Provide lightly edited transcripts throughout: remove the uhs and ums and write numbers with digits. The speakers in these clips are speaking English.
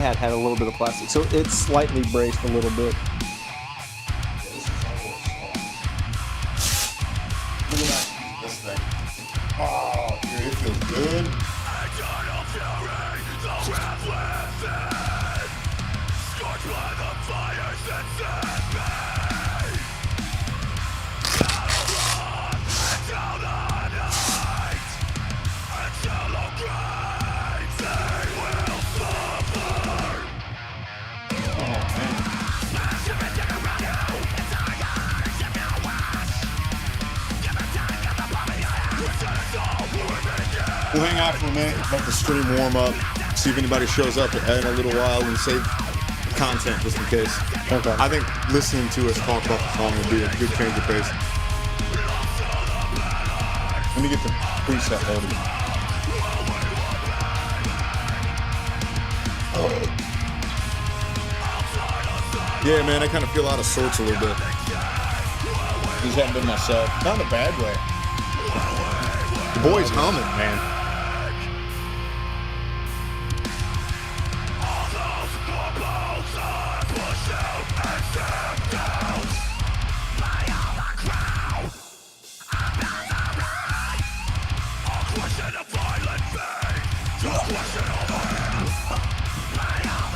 had a little bit of plastic, so it's slightly braced a little bit. Look at this thing. Oh, dude, it feels good. We'll hang out for a minute, let the stream warm up, see if anybody shows up in a little while, and save content just in case. Okay. I think listening to us talk about the song would be a good change of pace. Let me get the preset loaded. Yeah, man, I kind of feel out of sorts a little bit. Just haven't been myself. Not in a bad way. The boy's humming, man.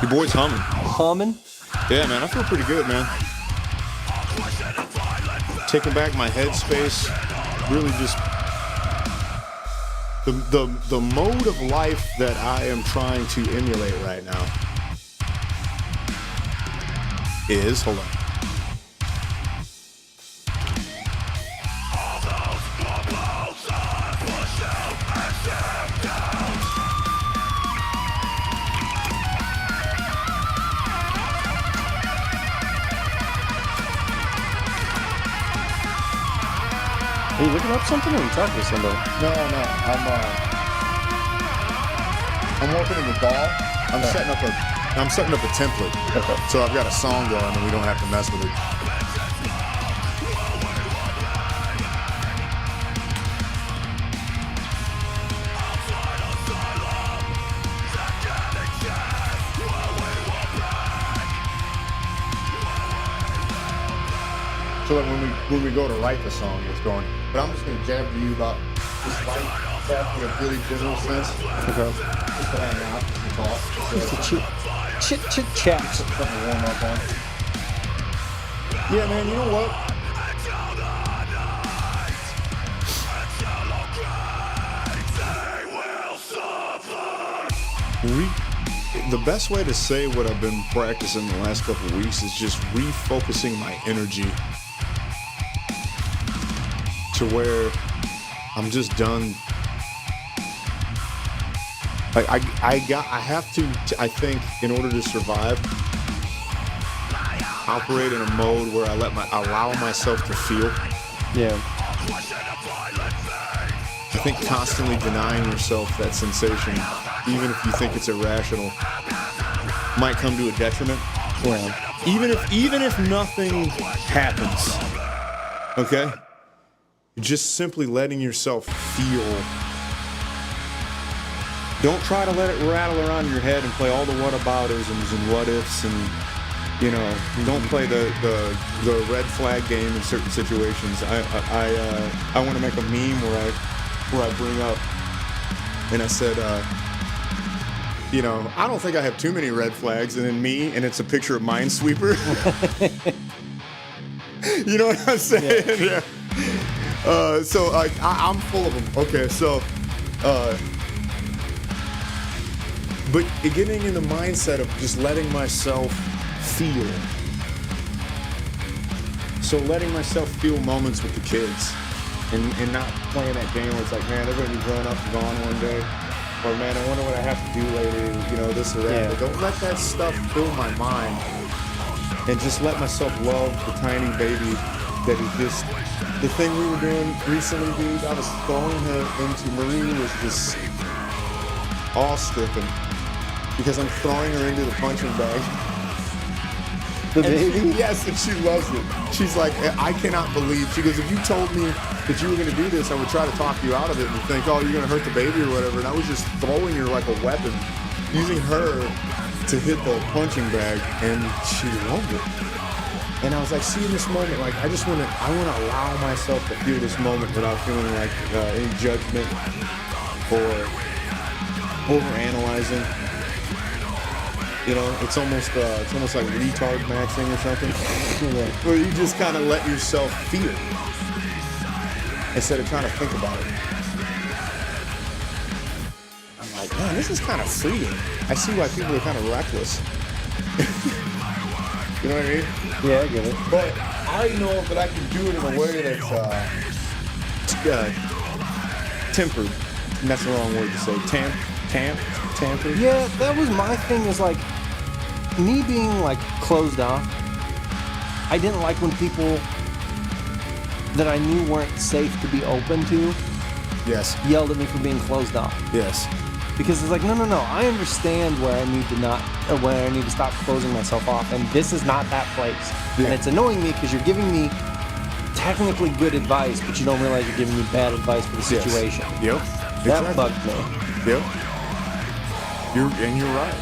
Your boy's humming. Humming? Yeah, man, I feel pretty good, man. Taking back my headspace, really just the mode of life that I am trying to emulate right now is, hold on. Are you looking up something or are you talking to somebody? No, I'm working in the DAW. I'm setting up a template. Okay. So I've got a song going and we don't have to mess with it. So that when we go to write the song, it's going. But I'm just going to jab to you about this light stuff in a really general sense. Okay. Just to hang out and talk. Just a chit chat. Something to warm up on. Yeah, man, you know what? The best way to say what I've been practicing the last couple of weeks is just refocusing my energy to where I'm just done. Like I have to, I think, in order to survive, operate in a mode where I allow myself to feel. Yeah. I think constantly denying yourself that sensation, even if you think it's irrational, might come to a detriment. Yeah. Even if nothing happens, okay? Just simply letting yourself feel. Don't try to let it rattle around in your head and play all the whataboutisms and what ifs and, you know, don't play the red flag game in certain situations. I want to make a meme where I bring up and I said, you know, I don't think I have too many red flags, and then me, and it's a picture of Minesweeper. You know what I'm saying? Yeah. So I'm full of them. Okay, so, but getting in the mindset of just letting myself feel. So letting myself feel moments with the kids, and not playing that game where it's like, man, they're going to be grown up and gone one day. Or, man, I wonder what I have to do later, you know, this or that. Yeah. But don't let that stuff fill my mind. And just let myself love the tiny baby that is just... The thing we were doing recently, dude, I was throwing her into... Marie was just awe-stricken. Because I'm throwing her into the punching bag. The baby? Yes, and she loves it. She's like, I cannot believe. She goes, if you told me that you were going to do this, I would try to talk you out of it and think, oh, you're going to hurt the baby or whatever. And I was just throwing her like a weapon, using her to hit the punching bag, and she loved it. And I was like, see, in this moment, like, I want to allow myself to feel this moment without feeling like any judgment or overanalyzing. You know, it's almost like retard maxing or something, where you just kind of let yourself feel instead of trying to think about it. I'm like, man, this is kind of freeing. I see why people are kind of reckless. You know what I mean? Yeah, I get it. But I know that I can do it in a way that's tempered. And that's the wrong word to say. Tampered. Yeah, that was my thing. Is like me being like closed off. I didn't like when people that I knew weren't safe to be open to Yes. yelled at me for being closed off. Yes. Because it's like, no. I understand where I need to stop closing myself off, and this is not that place. Yeah. And it's annoying me because you're giving me technically good advice, but you don't realize you're giving me bad advice for the situation. Yep. That Exactly. bugged me. Yep. You're right.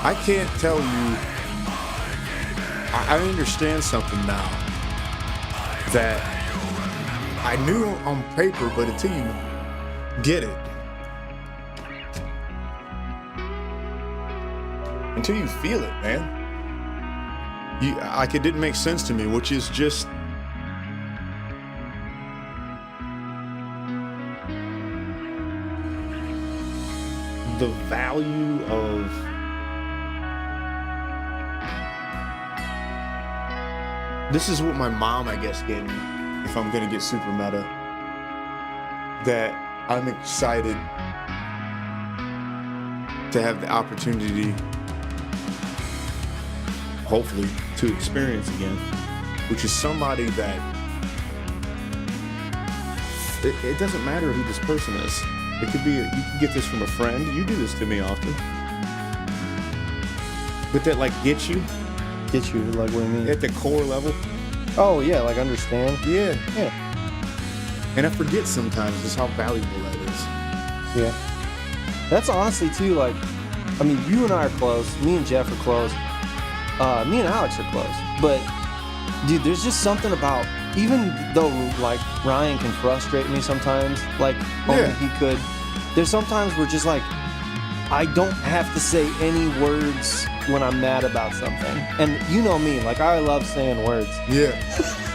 I can't tell you. I understand something now that I knew on paper, but until you get it, until you feel it, man, like it didn't make sense to me, which is just the value of this is what my mom, I guess, gave me, if I'm gonna get super meta, that I'm excited to have the opportunity, hopefully, to experience again, which is somebody that it doesn't matter who this person is. It could be, you can get this from a friend. You do this to me often. But that like gets you Get you, like, what do you mean? at the core level. Oh, yeah, like, understand. Yeah. Yeah. And I forget sometimes just how valuable that is. Yeah. That's honestly, too, like, I mean, you and I are close. Me and Jeff are close. Me and Alex are close. But, dude, there's just something about, even though, like, Ryan can frustrate me sometimes, like, only Yeah. he could, there's sometimes where just, like, I don't have to say any words when I'm mad about something. And you know me, like, I love saying words. Yeah.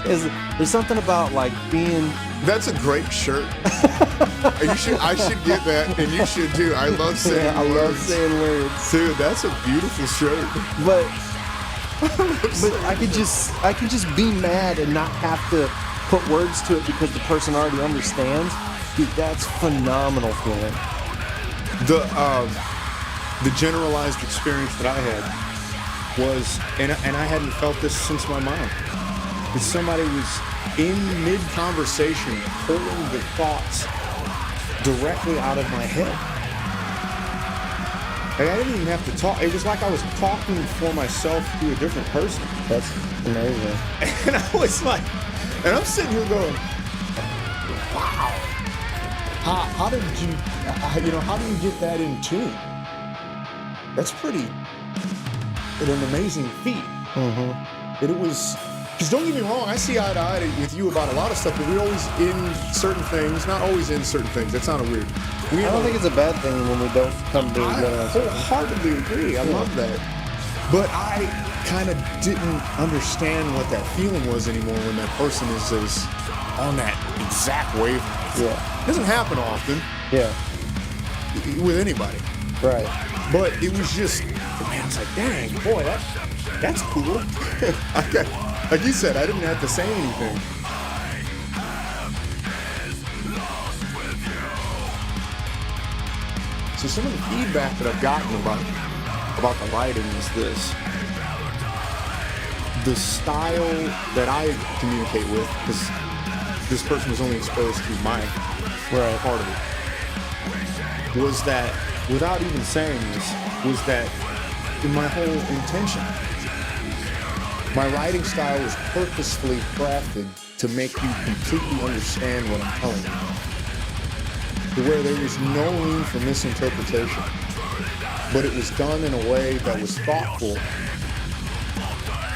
There's something about, like, being... That's a great shirt. I should get that, and you should too. I love saying Yeah, I words. love saying words. Dude, that's a beautiful shirt. But I can just be mad and not have to put words to it because the person already understands. Dude, that's phenomenal feeling. The generalized experience that I had was, and I hadn't felt this since my mom. That somebody was in mid-conversation pulling the thoughts directly out of my head. Like, I didn't even have to talk. It was like I was talking for myself to a different person. That's amazing. And I was like, and I'm sitting here going, wow. How did you get that in tune? That's an amazing feat. Mm-hmm. And it was, because don't get me wrong, I see eye to eye with you about a lot of stuff, but we're always in certain things, not always in certain things. That sounded weird. I don't think it's a bad thing when we don't come to I together on something. wholeheartedly agree. I love that. But I kind of didn't understand what that feeling was anymore when that person is on that exact wavelength. Yeah. It doesn't happen often Yeah. with anybody. Right. But it was just, man, I was like, dang, boy, that's cool. Like you said, I didn't have to say anything. So some of the feedback that I've gotten about the lighting is this. The style that I communicate with, because this person was only exposed to my part of it, was that, without even saying this, was that in my whole intention. My writing style was purposefully crafted to make you completely understand what I'm telling you. To where there was no room for misinterpretation. but it was done in a way that was thoughtful.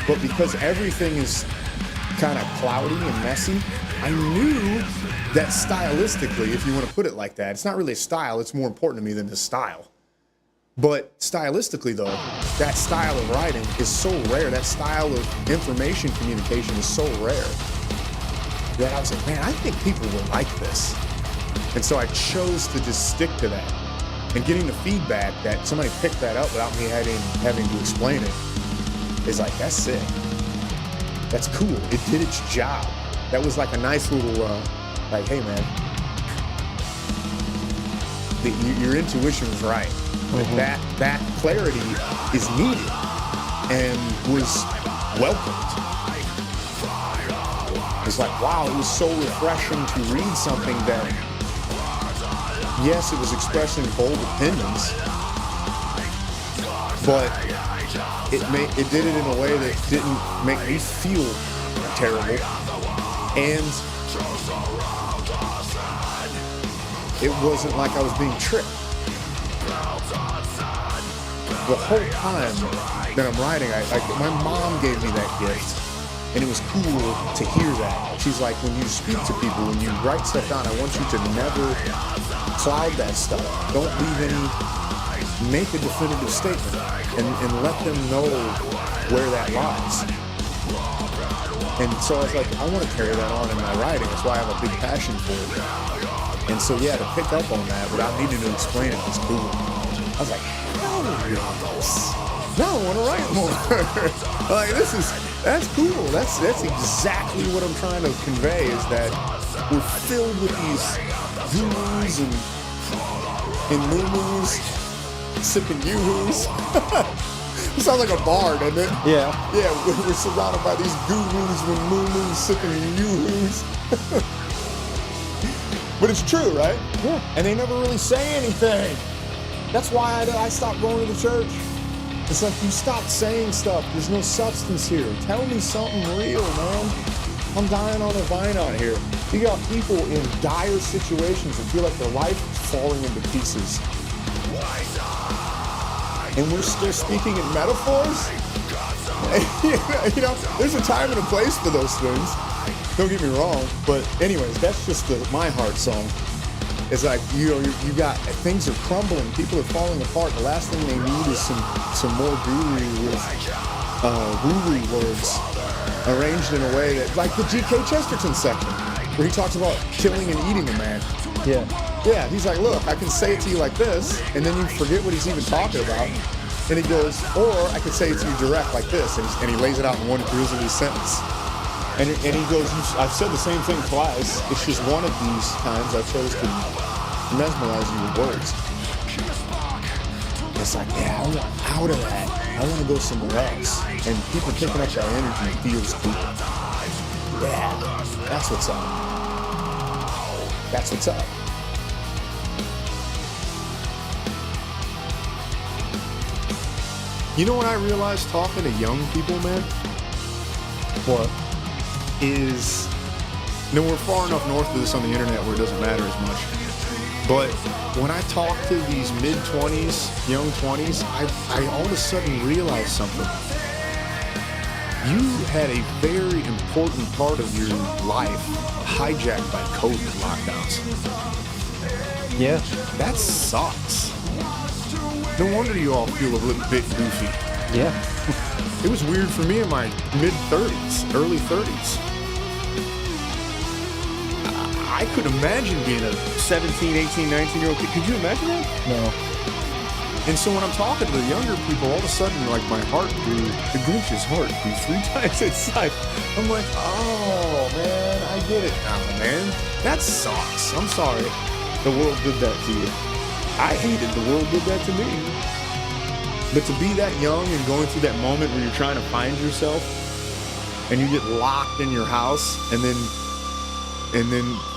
But because everything is kind of cloudy and messy, I knew that stylistically, if you want to put it like that, it's not really a style, it's more important to me than the style. But stylistically, though, that style of writing is so rare, that style of information communication is so rare, that I was like, man, I think people will like this. And so I chose to just stick to that. And getting the feedback that somebody picked that up without me having to explain it is like, that's sick. That's cool. It did its job. That was like a nice little, like, hey, man, your intuition was right. Mm-hmm. That clarity is needed and was welcomed. It's like, wow, it was so refreshing to read something that, yes, it was expressing bold opinions, but it did it in a way that didn't make me feel terrible, and it wasn't like I was being tricked. The whole time that I'm writing, my mom gave me that gift, and it was cool to hear that. She's like, when you speak to people, when you write stuff down, I want you to never cloud that stuff. Don't leave make a definitive statement and let them know where that lies. And so I was like, I want to carry that on in my writing. That's why I have a big passion for it. And so, yeah, to pick up on that without needing to explain it was cool. I was like, hell yes. Now I want to write more. Like, that's cool. That's exactly what I'm trying to convey, is that we're filled with these gurus and moo-moos, sipping yoo-hoos. It sounds like a bar, doesn't it? Yeah. Yeah, we're surrounded by these gurus with moo-moos, sipping yoo-hoos. But it's true, right? Yeah. And they never really say anything. That's why I stopped going to the church. It's like, you stop saying stuff. There's no substance here. Tell me something real, man. I'm dying on a vine out here. You got people in dire situations that feel like their life is falling into pieces. And we're still speaking in metaphors? You know, there's a time and a place for those things. Don't get me wrong. But anyways, that's just my heart song. It's like, you got, things are crumbling, people are falling apart. The last thing they need is some more guru with woo-woo words arranged in a way that, like the G.K. Chesterton section, where he talks about killing and eating a man. Yeah. Yeah, he's like, look, I can say it to you like this, and then you forget what he's even talking about. And he goes, or I could say it to you direct like this, and he lays it out in one grizzly sentence. And he goes, I've said the same thing twice. It's just one of these times I chose to mesmerize you with words. It's like, yeah, I want out of that. I want to go somewhere else. And people picking up that energy feels cool. Yeah, that's what's up. That's what's up. You know what I realized talking to young people, man? What? Is, we're far enough north of this on the internet where it doesn't matter as much. But when I talk to these mid-20s, young 20s, I all of a sudden realized something. You had a very important part of your life hijacked by COVID lockdowns. Yeah. That sucks. No wonder you all feel a little bit goofy. Yeah. It was weird for me in my mid-30s, early 30s. I could imagine being a 17, 18, 19-year-old kid. Could you imagine that? No. And so when I'm talking to the younger people, all of a sudden, like, my heart grew, the Grinch's heart grew 3 times its size. I'm like, oh, man, I get it now, man. That sucks. I'm sorry the world did that to you. I hated the world did that to me. But to be that young and going through that moment where you're trying to find yourself and you get locked in your house and then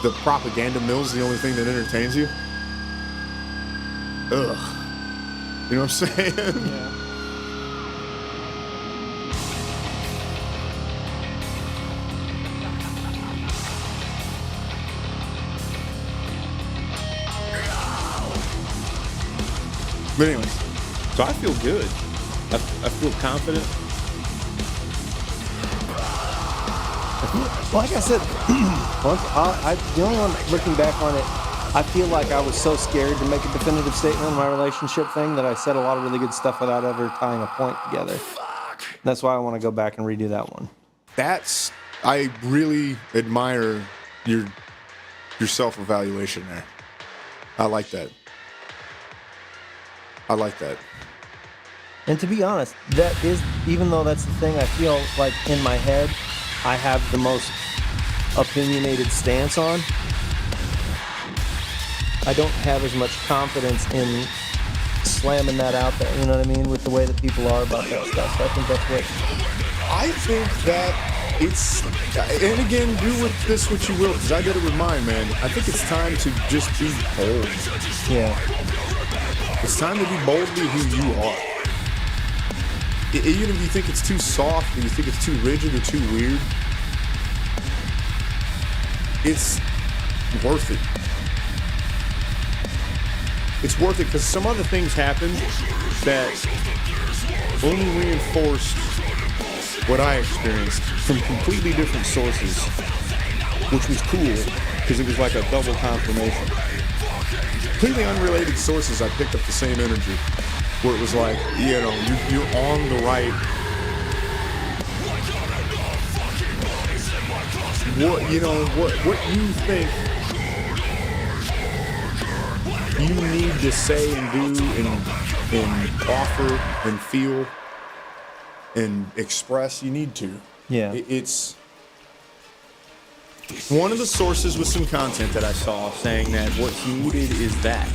the propaganda mill's the only thing that entertains you. Ugh. You know what I'm saying? Yeah. But anyways, So I feel good. I feel confident. Like I said, the only one looking back on it, I feel like I was so scared to make a definitive statement on my relationship thing that I said a lot of really good stuff without ever tying a point together. That's why I want to go back and redo that one. I really admire your self-evaluation there. I like that. And to be honest, that is, even though that's the thing I feel like in my head I have the most opinionated stance on, I don't have as much confidence in slamming that out there, you know what I mean, with the way that people are about that stuff. So I think that's what... I think that it's, and again, do with this what you will, because I did it with mine, man. I think it's time to just be bold. Yeah. It's time to be boldly who you are. Even if you think it's too soft, or you think it's too rigid or too weird, it's worth it. It's worth it because some other things happened that only reinforced what I experienced from completely different sources, which was cool because it was like a double confirmation. Completely unrelated sources, I picked up the same energy where it was like, you know, you're on the right. What you think you need to say and do and offer and feel and express, you need to. Yeah. It's one of the sources with some content that I saw saying that what's needed is that.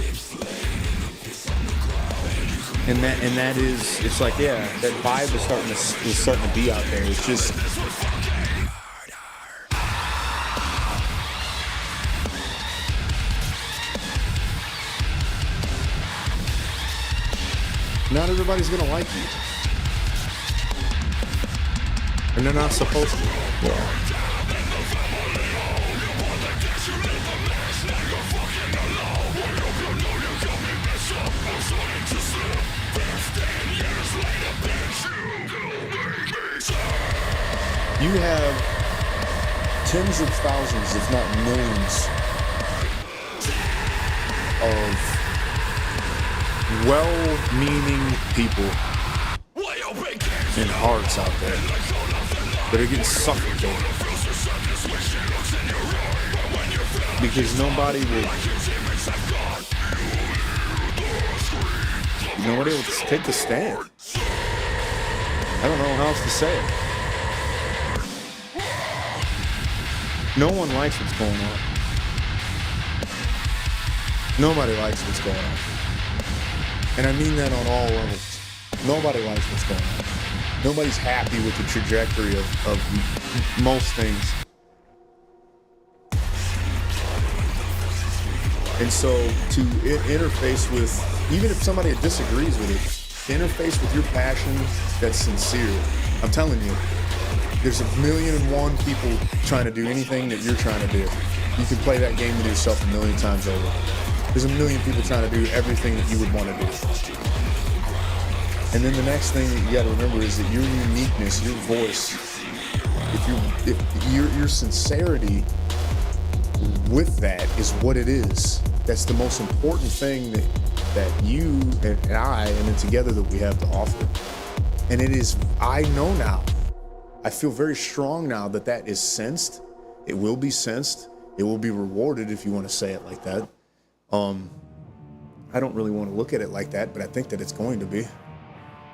And that is, it's like, yeah, that vibe is starting to be out there. It's just, not everybody's gonna like you, and they're not supposed to. Yeah. You have tens of thousands, if not millions, of well-meaning people and hearts out there that are getting suffocated because nobody will take the stand. I don't know how else to say it. No one likes what's going on. Nobody likes what's going on. And I mean that on all levels. Nobody likes what's going on. Nobody's happy with the trajectory of most things. And so to interface with, even if somebody disagrees with it, interface with your passion that's sincere. I'm telling you, there's 1,000,001 people trying to do anything that you're trying to do. You can play that game with yourself 1,000,000 times over. There's 1,000,000 people trying to do everything that you would want to do. And then the next thing that you got to remember is that your uniqueness, your voice, if your sincerity with that is what it is. That's the most important thing that you and I, and then together, that we have to offer. And it is, I know now, I feel very strong now that is sensed. It will be sensed. It will be rewarded, if you want to say it like that. I don't really want to look at it like that, but I think that it's going to be.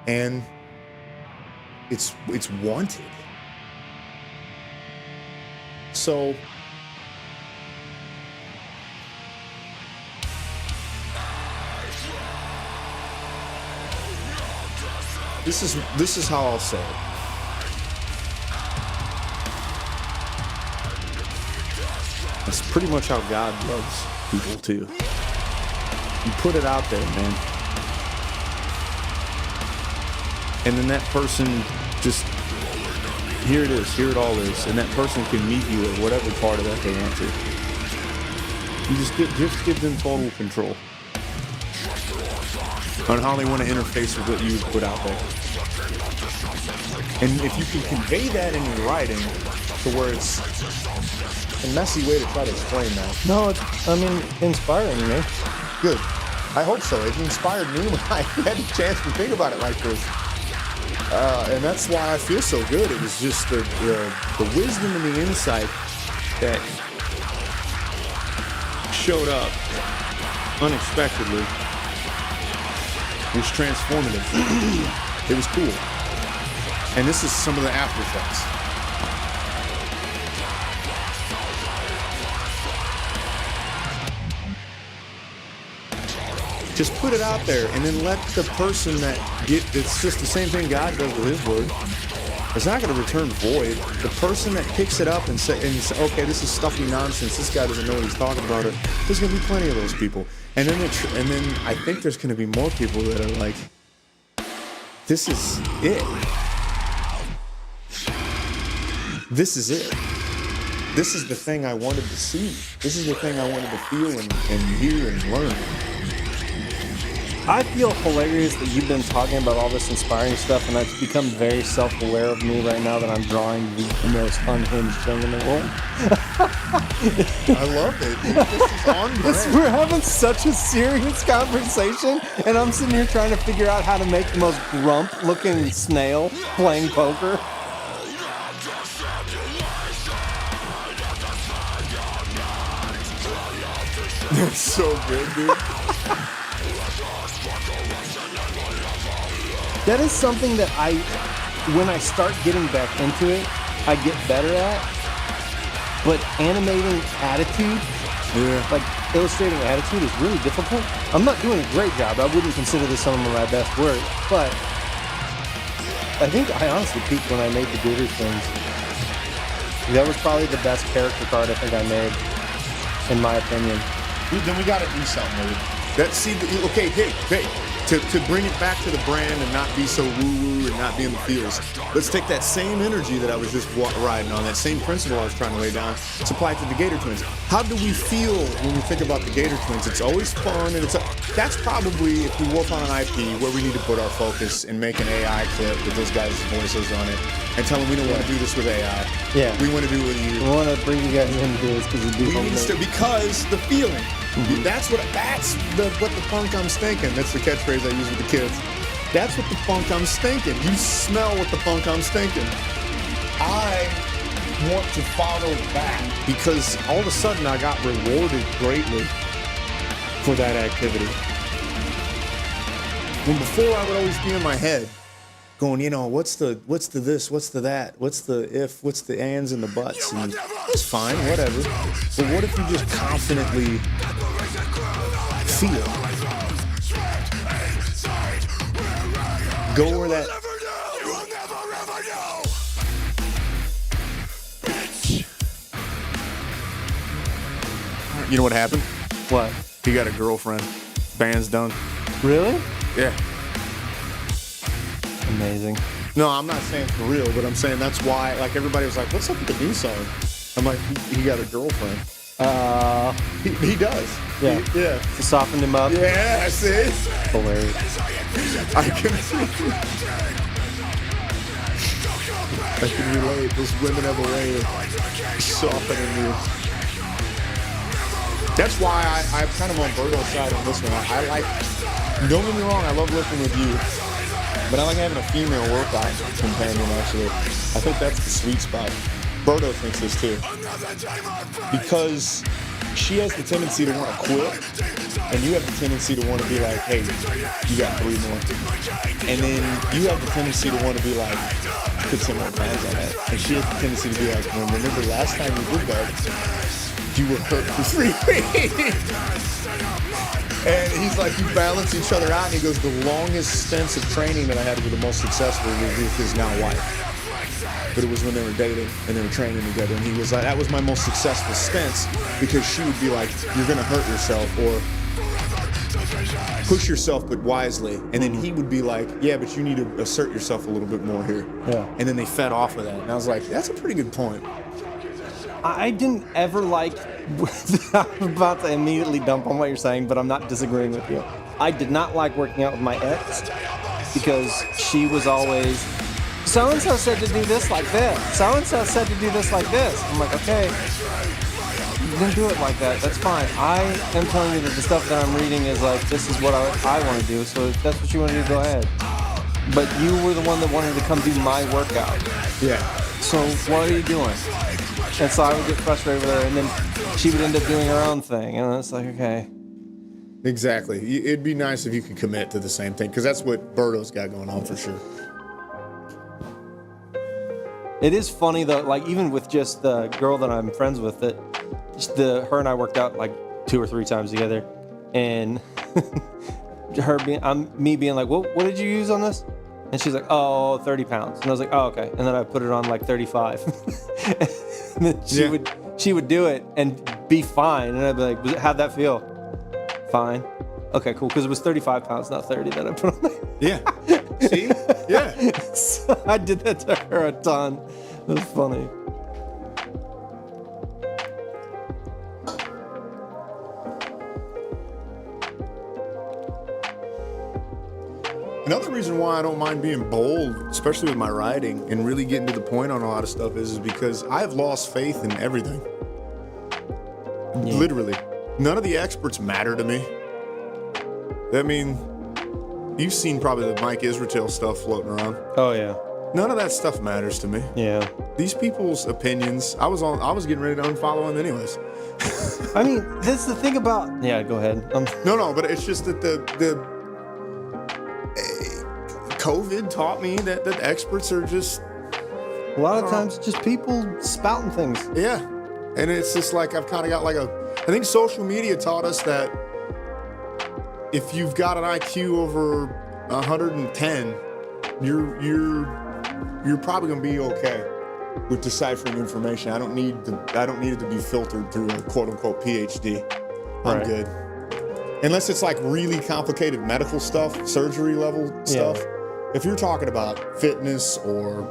And it's wanted. So this is how I'll say it. That's pretty much how God loves people too. You put it out there, man. And then that person just, here it is, here it all is. And that person can meet you at whatever part of that they want to. You just give them total control. on how they want to interface with what you put out there. And if you can convey that in your writing to where it's a messy way to try to explain that. No, it's, I mean, inspiring me. Good. I hope so. It inspired me when I had a chance to think about it like this. And that's why I feel so good. It was just the wisdom and the insight that showed up unexpectedly. It was transformative. It was cool. And this is some of the after effects. Just put it out there and then let the person it's just the same thing God does with his word. It's not going to return void. The person that picks it up and say, okay, this is stuffy nonsense. This guy doesn't know what he's talking about. There's going to be plenty of those people. And then I think there's going to be more people that are like, this is it. This is it. This is the thing I wanted to see. This is the thing I wanted to feel and hear and learn. I feel hilarious that you've been talking about all this inspiring stuff, and I've become very self-aware of me right now that I'm drawing the most unhinged thing in the world. I love it. This is on brand. We're having such a serious conversation, and I'm sitting here trying to figure out how to make the most grump-looking snail playing poker. That's so good, dude. That is something that when I start getting back into it, I get better at. But animating attitude, like illustrating attitude, is really difficult. I'm not doing a great job. I wouldn't consider this some of my best work, but I think I honestly peaked when I made the Gator things. That was probably the best character card I think I made, in my opinion. Then we got to do something with it. Okay, hey. To bring it back to the brand and not be so woo-woo and not be in the feels. Let's take that same energy that I was just riding on, that same principle I was trying to lay down, supply it to the Gator Twins. How do we feel when we think about the Gator Twins? It's always fun, and that's probably, if we work on an IP, where we need to put our focus and make an AI clip with those guys' voices on it, and tell them we don't want to do this with AI. Yeah. We want to do it with you. We want to bring you guys into this because the feeling. Mm-hmm. That's what the funk I'm stinking. That's the catchphrase I use with the kids. That's what the funk I'm stinking. You smell what the funk I'm stinking. I want to follow back because all of a sudden I got rewarded greatly for that activity. When before I would always be in my head going, what's the this, what's the that, what's the if, what's the ands and the buts, and it's fine, whatever. But what if you just confidently feel? Go where that. You know what happened? What? He got a girlfriend. Band's done. Really? Yeah. Amazing. No, I'm not saying for real, but I'm saying that's why, like, everybody was like, what's up with the new song? I'm like, he got a girlfriend. He does. Yeah. Yeah. To soften him up. Yeah, that's it. Hilarious. I can relate. Those women have a way of softening you. That's why I'm kind of on Berto's side on this one. I like, don't get me wrong, I love working with you. But I like having a female workout companion, actually. I think that's the sweet spot. Berto thinks this too. Because she has the tendency to want to quit, and you have the tendency to want to be like, hey, you got 3 more. And then you have the tendency to want to be like, put some more pounds on that. And she has the tendency to be like, well, remember last time you did that, you were hurt for 3 weeks. And he's like, you balance each other out. And he goes, the longest stints of training that I had were the most successful with his now wife. But it was when they were dating and they were training together. And he was like, that was my most successful stints, because she would be like, you're going to hurt yourself, or push yourself but wisely. And then he would be like, yeah, but you need to assert yourself a little bit more here. Yeah. And then they fed off of that. And I was like, that's a pretty good point. I didn't ever like. I'm about to immediately dump on what you're saying, but I'm not disagreeing with you. I did not like working out with my ex because she was always, so-and-so said to do this like this. So-and-so said to do this like this. I'm like, okay, you can do it like that. That's fine. I am telling you that the stuff that I'm reading is like, this is what I want to do. So if that's what you want to do, go ahead. But you were the one that wanted to come do my workout. Yeah. So what are you doing? And so I would get frustrated with her, and then she would end up doing her own thing. And it's like, okay. Exactly. It'd be nice if you could commit to the same thing, because that's what Berto's got going on for sure. It is funny though, like even with just the girl that I'm friends with, that her and I worked out like 2 or 3 times together, and me being like, what did you use on this? And she's like, oh, 30 pounds. And I was like, oh, okay. And then I put it on like 35. And then she would do it and be fine. And I'd be like, how'd that feel? Fine. Okay, cool. Because it was 35 pounds, not 30 that I put on there. Yeah. See? Yeah. So I did that to her a ton. It was funny. Another reason why I don't mind being bold, especially with my riding, and really getting to the point on a lot of stuff is because I've lost faith in everything. Yeah. Literally. None of the experts matter to me. I mean, you've seen probably the Mike Israetel stuff floating around. Oh, yeah. None of that stuff matters to me. Yeah. These people's opinions, I was getting ready to unfollow them anyways. I mean, that's the thing about... Yeah, go ahead. No, but it's just that the COVID taught me that experts are just... A lot of times, just people spouting things. Yeah. And it's just like, I've kind of got like I think social media taught us that if you've got an IQ over 110, you're probably gonna be okay with deciphering information. I don't need it to be filtered through a quote unquote PhD. I'm good. Unless it's like really complicated medical stuff, surgery level stuff. Yeah. If you're talking about fitness or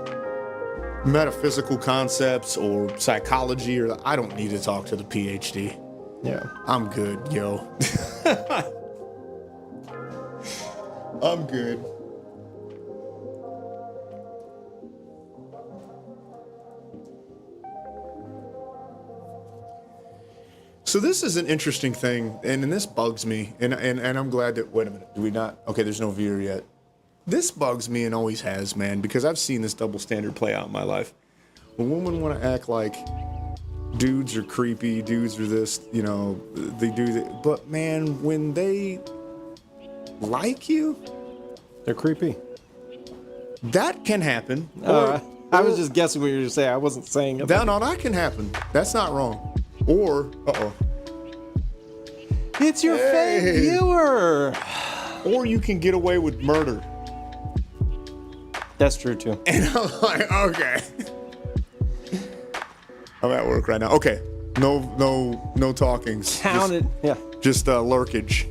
metaphysical concepts or psychology, I don't need to talk to the PhD. Yeah. I'm good, yo. I'm good. So this is an interesting thing, and this bugs me, and I'm glad that, wait a minute, do we not? Okay, there's no viewer yet. This bugs me and always has, man, because I've seen this double standard play out in my life. A woman want to act like dudes are creepy, dudes are this, they do that. But man, when they like you, they're creepy. That can happen. I was just guessing what you were going to say. I wasn't saying it. That can happen. That's not wrong. Or, it's your fake viewer. Or you can get away with murder. That's true too. And I'm like, okay. I'm at work right now. Okay. No talkings. Counted. Yeah. Just lurkage.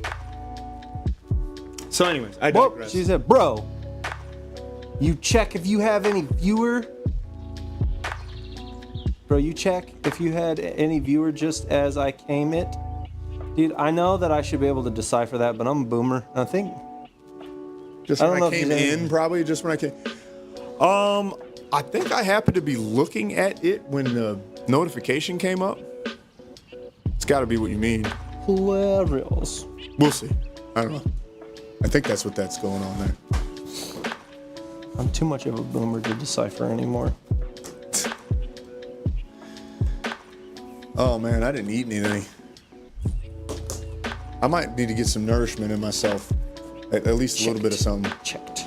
So anyways, I digress. She said, bro, you check if you have any viewer. Bro, you check if you had any viewer just as I came it. Dude, I know that I should be able to decipher that, but I'm a boomer. I think... Just when I came in, probably just when I came... I think I happened to be looking at it when the notification came up. It's got to be what you mean. Hilarious. We'll see. I don't know. I think that's what that's going on there. I'm too much of a boomer to decipher anymore. Oh man, I didn't eat anything. I might need to get some nourishment in myself. At least a little bit of something. Checked.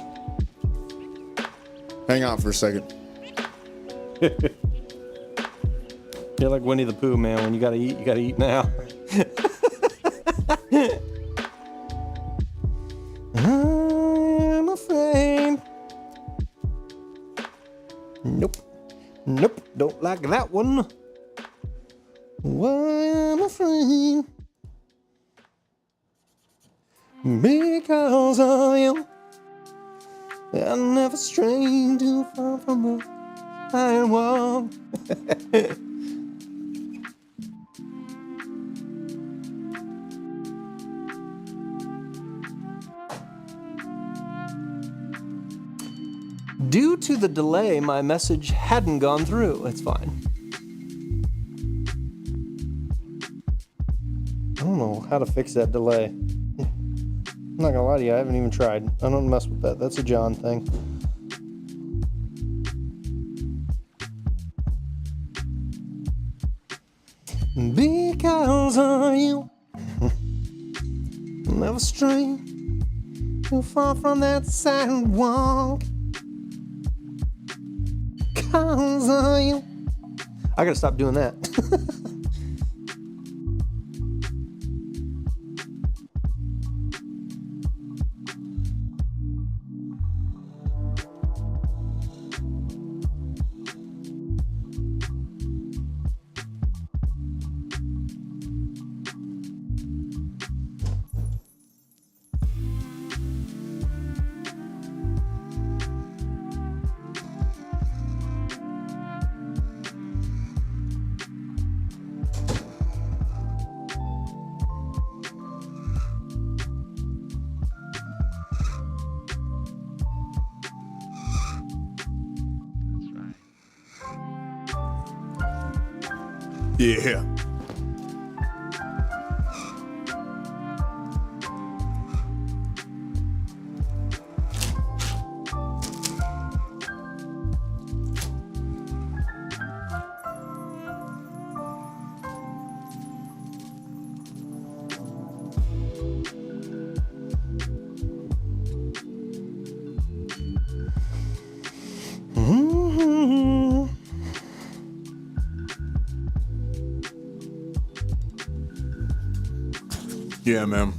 Hang on for a second. You're like Winnie the Pooh, man. When you gotta eat now. I'm afraid. Nope. Don't like that one. Why I'm afraid. Because I am. I never strayed too far from her. I walk. Due to the delay, my message hadn't gone through. It's fine. I don't know how to fix that delay. I'm not gonna lie to you, I haven't even tried. I don't mess with that. That's a John thing. Because of you, never stray too far from that sidewalk. Because of you. I gotta stop doing that. Yeah. Yeah, man.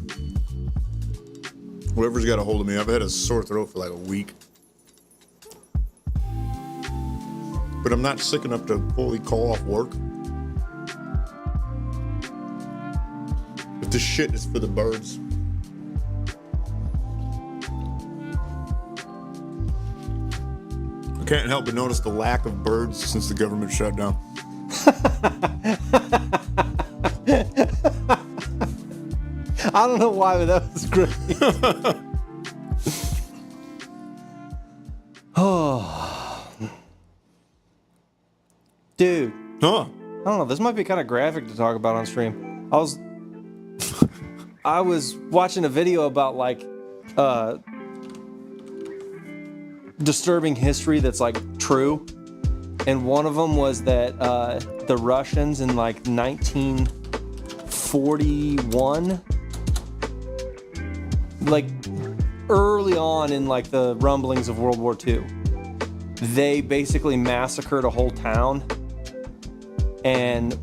Whoever's got a hold of me, I've had a sore throat for like a week. But I'm not sick enough to fully call off work. But this shit is for the birds. I can't help but notice the lack of birds since the government shut down. I don't know why, but that was great. Oh. Dude. Huh? I don't know. This might be kind of graphic to talk about on stream. I was watching a video about like disturbing history that's like true, and one of them was that the Russians in like 1941, like early on in like the rumblings of World War II, they basically massacred a whole town and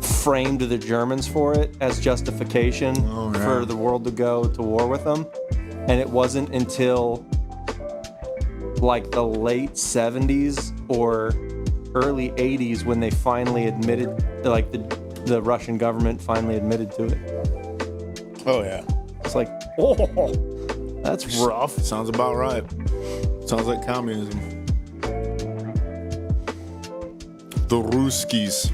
framed the Germans for it as justification for the world to go to war with them. And it wasn't until like the late 70s or early 80s when they finally admitted, like the Russian government finally admitted to it. Oh, yeah. It's like, oh, that's rough. Sounds about right. Sounds like communism. The Ruskies.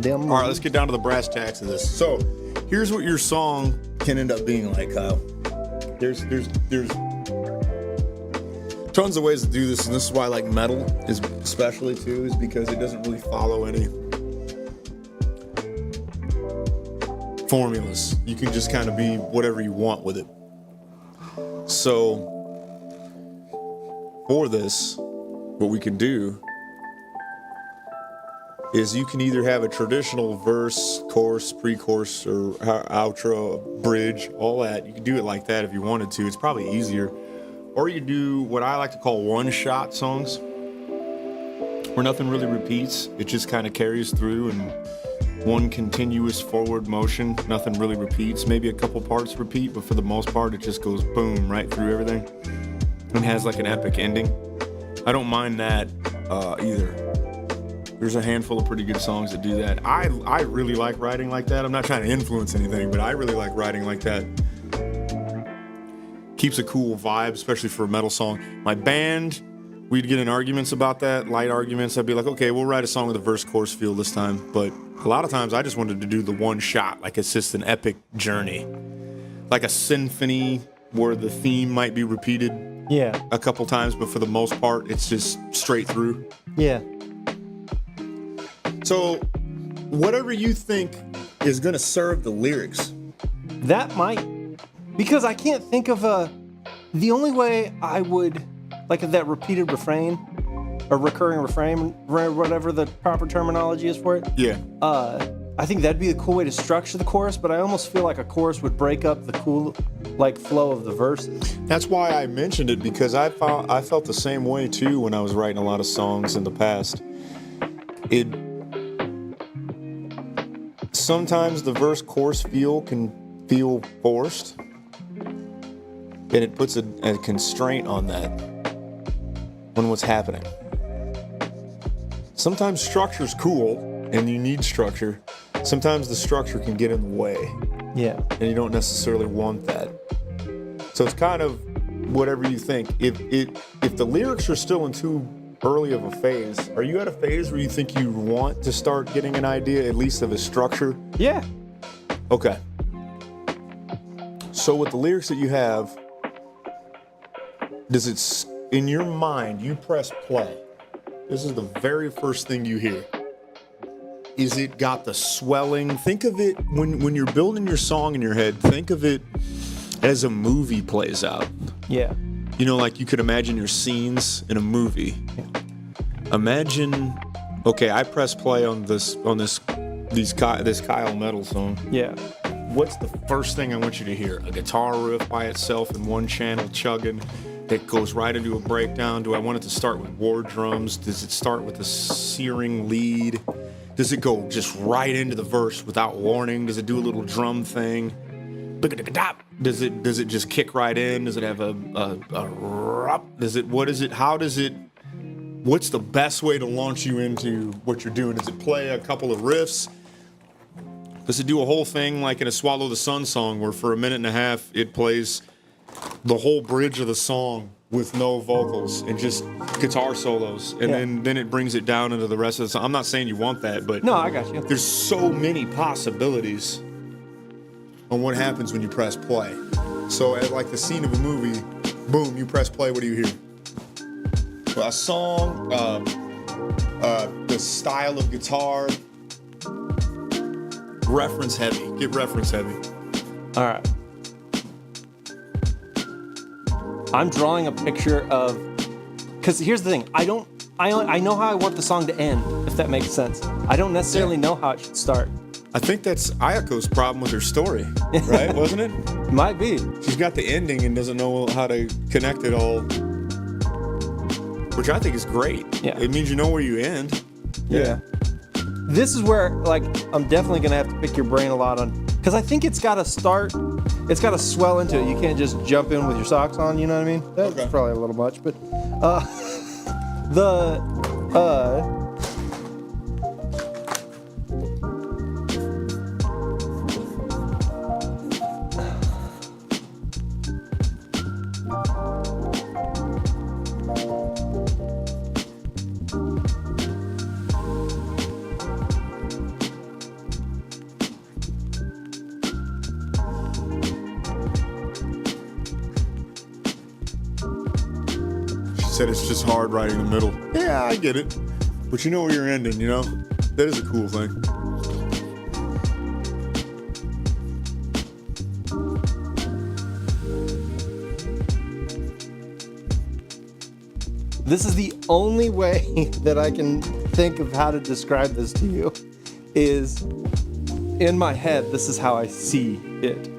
Damn. All right, let's get down to the brass tacks of this. So, here's what your song can end up being like, Kyle. There's tons of ways to do this, and this is why I like metal, is especially too, is because it doesn't really follow any formulas. You can just kind of be whatever you want with it. So, for this, what we can do is you can either have a traditional verse, chorus, pre-chorus, or outro, bridge, all that. You can do it like that if you wanted to. It's probably easier. Or you do what I like to call one-shot songs, where nothing really repeats. It just kind of carries through in one continuous forward motion. Nothing really repeats. Maybe a couple parts repeat, but for the most part, it just goes boom right through everything and has like an epic ending. I don't mind that either. There's a handful of pretty good songs that do that. I really like writing like that. I'm not trying to influence anything, but I really like writing like that. Keeps a cool vibe, especially for a metal song. My band, we'd get in arguments about that, light arguments. I'd be like, okay, we'll write a song with a verse chorus feel this time. But a lot of times I just wanted to do the one shot, like it's just an epic journey. Like a symphony where the theme might be repeated Yeah. a couple times, but for the most part, it's just straight through. Yeah. So, whatever you think is going to serve the lyrics. That might, because I can't think of the only way I would, like that repeated refrain, or recurring refrain, whatever the proper terminology is for it. Yeah. I think that'd be a cool way to structure the chorus, but I almost feel like a chorus would break up the cool, like, flow of the verses. That's why I mentioned it, because I felt the same way too when I was writing a lot of songs in the past. Sometimes the verse chorus feel can feel forced, and it puts a constraint on that, on what's happening. Sometimes structure's cool and you need structure. Sometimes the structure can get in the way, Yeah. and you don't necessarily want that. So it's kind of whatever you think. If the lyrics are still in too early of a phase, are you at a phase where you think you want to start getting an idea, at least of a structure? Yeah. Okay. So with the lyrics that you have, does it, in your mind, you press play. This is the very first thing you hear. Is it got the swelling? Think of it, when you're building your song in your head, think of it as a movie plays out. Yeah. You know, like you could imagine your scenes in a movie. Imagine, okay, I press play on this Kyle Metal song. Yeah. What's the first thing I want you to hear? A guitar riff by itself in one channel chugging that goes right into a breakdown? Do I want it to start with war drums? Does it start with a searing lead? Does it go just right into the verse without warning? Does it do a little drum thing? Does it just kick right in? Does it have a what's the best way to launch you into what you're doing? Does it play a couple of riffs? Does it do a whole thing like in a Swallow the Sun song where for a minute and a half it plays the whole bridge of the song with no vocals and just guitar solos, and then it brings it down into the rest of the song? I'm not saying you want that, but No, I got you. there's so many possibilities On what happens when you press play. So at like the scene of a movie, boom, you press play, what do you hear? A song, the style of guitar. reference heavy. Get reference heavy. All right. I'm drawing a picture of, because here's the thing, I know how I want the song to end, if that makes sense. I don't necessarily know how it should start. I think that's Ayako's problem with her story, right? Wasn't it? Might be. She's got the ending and doesn't know how to connect it all, which I think is great. Yeah. It means you know where you end. Yeah. This is where, like, I'm definitely going to have to pick your brain a lot on, because I think it's got to start, it's got to swell into it. You can't just jump in with your socks on, you know what I mean? That's Okay. probably a little much, but She said it's just hard writing the middle. Yeah, I get it. But you know where you're ending, you know? That is a cool thing. this is the only way that I can think of how to describe this to you, is in my head, this is how I see it,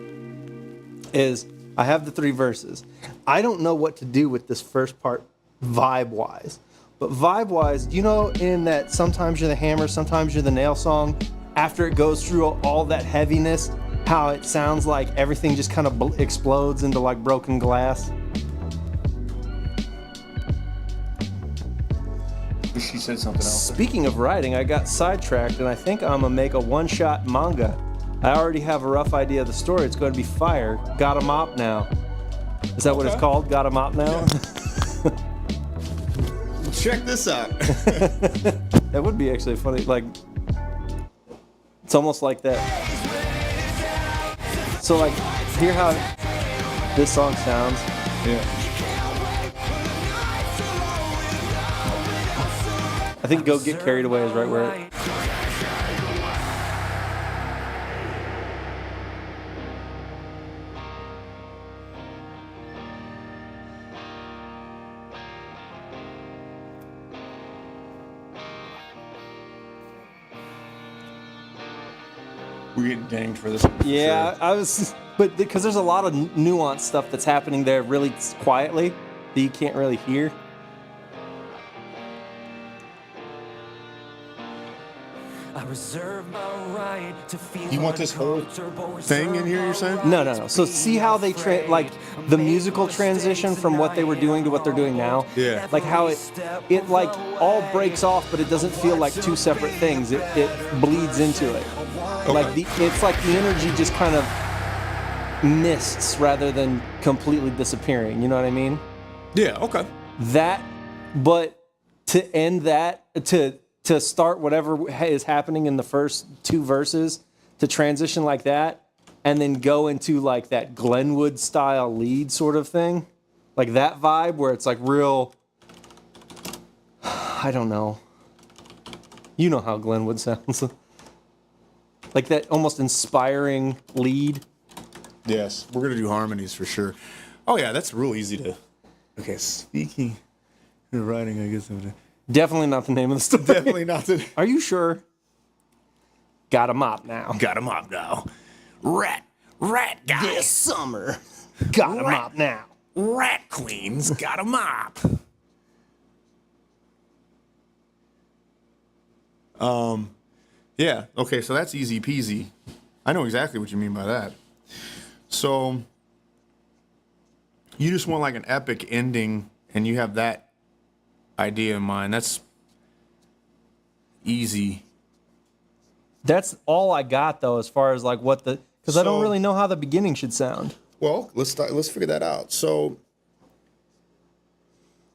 is I have the 3 verses. I don't know what to do with this first part vibe-wise. But vibe-wise, you know, in that sometimes you're the hammer, sometimes you're the nail song, after it goes through all that heaviness, how it sounds like everything just kind of explodes into like broken glass. She said something else. Speaking of writing, I got sidetracked and I think I'm gonna make a one-shot manga. I already have a rough idea of the story. It's going to be fire. Got a mop now. Is that what it's called? Got a mop now? Check this out. That would be actually funny. Like, it's almost like that. So like, hear how this song sounds. Yeah. I think Go Get Carried Away is right where it... We're getting dinged for this. Yeah, Sure. I was... But because there's a lot of nuanced stuff that's happening there really quietly that you can't really hear. You want this whole thing in here, you're saying? No. So see how they like the musical transition from what they were doing to what they're doing now? Yeah. Like how it like all breaks off, but it doesn't feel like two separate things. It bleeds into it. Like it's like the energy just kind of mists rather than completely disappearing. You know what I mean? Yeah, okay. That, but to end that, to start whatever is happening in the first two verses, to transition like that, and then go into like that Glenwood style lead sort of thing, like that vibe where it's like real, I don't know. You know how Glenwood sounds. Like that almost inspiring lead. Yes, we're gonna do harmonies for sure. Oh yeah, that's real easy to. Okay, speaking of writing, I guess I'm gonna... Definitely not the name of the story. Definitely not the... Are you sure? Got a mop now. Got him up now. Rat guy. This summer. Got a mop now. Rat queens got a mop. Yeah, okay, so that's easy peasy. I know exactly what you mean by that. So, you just want like an epic ending, and you have that idea in mind. That's easy. That's all I got though, as far as like what the, because I don't So- really know how the beginning should sound. Well, let's figure that out. So,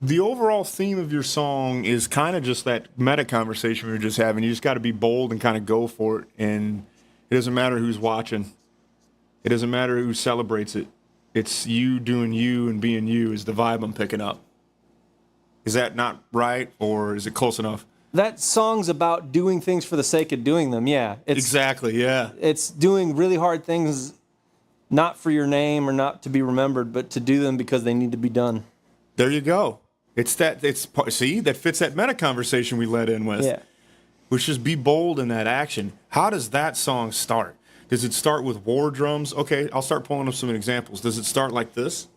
the overall theme of your song is kind of just that meta conversation we were just having. You just got to be bold and kind of go for it. And it doesn't matter who's watching. It doesn't matter who celebrates it. It's you doing you and being you is the vibe I'm picking up. Is that not right, or is it close enough? That song's about doing things for the sake of doing them. Yeah, it's Exactly, yeah. it's doing really hard things, not for your name or not to be remembered, but to do them because they need to be done. There you go. See, that fits that meta conversation we led in with. Yeah. Which is be bold in that action. How does that song start? Does it start with war drums? Okay, I'll start pulling up some examples. Does it start like this?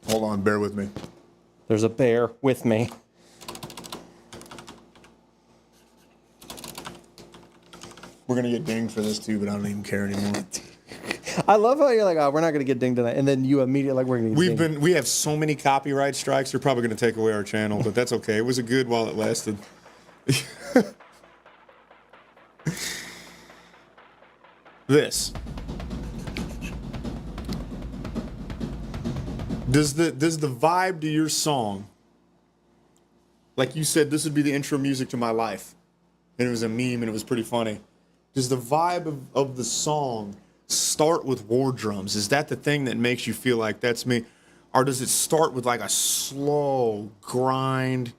Hold on, bear with me. There's a bear with me. We're going to get dinged for this too, but I don't even care anymore. I love how you're like, oh, we're not gonna get dinged tonight, and then you immediately like, we're gonna get dinged. We have so many copyright strikes, they're probably going to take away our channel, but that's okay. It was a good while it lasted. This. Does the vibe to your song, like you said, this would be the intro music to my life, and it was a meme and it was pretty funny. Does the vibe of the song start with war drums? Is that the thing that makes you feel like that's me? Or does it start with like a slow grind?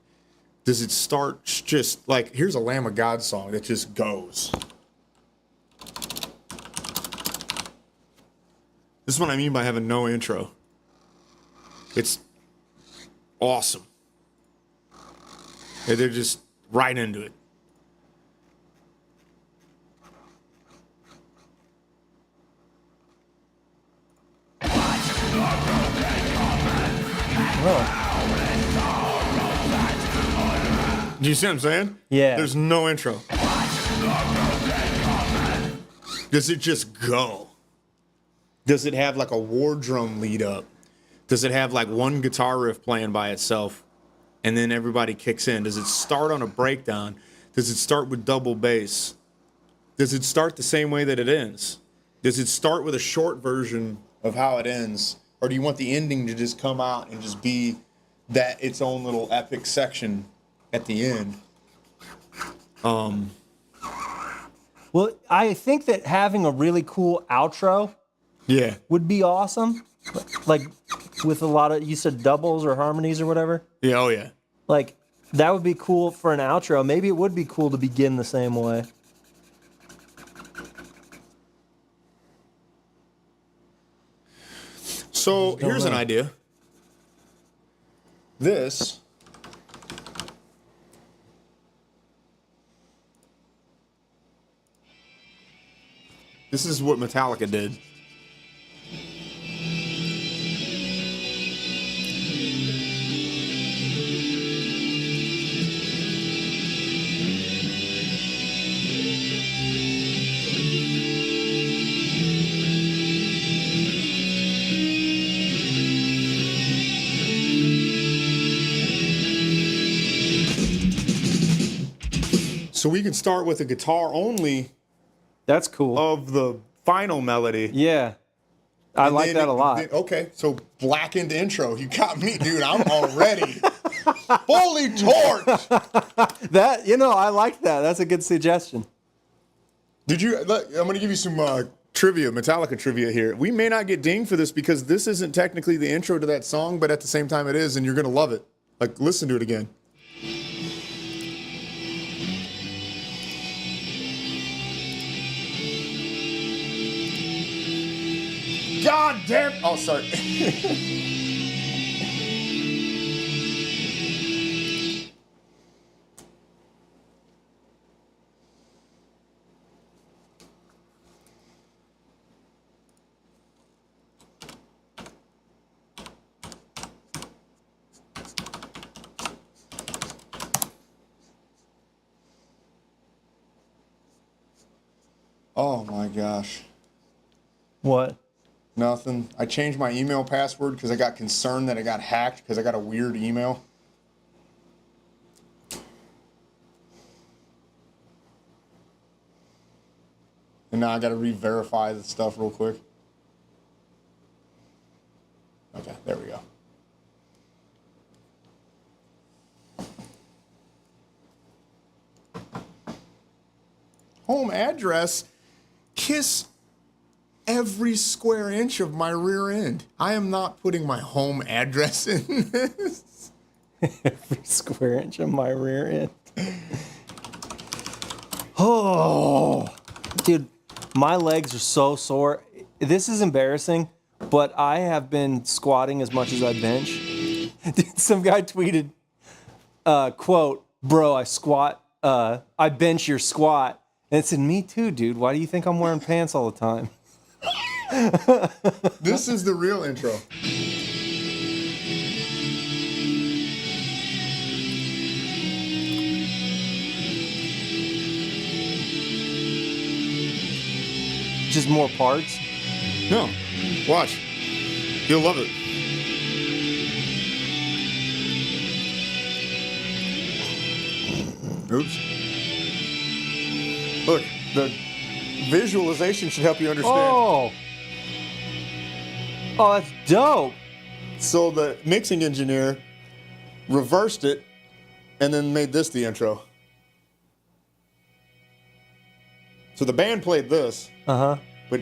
Does it start just like, here's a Lamb of God song that just goes? This is what I mean by having no intro. It's awesome. And they're just right into it. Do you see what I'm saying? Yeah. There's no intro. Does it just go? Does it have like a war drum lead up? Does it have like one guitar riff playing by itself and then everybody kicks in? Does it start on a breakdown? Does it start with double bass? Does it start the same way that it ends? Does it start with a short version of how it ends? Or do you want the ending to just come out and just be that its own little epic section at the end? Well, I think that having a really cool outro Yeah. would be awesome. like with a lot of, you said doubles or harmonies or whatever. Yeah, oh yeah. Like that would be cool for an outro. Maybe it would be cool to begin the same way. So here's an know. idea. This is what Metallica did. So we can start with a guitar only That's cool. of the final melody. Yeah. I like that a lot. Okay, so blackened intro. You got me, dude. I'm already fully torched. That, I like that. That's a good suggestion. Did you? I'm going to give you some trivia, Metallica trivia here. We may not get dinged for this because this isn't technically the intro to that song, but at the same time it is, and you're going to love it. Like, listen to it again. God damn! Oh, sorry. Oh my gosh. What? Nothing. I changed my email password because I got concerned that I got hacked because I got a weird email. And now I got to re-verify the stuff real quick. Okay, there we go. Home address. Kiss every square inch of my rear end. I am not putting my home address in this. Every square inch of my rear end. Oh, dude, my legs are so sore. This is embarrassing, but I have been squatting as much as I bench. Dude, some guy tweeted, quote, bro, I bench your squat. And it said, me too, dude. Why do you think I'm wearing pants all the time? This is the real intro. Just more parts. No. Watch. You'll love it. Oops. Look, the visualization should help you understand. Oh, that's dope. So the mixing engineer reversed it and then made this the intro. So the band played this, Uh-huh. but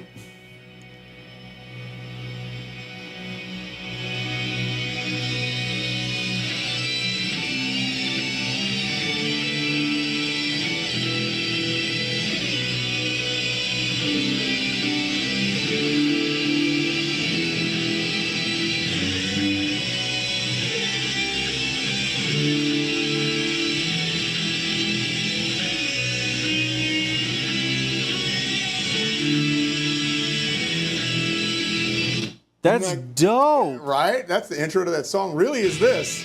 That's like- dope. right? That's the intro to that song. Really is this.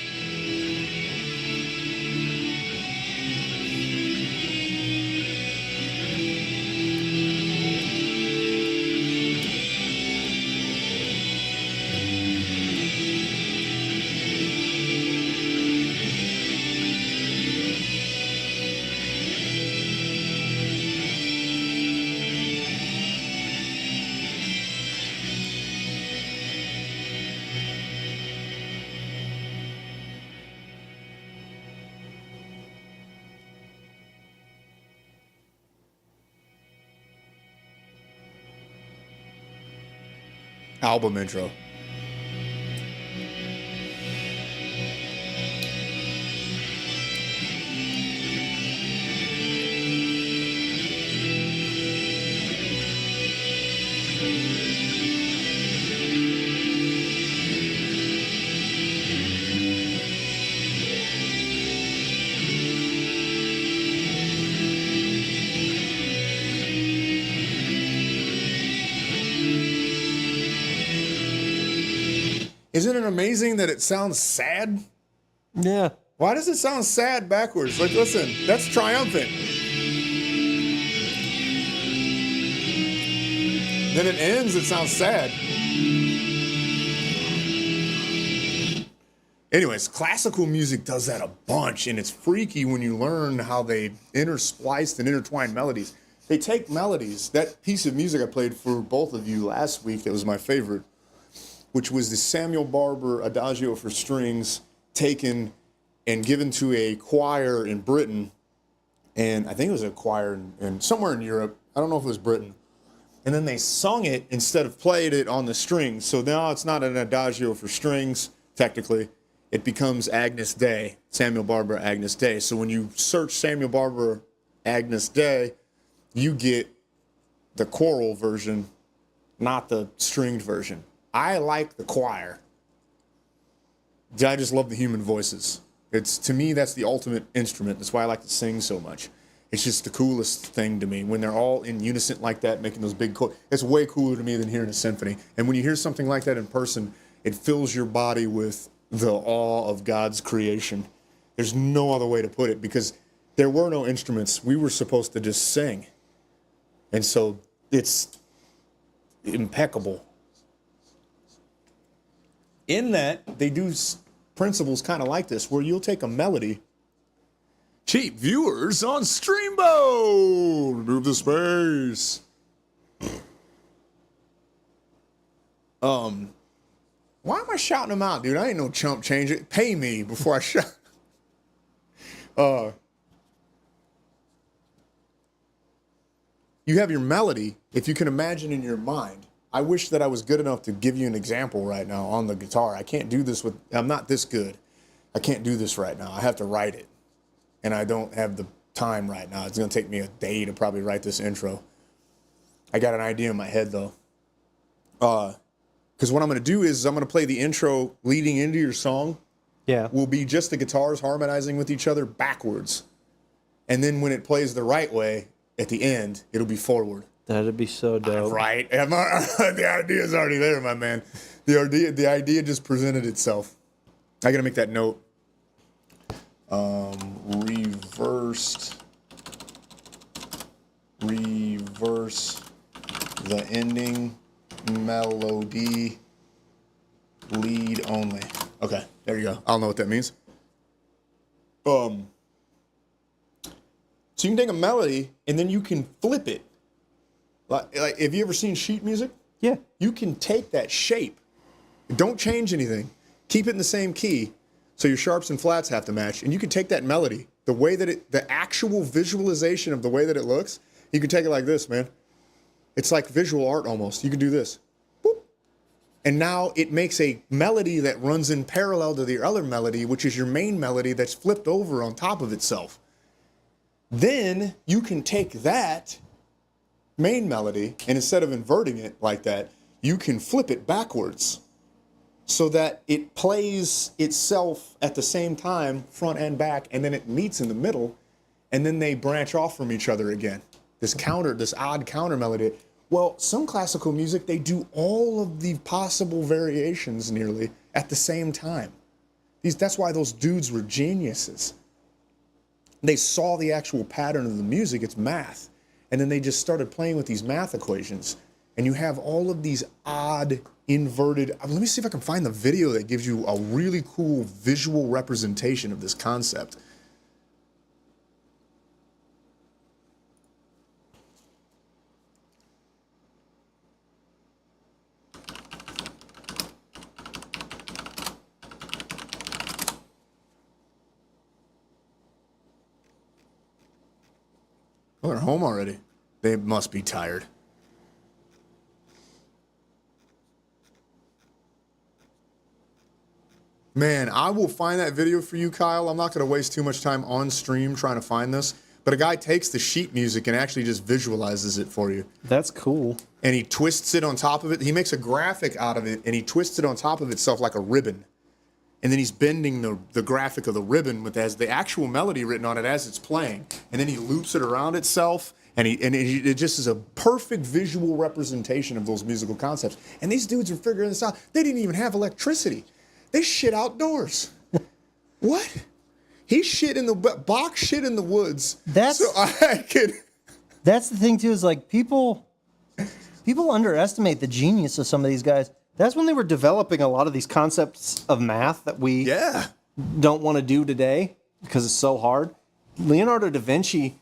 Album intro. Isn't it amazing that it sounds sad? Yeah. Why does it sound sad backwards? Like, listen, that's triumphant. Then it ends, it sounds sad. Anyways, classical music does that a bunch, and it's freaky when you learn how they interspliced and intertwined melodies. They take melodies. That piece of music I played for both of you last week that was my favorite, which was the Samuel Barber Adagio for strings, taken and given to a choir in Britain, and I think it was a choir in somewhere in Europe. I don't know if it was Britain. And then they sung it instead of played it on the strings. So now it's not an Adagio for strings, technically. It becomes Agnus Dei, Samuel Barber Agnus Dei. So when you search Samuel Barber Agnus Dei, you get the choral version, not the stringed version. I like the choir. I just love the human voices. To me, that's the ultimate instrument. That's why I like to sing so much. It's just the coolest thing to me when they're all in unison like that, making those big chords. It's way cooler to me than hearing a symphony. And when you hear something like that in person, it fills your body with the awe of God's creation. There's no other way to put it because there were no instruments. We were supposed to just sing. And so it's impeccable. In that, they do principles kind of like this, where you'll take a melody. Cheap viewers on Streambo! Remove the space. Why am I shouting them out, dude? I ain't no chump change it. Pay me before I shout. You have your melody, if you can imagine in your mind. I wish that I was good enough to give you an example right now on the guitar. I can't do this I'm not this good. I can't do this right now. I have to write it. And I don't have the time right now. It's going to take me a day to probably write this intro. I got an idea in my head, though. Because what I'm going to do is I'm going to play the intro leading into your song. Yeah. Will be just the guitars harmonizing with each other backwards. And then when it plays the right way, at the end, it'll be forward. That'd be so dope. Right. The idea's already there, my man. The idea just presented itself. I got to make that note. Reverse the ending melody lead only. Okay, there you go. I'll know what that means. So you can take a melody and then you can flip it. Like have you ever seen sheet music? Yeah. You can take that shape. Don't change anything. Keep it in the same key. So your sharps and flats have to match. And you can take that melody, the way that the actual visualization of the way that it looks, you can take it like this, man. It's like visual art almost. You can do this. Boop. And now it makes a melody that runs in parallel to the other melody, which is your main melody that's flipped over on top of itself. Then you can take that main melody, and instead of inverting it like that, you can flip it backwards so that it plays itself at the same time, front and back, and then it meets in the middle, and then they branch off from each other again. This odd counter melody. Well, some classical music, they do all of the possible variations nearly at the same time. That's why those dudes were geniuses. They saw the actual pattern of the music, it's math. And then they just started playing with these math equations. And you have all of these odd, inverted... Let me see if I can find the video that gives you a really cool visual representation of this concept. Oh, they're home already. They must be tired. Man, I will find that video for you, Kyle. I'm not going to waste too much time on stream trying to find this. But a guy takes the sheet music and actually just visualizes it for you. That's cool. And he twists it on top of it. He makes a graphic out of it, and he twists it on top of itself like a ribbon. And then he's bending the graphic of the ribbon with as the actual melody written on it as it's playing. And then he loops it around itself, And it just is a perfect visual representation of those musical concepts. And these dudes are figuring this out. They didn't even have electricity. They shit outdoors. What? He shit in the Bach shit in the woods. That's the thing too, is like people underestimate the genius of some of these guys. That's when they were developing a lot of these concepts of math that we don't want to do today because it's so hard. Leonardo da Vinci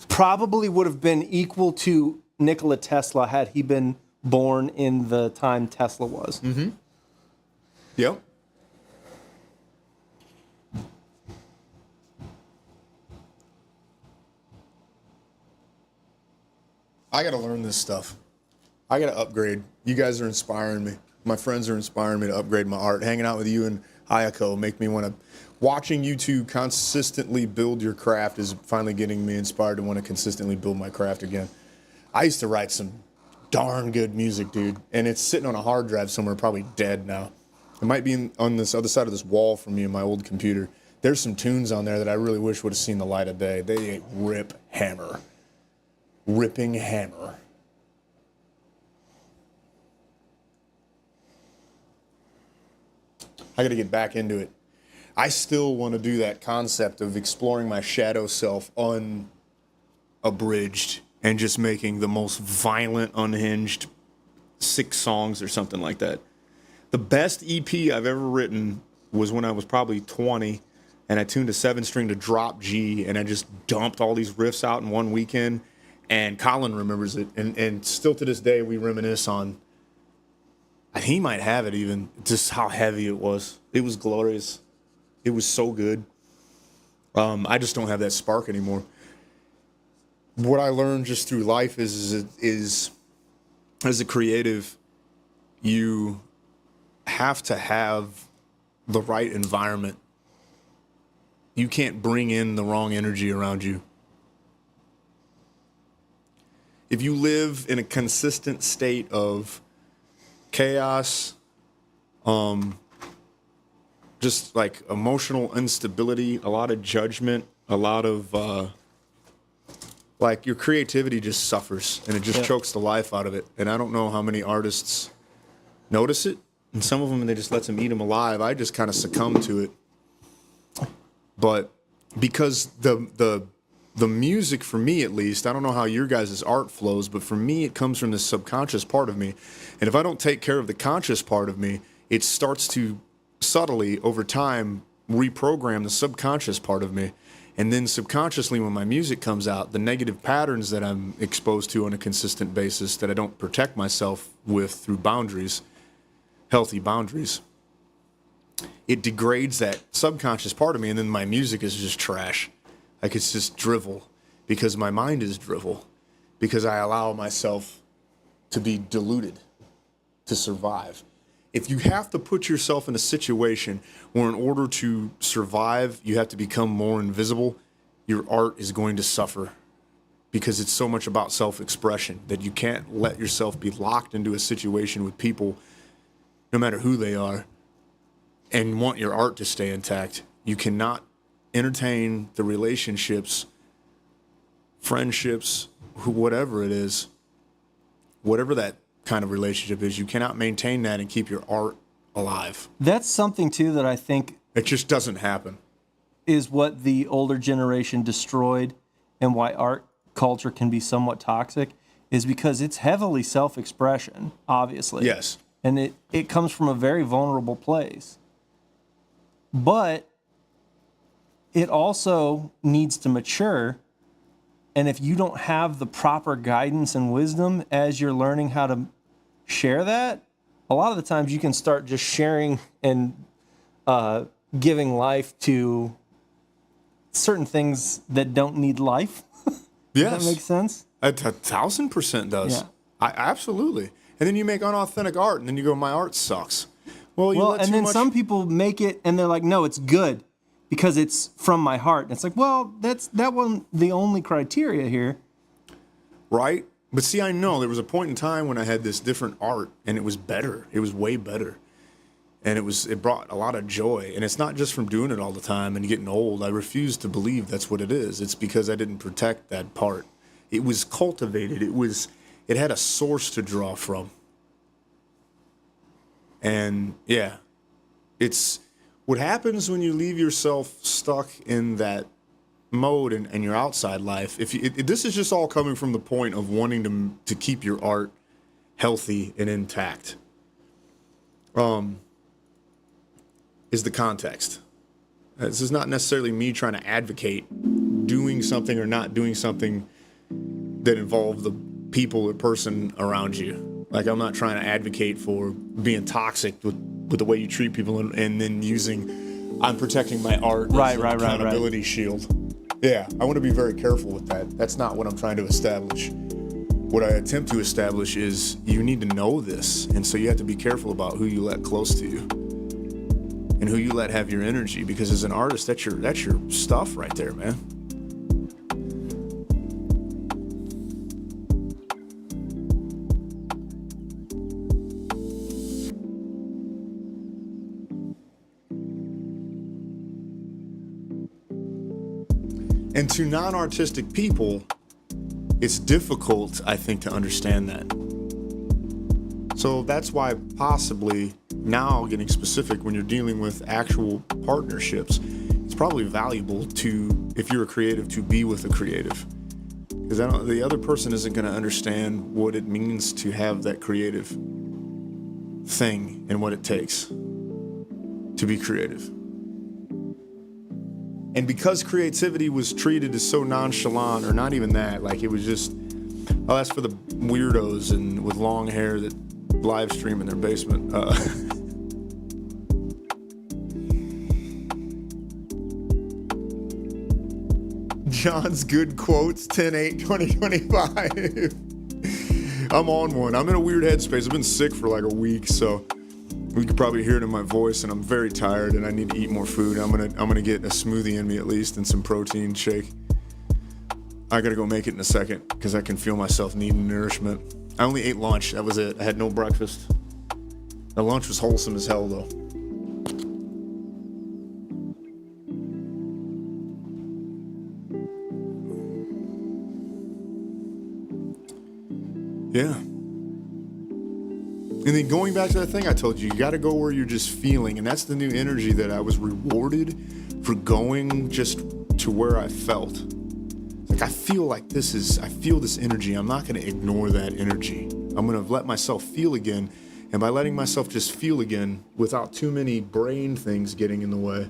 probably would have been equal to Nikola Tesla had he been born in the time Tesla was. Mm-hmm. Yep. I got to learn this stuff. I got to upgrade. You guys are inspiring me. My friends are inspiring me to upgrade my art. Hanging out with you and Ayako make me want to. Watching you two consistently build your craft is finally getting me inspired to want to consistently build my craft again. I used to write some darn good music, dude, and it's sitting on a hard drive somewhere, probably dead now. It might be on this other side of this wall from me in my old computer. There's some tunes on there that I really wish would have seen the light of day. They rip hammer. Ripping hammer. I got to get back into it. I still want to do that concept of exploring my shadow self unabridged and just making the most violent, unhinged 6 songs or something like that. The best EP I've ever written was when I was probably 20 and I tuned a 7-string to drop G and I just dumped all these riffs out in one weekend. And Colin remembers it, and still to this day we reminisce on. He might have it even, just how heavy it was. It was glorious. It was so good. I just don't have that spark anymore. What I learned just through life is as a creative, you have to have the right environment. You can't bring in the wrong energy around you. If you live in a consistent state of chaos, just like emotional instability, a lot of judgment, a lot of like your creativity just suffers and it just chokes the life out of it. And I don't know how many artists notice it. And some of them, they just let them eat them alive. I just kind of succumb to it. But because the music, for me at least, I don't know how your guys' art flows, but for me, it comes from the subconscious part of me. And if I don't take care of the conscious part of me, it starts to subtly, over time, reprogram the subconscious part of me. And then subconsciously, when my music comes out, the negative patterns that I'm exposed to on a consistent basis that I don't protect myself with through boundaries, healthy boundaries, it degrades that subconscious part of me, and then my music is just trash. Like, it's just drivel, because my mind is drivel, because I allow myself to be diluted to survive. If you have to put yourself in a situation where in order to survive, you have to become more invisible, your art is going to suffer, because it's so much about self-expression that you can't let yourself be locked into a situation with people, no matter who they are, and want your art to stay intact. You cannot entertain the relationships, friendships, whatever it is, whatever that kind of relationship is, you cannot maintain that and keep your art alive. That's something too that I think it just doesn't happen. Is what the older generation destroyed, and why art culture can be somewhat toxic, is because it's heavily self-expression, obviously. Yes. And it comes from a very vulnerable place. But it also needs to mature. And if you don't have the proper guidance and wisdom as you're learning how to share that, a lot of the times you can start just sharing and giving life to certain things that don't need life. Yes. Does that make sense? 1,000% does. Yeah. Absolutely. And then you make unauthentic art, and then you go, my art sucks. Well, and then some people make it, and they're like, no, it's good because it's from my heart. And it's like, well, that wasn't the only criteria here. Right? But see, I know there was a point in time when I had this different art, and it was better. It was way better. And it brought a lot of joy. And it's not just from doing it all the time and getting old. I refuse to believe that's what it is. It's because I didn't protect that part. It was cultivated. It had a source to draw from. And yeah, it's what happens when you leave yourself stuck in that mode and your outside life. This is just all coming from the point of wanting to keep your art healthy and intact. Is the context. This is not necessarily me trying to advocate doing something or not doing something that involve the people or person around you. Like, I'm not trying to advocate for being toxic with the way you treat people and then using, I'm protecting my art as an accountability shield. Yeah, I want to be very careful with that. That's not what I'm trying to establish. What I attempt to establish is you need to know this, and so you have to be careful about who you let close to you and who you let have your energy, because as an artist, that's your stuff right there, man. And to non-artistic people, it's difficult, I think, to understand that. So that's why possibly now, getting specific, when you're dealing with actual partnerships, it's probably valuable to, if you're a creative, to be with a creative. Because the other person isn't going to understand what it means to have that creative thing and what it takes to be creative. And because creativity was treated as so nonchalant, or not even that, like it was just, oh, that's for the weirdos and with long hair that live stream in their basement. John's good quotes, 10/8/2025. I'm on one. I'm in a weird headspace. I've been sick for like a week, so you could probably hear it in my voice, and I'm very tired, and I need to eat more food. I'm gonna get a smoothie in me at least and some protein shake. I gotta go make it in a second because I can feel myself needing nourishment. I only ate lunch. That was it. I had no breakfast. The lunch was wholesome as hell, though. Yeah. And then going back to that thing I told you, you got to go where you're just feeling. And that's the new energy that I was rewarded for going just to where I felt. Like, I feel this energy. I'm not going to ignore that energy. I'm going to let myself feel again. And by letting myself just feel again without too many brain things getting in the way.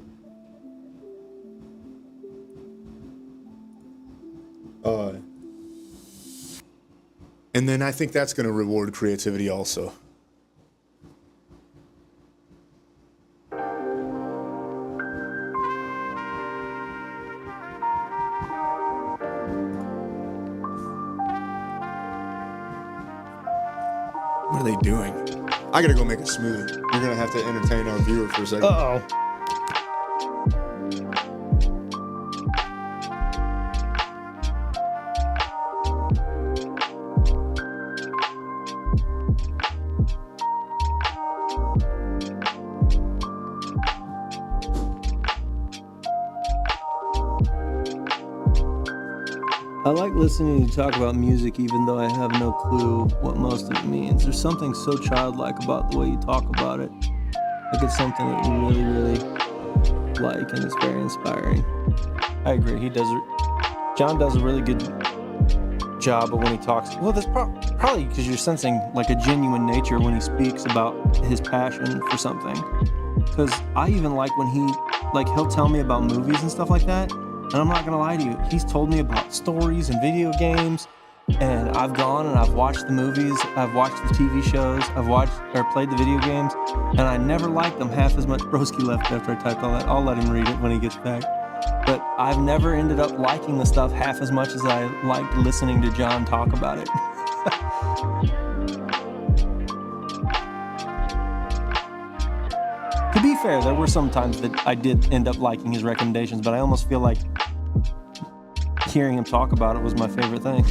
And then I think that's going to reward creativity also. What are they doing? I gotta go make a smoothie. You're gonna have to entertain our viewer for a second. Uh-oh. I like listening to you talk about music even though I have no clue what most of it means. There's something so childlike about the way you talk about it. Like, it's something that you really, really like, and it's very inspiring. I agree. John does a really good job of when he talks. Well, that's probably because you're sensing like a genuine nature when he speaks about his passion for something. Because I even like when he'll tell me about movies and stuff like that. And I'm not gonna lie to you, he's told me about stories and video games, and I've gone and I've watched the movies, I've watched the TV shows, I've watched or played the video games, and I never liked them half as much. Broski left after I typed all that. I'll let him read it when he gets back. But I've never ended up liking the stuff half as much as I liked listening to John talk about it. To be fair, there were some times that I did end up liking his recommendations, but I almost feel like hearing him talk about it was my favorite thing.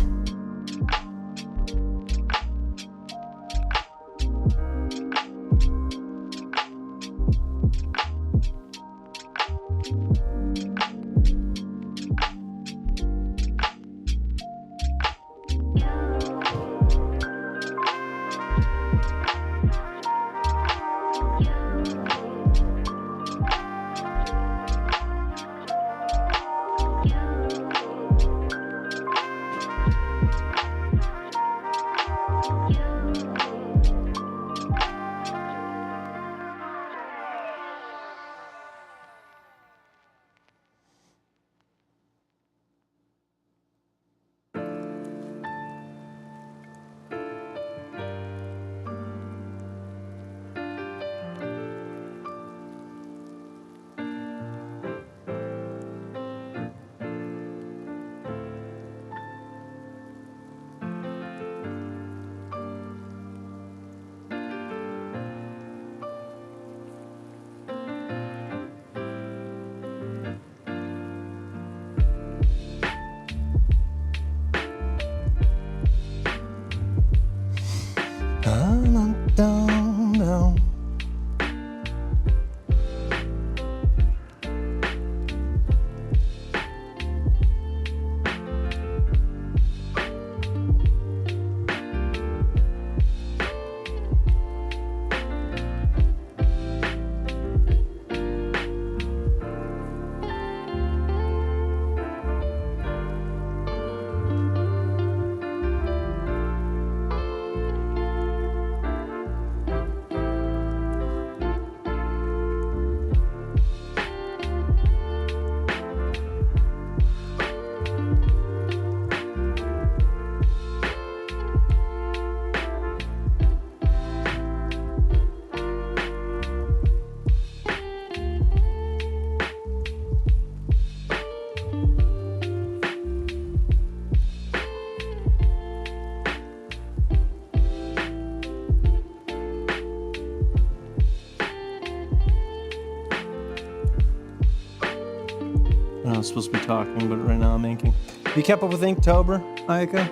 supposed to be talking, but right now I'm inking. Have you kept up with Inktober, Ayaka?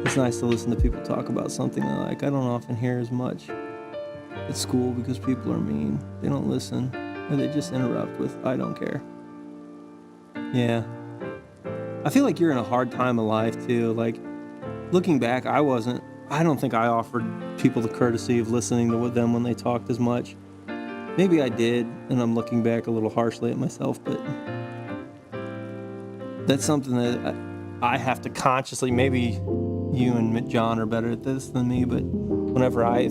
It's nice to listen to people talk about something they like. I don't often hear as much at school because people are mean. They don't listen, or they just interrupt with, I don't care. Yeah. I feel like you're in a hard time of life, too. Like, looking back, I don't think I offered people the courtesy of listening to them when they talked as much. Maybe I did, and I'm looking back a little harshly at myself, but that's something that I have to consciously, maybe you and John are better at this than me, but whenever I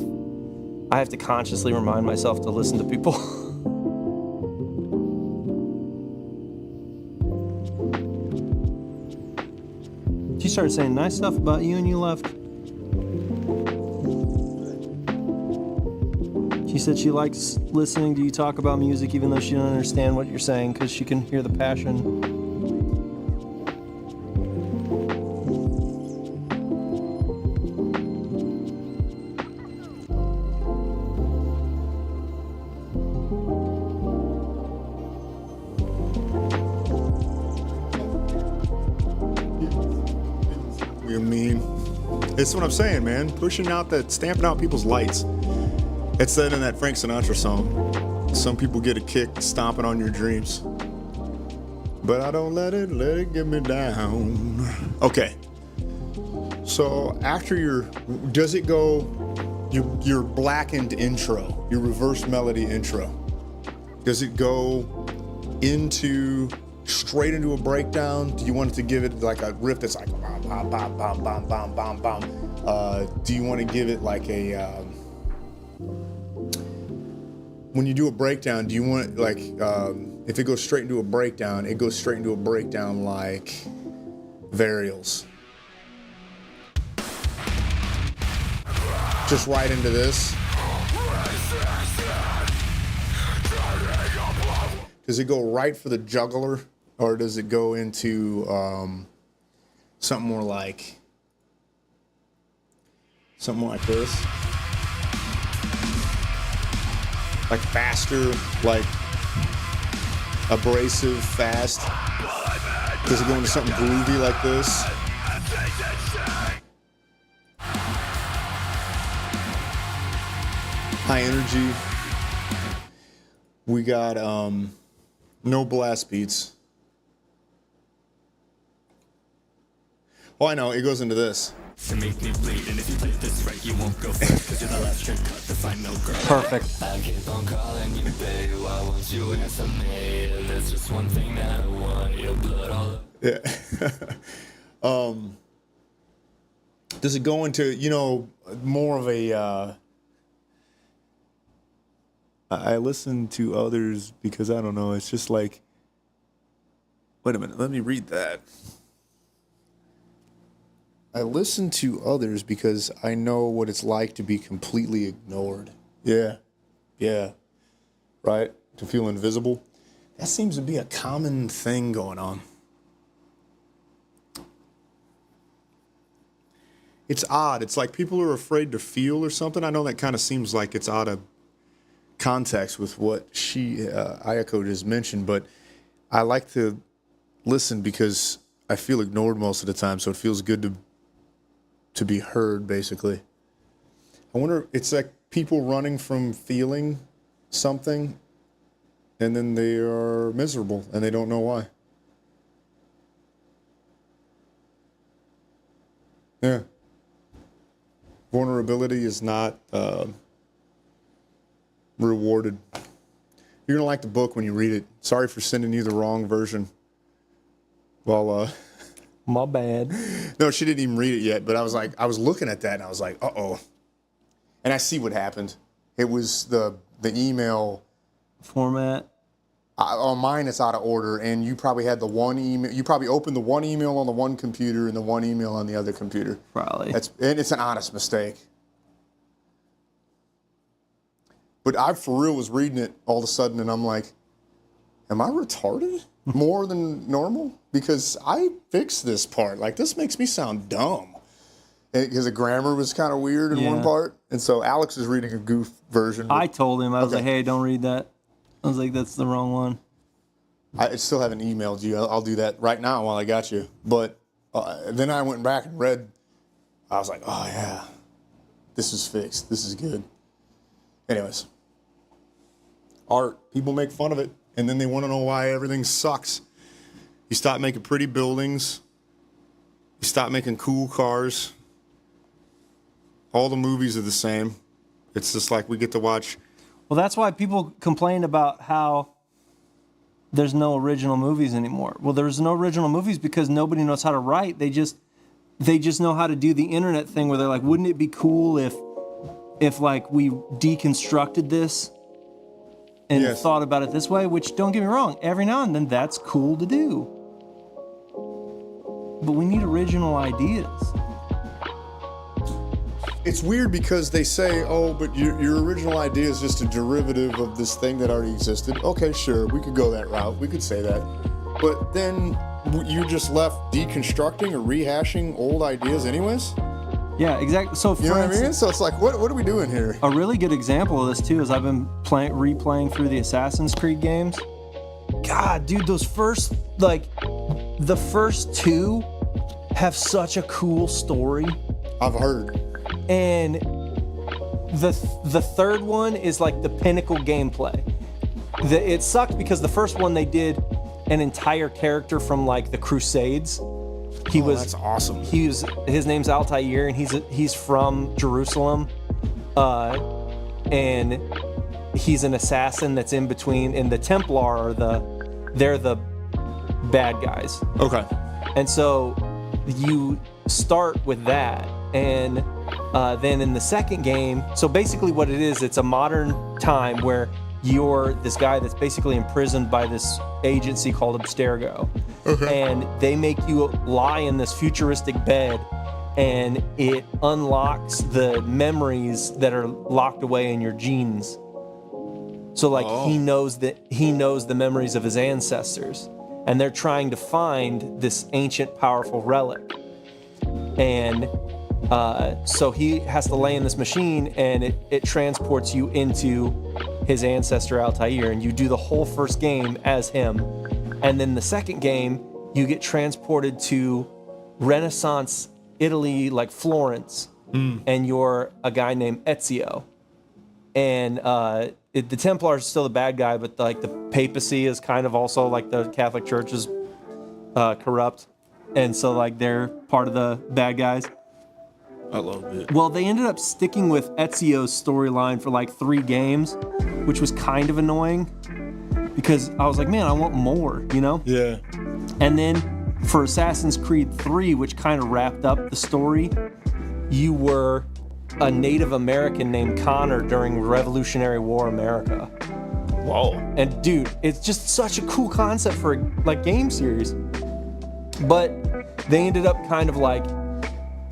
have to consciously remind myself to listen to people. She started saying nice stuff about you and you left. She said she likes listening to you talk about music even though she doesn't understand what you're saying because she can hear the passion. You mean? It's what I'm saying, man. Stamping out people's lights. It's said in that Frank Sinatra song. Some people get a kick stomping on your dreams. But I don't let it get me down. Okay. So after your blackened intro, your reverse melody intro, does it go straight into a breakdown? Do you want it to give it like a riff that's like bam, bam, bam, bam, bam, bam, bam, bam? Do you want to give it like a when you do a breakdown, do you want like if it goes straight into a breakdown, it goes straight into a breakdown like Varials? Just right into this? Does it go right for the juggler, or does it go into something more like this? Like faster, like abrasive, fast? Does it go into something groovy like this? High energy. We got no blast beats. Oh, I know, it goes into this. To make me bleed, and if you play this right, you won't go first, 'cause you're the last trick cut to find no girl. Perfect. I keep on calling you, babe. Why won't you answer me? There's just one thing that I want, your blood all up. Yeah. Does it go into, more of a, I listen to others because I don't know, it's just like, wait a minute, let me read that. I listen to others because I know what it's like to be completely ignored. Yeah. Right? To feel invisible. That seems to be a common thing going on. It's odd. It's like people are afraid to feel or something. I know that kind of seems like it's out of context with what Ayako just mentioned, but I like to listen because I feel ignored most of the time, so it feels good to be heard, basically. I wonder, it's like people running from feeling something, and then they are miserable, and they don't know why. Yeah. Vulnerability is not rewarded. You're gonna like the book when you read it. Sorry for sending you the wrong version. Well, My bad. no, she didn't even read it yet, but I was looking at that and I was like, uh-oh. And I see what happened. It was the email Format. on mine. It's out of order, and you probably had the one email. You probably opened the one email on the one computer and the one email on the other computer. Probably. And it's an honest mistake. But I for real was reading it all of a sudden, and I'm like, am I retarded more than normal? Because I fixed this part. Like, this makes me sound dumb. Because the grammar was kind of weird in one part. And so Alex is reading a goof version. I told him, I was like, hey, don't read that. I was like, that's the wrong one. I still haven't emailed you. I'll do that right now while I got you. But then I went back and read. I was like, oh yeah, this is fixed. This is good. Anyways, art. People make fun of it, and then they want to know why everything sucks. You stop making pretty buildings. You stop making cool cars. All the movies are the same. It's just like we get to watch. Well, that's why people complain about how there's no original movies anymore. Well, there's no original movies because nobody knows how to write. They just know how to do the internet thing where they're like, wouldn't it be cool if like we deconstructed this and thought about it this way? Which, don't get me wrong, every now and then that's cool to do. But we need original ideas. It's weird because they say, oh, but your original idea is just a derivative of this thing that already existed. Okay, sure, we could go that route. We could say that. But then you're just left deconstructing or rehashing old ideas anyways? Yeah, exactly. So you know what I mean? So it's like, what are we doing here? A really good example of this, too, is I've been replaying through the Assassin's Creed games. God, dude, the first two have such a cool story. I've heard. And the third one is like the pinnacle gameplay. It sucked because the first one they did an entire character from like the Crusades. That's awesome. His name's Altair, and he's from Jerusalem, and he's an assassin that's in between. And the Templar they're the bad guys. Okay. And so you start with that, and then in the second game, so basically what it is, it's a modern time where you're this guy that's basically imprisoned by this agency called Abstergo. Okay. And they make you lie in this futuristic bed, and it unlocks the memories that are locked away in your genes. So like he knows the memories of his ancestors, and they're trying to find this ancient powerful relic. And so he has to lay in this machine, and it transports you into his ancestor Altair, and you do the whole first game as him. And then the second game, you get transported to Renaissance Italy, like Florence, and you're a guy named Ezio. And the Templars are still the bad guy, but like the papacy is kind of also like the Catholic Church is corrupt, and so like they're part of the bad guys. I love it. Well, they ended up sticking with Ezio's storyline for like 3 games, which was kind of annoying because I was like, man, I want more, you know? Yeah. And then for Assassin's Creed 3, which kind of wrapped up the story, you were a Native American named Connor during Revolutionary War America. Whoa. And dude, it's just such a cool concept for like game series. But they ended up kind of like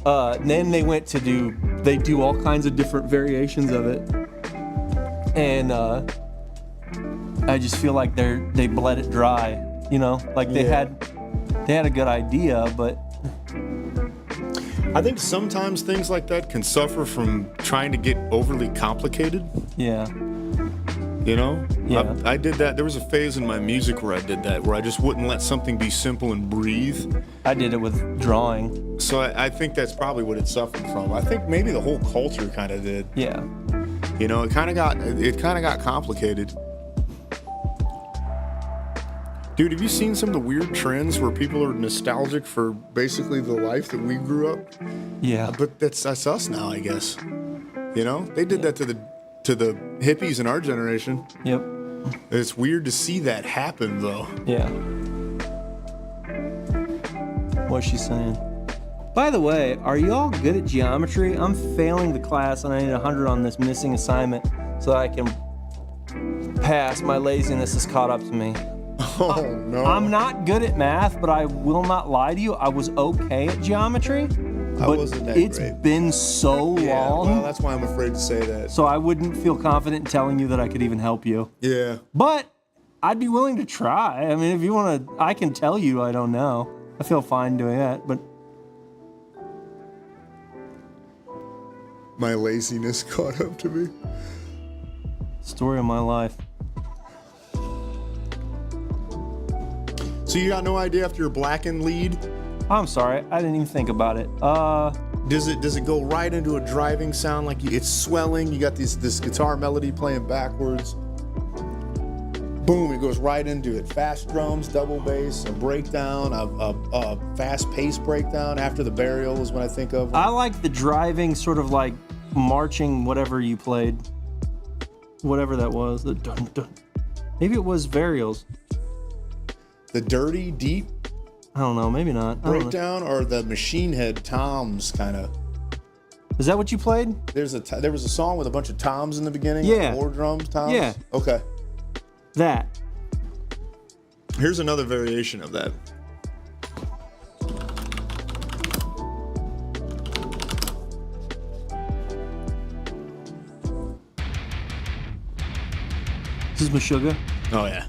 then they went to do all kinds of different variations of it, and I just feel like they bled it dry, you know, like they had a good idea, but I think sometimes things like that can suffer from trying to get overly complicated. Yeah. You know? Yeah. I did that. There was a phase in my music where I did that, where I just wouldn't let something be simple and breathe. I did it with drawing. So I think that's probably what it suffered from. I think maybe the whole culture kind of did. Yeah. You know, it kind of got complicated. Dude, have you seen some of the weird trends where people are nostalgic for basically the life that we grew up? Yeah. But that's us now, I guess. You know, they did that to the hippies in our generation. Yep. It's weird to see that happen, though. Yeah. What's she saying? By the way, are you all good at geometry? I'm failing the class and I need 100 on this missing assignment so that I can pass. My laziness has caught up to me. Oh, no. I'm not good at math, but I will not lie to you. I was okay at geometry. I wasn't that it's great. Been so long. Well, that's why I'm afraid to say that. So I wouldn't feel confident in telling you that I could even help you. Yeah. But I'd be willing to try. I mean, if you want to, I can tell you I don't know. I feel fine doing that, but... My laziness caught up to me. Story of my life. So you got no idea after your blackened lead? I'm sorry, I didn't even think about it. Does it go right into a driving sound like it's swelling? You got this guitar melody playing backwards. Boom, it goes right into it. Fast drums, double bass, a breakdown, a fast-paced breakdown after the burial is what I think of. I like the driving sort of like marching whatever you played. Whatever that was. The dun dun. Maybe it was Varials. The dirty, deep I don't know, maybe not. I don't know. breakdown or the Machine Head toms kind of. Is that what you played? There was a song with a bunch of toms in the beginning. Yeah. Like war drums, toms. Yeah. Okay. That. Here's another variation of that. This is Meshuggah. Oh yeah.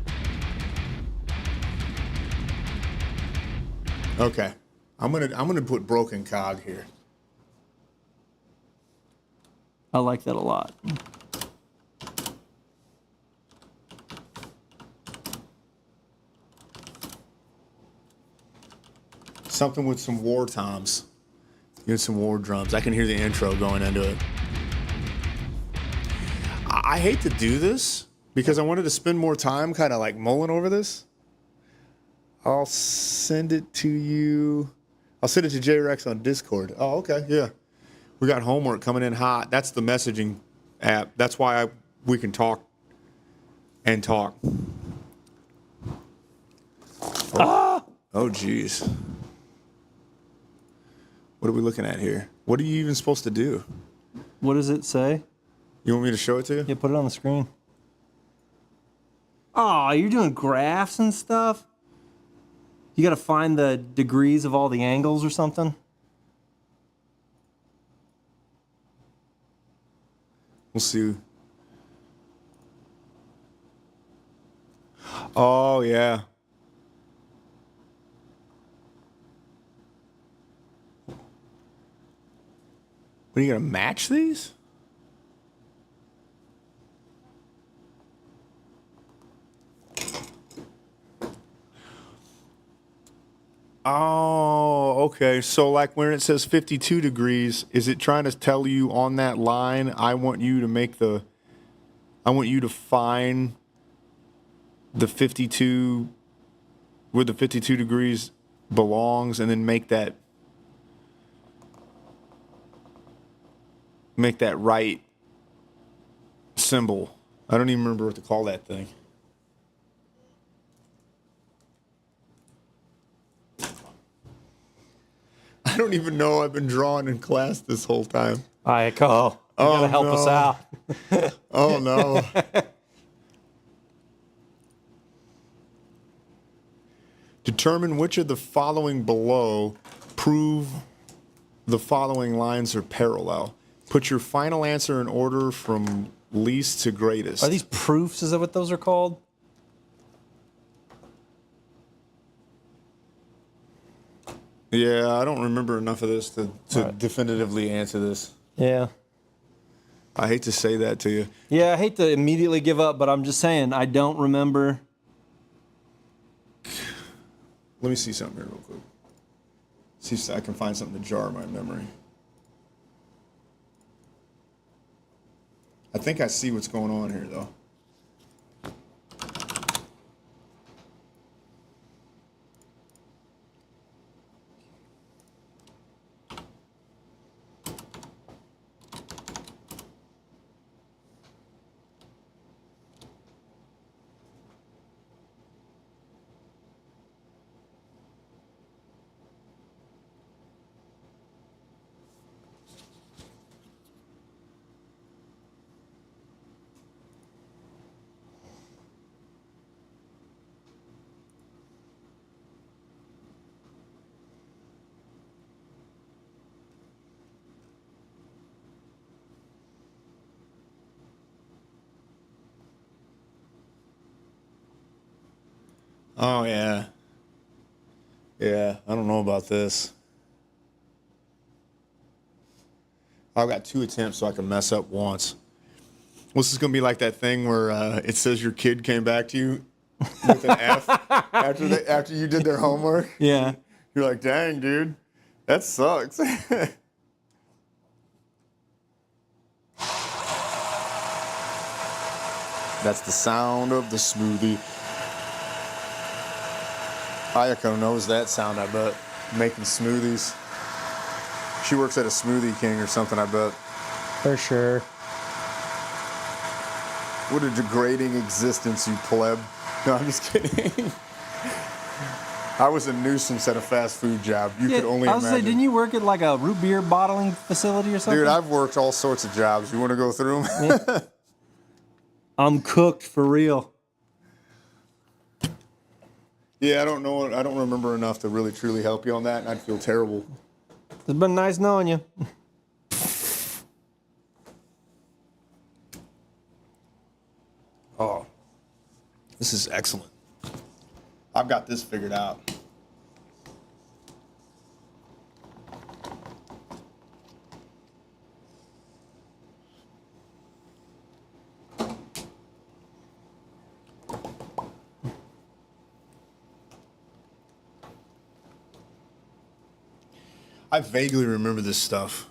Okay. I'm gonna put Broken Cog here. I like that a lot. Something with some war toms. Get some war drums. I can hear the intro going into it. I hate to do this because I wanted to spend more time kind of like mulling over this. I'll send it to you. I'll send it to J-Rex on Discord. Oh, okay. Yeah. We got homework coming in hot. That's the messaging app. That's why we can talk and talk. Oh, geez. What are we looking at here? What are you even supposed to do? What does it say? You want me to show it to you? Yeah, put it on the screen. Oh, you're doing graphs and stuff? You gotta find the degrees of all the angles or something? We'll see. Oh, yeah. What, are you going to match these? Oh, okay. So like when it says 52 degrees, is it trying to tell you on that line, I want you to find the 52, where the 52 degrees belongs, and then make that right symbol. I don't even remember what to call that thing. I don't even know I've been drawing in class this whole time. All right, Cole. You gotta help us out. Oh, no. Determine which of the following below prove the following lines are parallel. Put your final answer in order from least to greatest. Are these proofs? Is that what those are called? Yeah, I don't remember enough of this to right. definitively answer this. Yeah. I hate to say that to you. Yeah, I hate to immediately give up, but I'm just saying I don't remember. Let me see something here real quick. See if I can find something to jar my memory. I think I see what's going on here, though. Oh, yeah. Yeah, I don't know about this. I've got 2 attempts so I can mess up once. This is going to be like that thing where it says your kid came back to you with an F after you did their homework. Yeah. You're like, dang, dude, that sucks. That's the sound of the smoothie. Ayako knows that sound, I bet. Making smoothies. She works at a Smoothie King or something, I bet. For sure. What a degrading existence, you pleb. No, I'm just kidding. I was a nuisance at a fast food job. You could only I was imagine. say, didn't you work at like a root beer bottling facility or something? Dude, I've worked all sorts of jobs. You want to go through them? I'm cooked for real. Yeah, I don't know. I don't remember enough to really truly help you on that, and I'd feel terrible. It's been nice knowing you. Oh, this is excellent. I've got this figured out. I vaguely remember this stuff.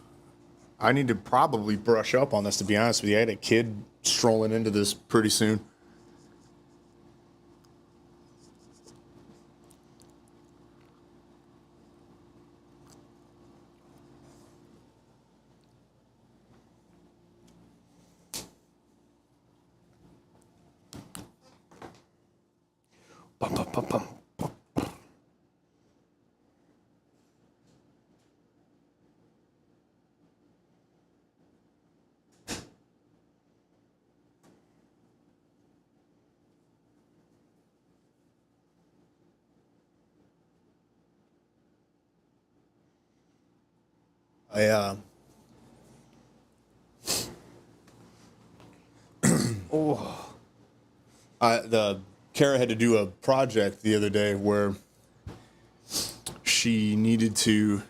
I need to probably brush up on this, to be honest with you. I had a kid strolling into this pretty soon. Bum, bum, bum, bum. Kara had to do a project the other day where she needed to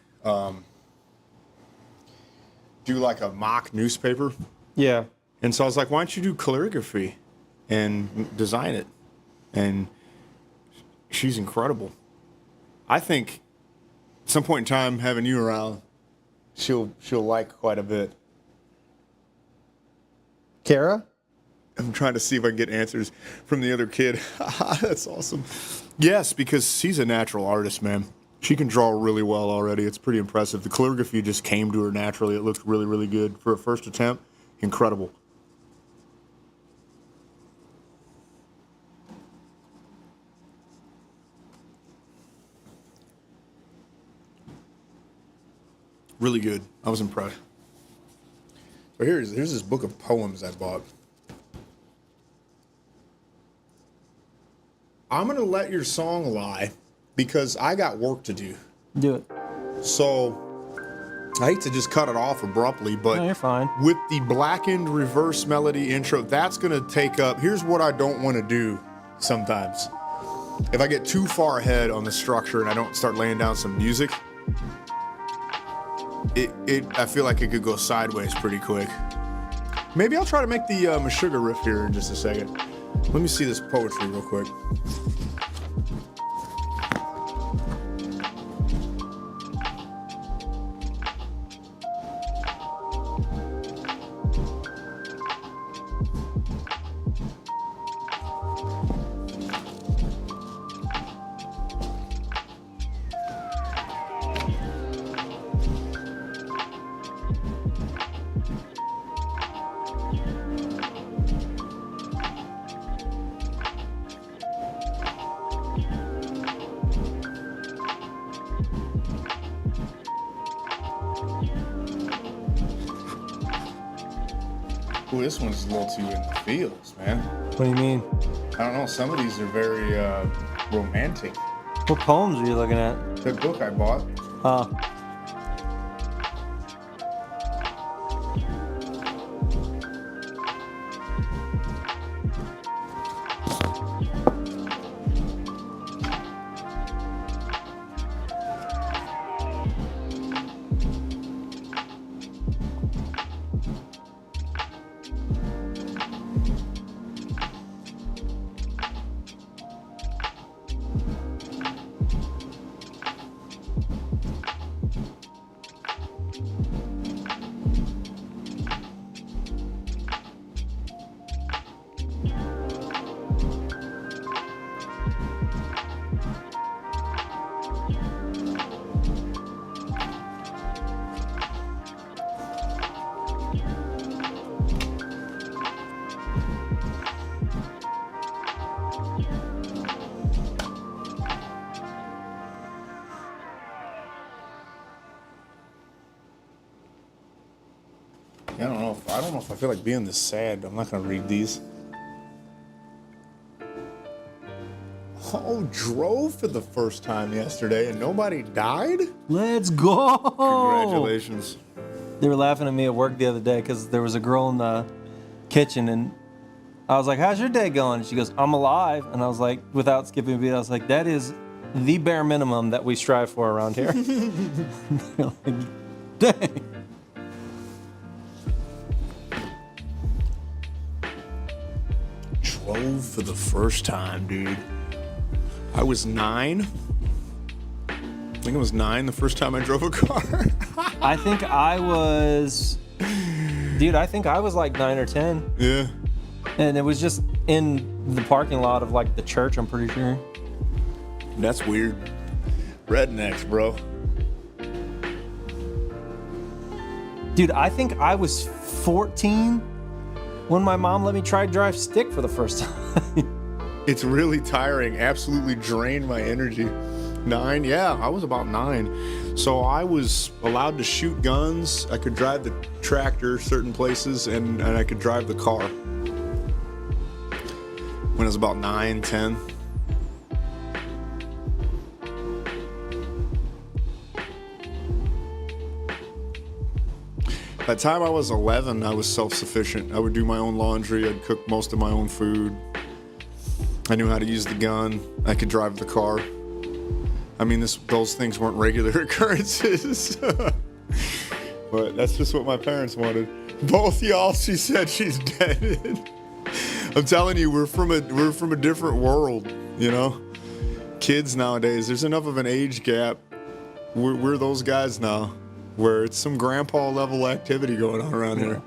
do like a mock newspaper. Yeah. And so I was like, why don't you do calligraphy and design it? And she's incredible. I think at some point in time, having you around, she'll like quite a bit. Kara? I'm trying to see if I can get answers from the other kid. That's awesome. Yes, because she's a natural artist, man. She can draw really well already. It's pretty impressive. The calligraphy just came to her naturally. It looked really, really good. For a first attempt, incredible. Really good. I was impressed. So here's this book of poems I bought. I'm going to let your song lie because I got work to do. Do it. So I hate to just cut it off abruptly, but No, you're fine. with the blackened reverse melody intro, that's going to take up. Here's what I don't want to do sometimes. If I get too far ahead on the structure and I don't start laying down some music, I feel like it could go sideways pretty quick. Maybe I'll try to make the Meshuggah riff here in just a second. Let me see this poetry real quick. Ooh, this one's a little too in the feels, man. What do you mean? I don't know. Some of these are very romantic. What poems are you looking at? The book I bought. I don't know if I feel like being this sad. I'm not gonna read these. Oh, drove for the first time yesterday and nobody died? Let's go. Congratulations. They were laughing at me at work the other day because there was a girl in the kitchen, and I was like, how's your day going? And she goes, I'm alive. And I was like, without skipping a beat, I was like, that is the bare minimum that we strive for around here. They're like, dang. Drove for the first time, dude. I was 9. I think I was 9 the first time I drove a car. I think I was like 9 or 10. Yeah. And it was just in the parking lot of like the church, I'm pretty sure. That's weird. Rednecks, bro. Dude, I think I was 14 when my mom let me try to drive stick for the first time. It's really tiring. Absolutely drained my energy. 9? Yeah, I was about 9. So I was allowed to shoot guns. I could drive the tractor certain places, and I could drive the car. When I was about 9, 10. By the time I was 11, I was self-sufficient. I would do my own laundry. I'd cook most of my own food. I knew how to use the gun. I could drive the car. I mean, those things weren't regular occurrences. But that's just what my parents wanted. Both y'all, she said she's dead. I'm telling you, we're from a different world, you know? Kids nowadays, there's enough of an age gap. We're those guys now, where it's some grandpa level activity going on around here.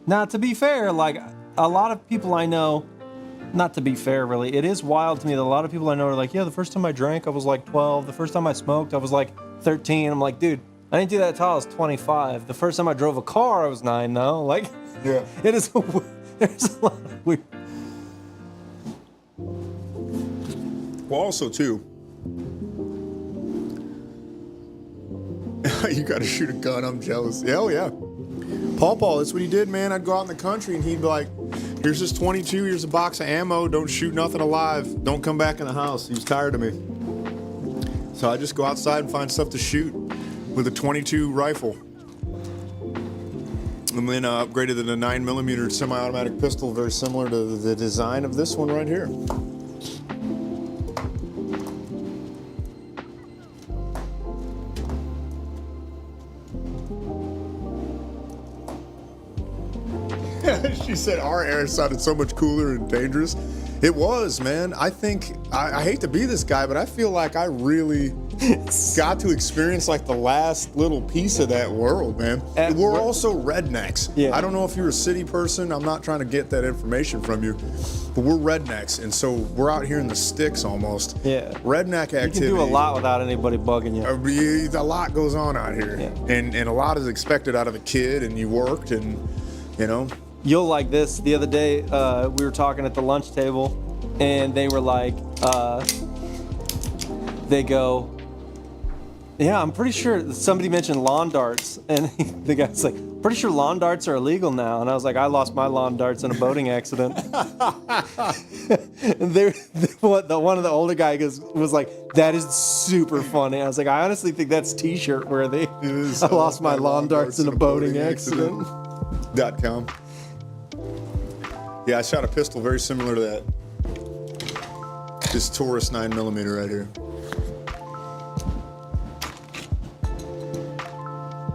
Now, to be fair, like a lot of people I know, not to be fair, really, it is wild to me that a lot of people I know are like, yeah, the first time I drank, I was like 12. The first time I smoked, I was like 13. I'm like, dude, I didn't do that until I was 25. The first time I drove a car, I was 9, though. Like, Yeah. it is, there's a lot of weird. Well, also, too, you got to shoot a gun. I'm jealous. Yeah, oh, yeah. Paul, that's what he did, man. I'd go out in the country, and he'd be like, here's this 22, here's a box of ammo. Don't shoot nothing alive. Don't come back in the house. He was tired of me. So I just go outside and find stuff to shoot with a 22 rifle. And then upgraded to the 9mm semi-automatic pistol, very similar to the design of this one right here. She said our air sounded so much cooler and dangerous. It was, man. I think, I hate to be this guy, but I feel like I really got to experience like the last little piece of that world, man. We're also rednecks. Yeah. I don't know if you're a city person. I'm not trying to get that information from you, but we're rednecks. And so we're out here in the sticks almost. Yeah. Redneck activity. You can do a lot without anybody bugging you. A lot goes on out here. Yeah. And a lot is expected out of a kid, and you worked, and, you know. You'll like this. The other day, we were talking at the lunch table, and they were like, they go, yeah, I'm pretty sure somebody mentioned lawn darts, and the guy's like, pretty sure lawn darts are illegal now. And I was like, I lost my lawn darts in a boating accident. And one of the older guys was like, that is super funny. I was like, I honestly think that's t-shirt worthy. I lost my lawn darts in a boating accident. .com. Yeah, I shot a pistol very similar to that. This Taurus 9mm right here.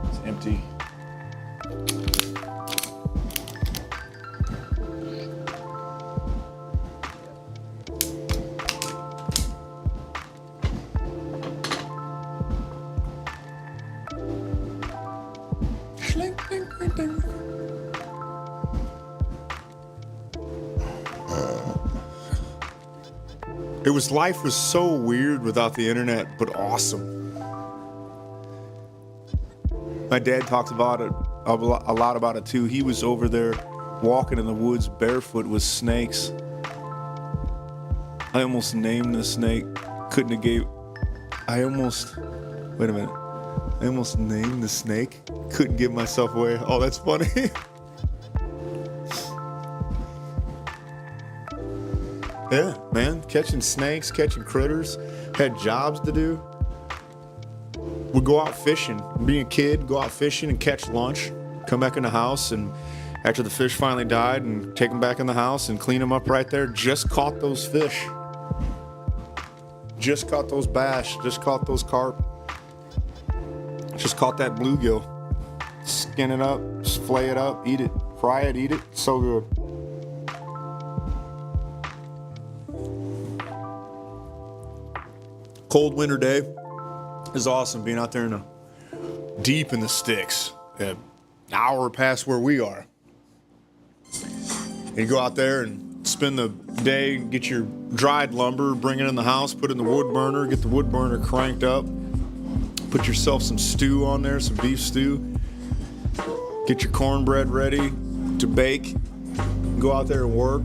It's empty. Life was so weird without the internet, but awesome. My dad talks about it a lot about it too. He was over there walking in the woods barefoot with snakes. I almost named the snake. Wait a minute. I almost named the snake. Couldn't give myself away. Oh, that's funny. Yeah, man. Catching snakes, catching critters. Had jobs to do. Would go out fishing. Being a kid, go out fishing and catch lunch. Come back in the house, and after the fish finally died, and take them back in the house and clean them up right there. Just caught those fish. Just caught those bass. Just caught those carp. Just caught that bluegill. Skin it up, just flay it up, eat it, fry it, eat it. So good. Cold winter day is awesome. Being out there deep in the sticks, an hour past where we are. And you go out there and spend the day, get your dried lumber, bring it in the house, put it in the wood burner, get the wood burner cranked up, put yourself some stew on there, some beef stew, get your cornbread ready to bake, go out there and work,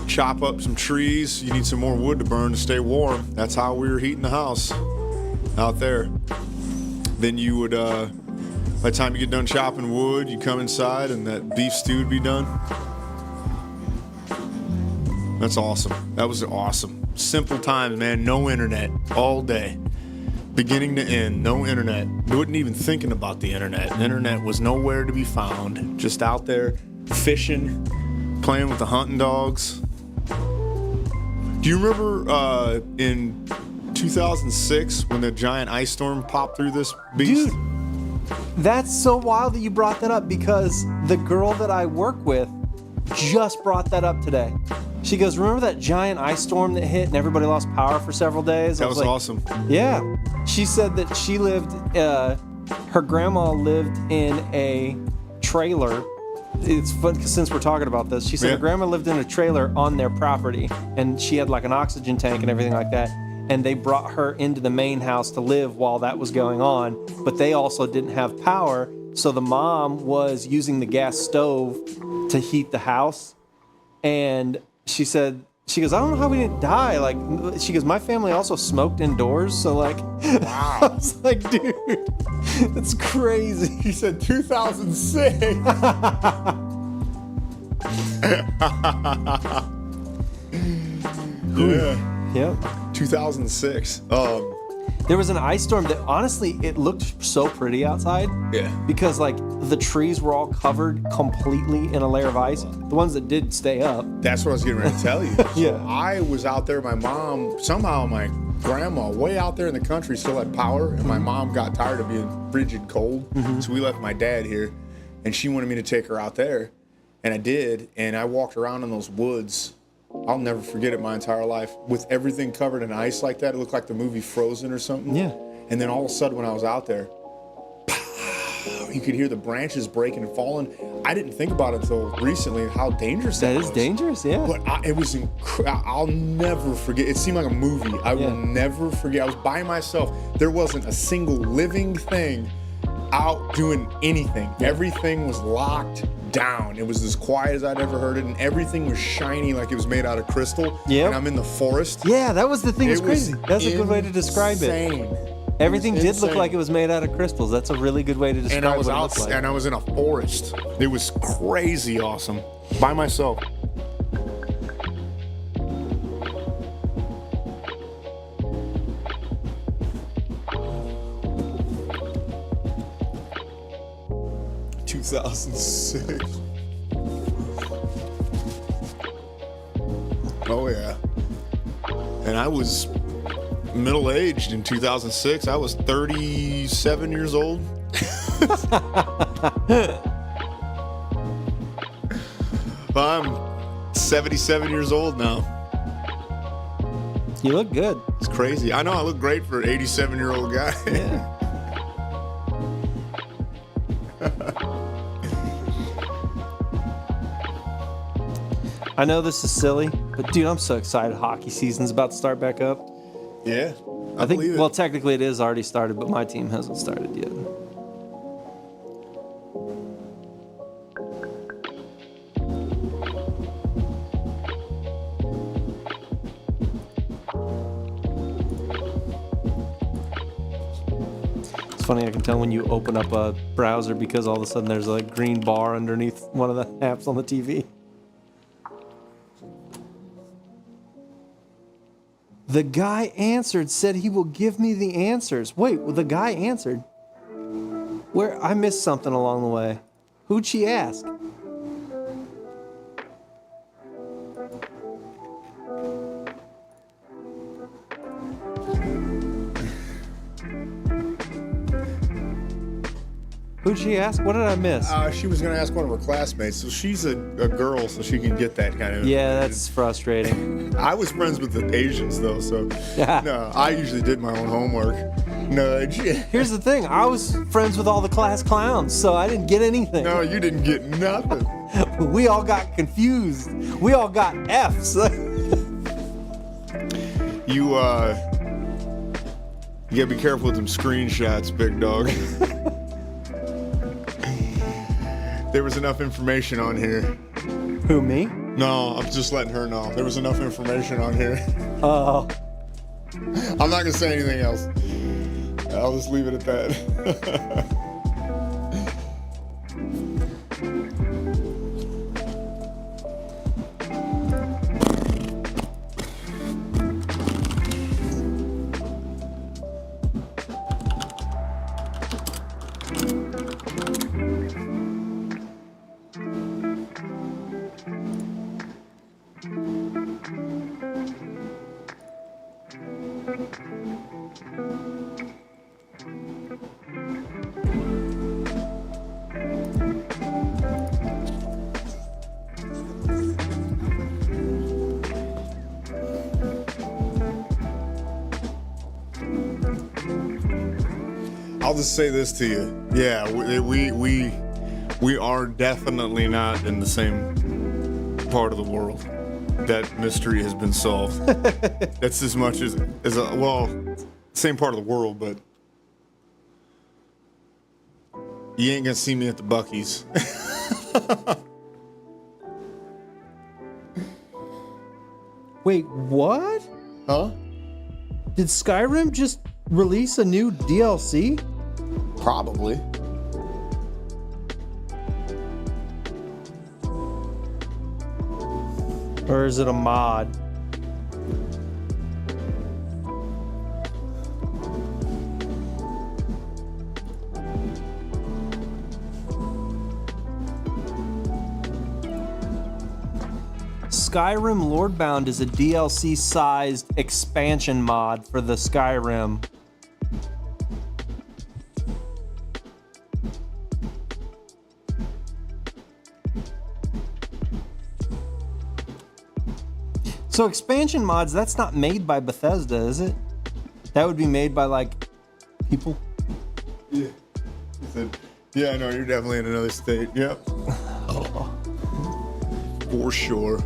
chop up some trees. You need some more wood to burn to stay warm. That's how we were heating the house out there. Then you would, by the time you get done chopping wood, you come inside and that beef stew would be done. That's awesome. That was awesome. Simple times, man. No internet all day. Beginning to end, no internet. Wasn't even thinking about the internet. The internet was nowhere to be found. Just out there fishing, playing with the hunting dogs. Do you remember in 2006 when the giant ice storm popped through this beast? Dude, that's so wild that you brought that up, because the girl that I work with just brought that up today. She goes, remember that giant ice storm that hit and everybody lost power for several days? That was like, awesome. Yeah. She said that she lived, her grandma lived in a trailer. It's fun because since we're talking about this, she said her grandma lived in a trailer on their property, and she had like an oxygen tank and everything like that. And they brought her into the main house to live while that was going on, but they also didn't have power. So the mom was using the gas stove to heat the house. And she said, she goes, I don't know how we didn't die. Like, she goes, my family also smoked indoors. So like, wow. I was like, dude, that's crazy. He said 2006. Yeah. Yep. 2006. There was an ice storm that honestly, it looked so pretty outside. Yeah. Because like the trees were all covered completely in a layer of ice. The ones that did stay up. That's what I was getting ready to tell you. Yeah. So I was out there, my mom, somehow my grandma way out there in the country still had power, and my mom got tired of being frigid cold. So we left my dad here, and she wanted me to take her out there. And I did, and I walked around in those woods. I'll never forget it my entire life. With everything covered in ice like that, it looked like the movie Frozen or something. Yeah. And then all of a sudden when I was out there, you could hear the branches breaking and falling. I didn't think about it until recently how dangerous that was. That is dangerous, yeah. But it was I'll never forget. It seemed like a movie. I will never forget. I was by myself. There wasn't a single living thing out doing anything. Everything was locked down. It was as quiet as I'd ever heard it, and everything was shiny like it was made out of crystal. Yep. And I'm in the forest. Yeah, that was the thing. It's It crazy. was That's a good way to describe insane. it. Everything did look like it was made out of crystals. That's a really good way to describe And I was what it out, looked like. and I was in a forest. It was crazy awesome. By myself. $2,006. Oh yeah. And I was middle-aged in 2006. I was 37 years old. I'm 77 years old now. You look good. It's crazy. I know I look great for an 87-year-old guy. Yeah. I know this is silly, but dude, I'm so excited. Hockey season's about to start back up. Yeah. I think, believe it. well, technically it is already started, but my team hasn't started yet. It's funny, I can tell when you open up a browser because all of a sudden there's a green bar underneath one of the apps on the TV. The guy answered, said he will give me the answers. Wait, well, the guy answered. Where? I missed something along the way. Who'd she ask? Who'd she ask? What did I miss? She was going to ask one of her classmates. So she's a girl, so she can get that kind of. Yeah, that's frustrating. I was friends with the Asians, though, so. No, I usually did my own homework. Nudge. Here's the thing. I was friends with all the class clowns, so I didn't get anything. No, you didn't get nothing. We all got confused. We all got F's. You gotta be careful with them screenshots, big dog. There was enough information on here. Who, me? No, I'm just letting her know. There was enough information on here. Oh. I'm not gonna say anything else. I'll just leave it at that. I'll just say this to you. Yeah, we are definitely not in the same part of the world. That mystery has been solved. That's as much as same part of the world, but you ain't gonna see me at the Buc-ee's. Wait, what? Huh? Did Skyrim just release a new DLC? Probably. Or is it a mod? Skyrim Lordbound is a DLC-sized expansion mod for the Skyrim. So expansion mods, that's not made by Bethesda, is it? That would be made by, like, people? Yeah. He said, yeah, no, you're definitely in another state. Yep. For sure.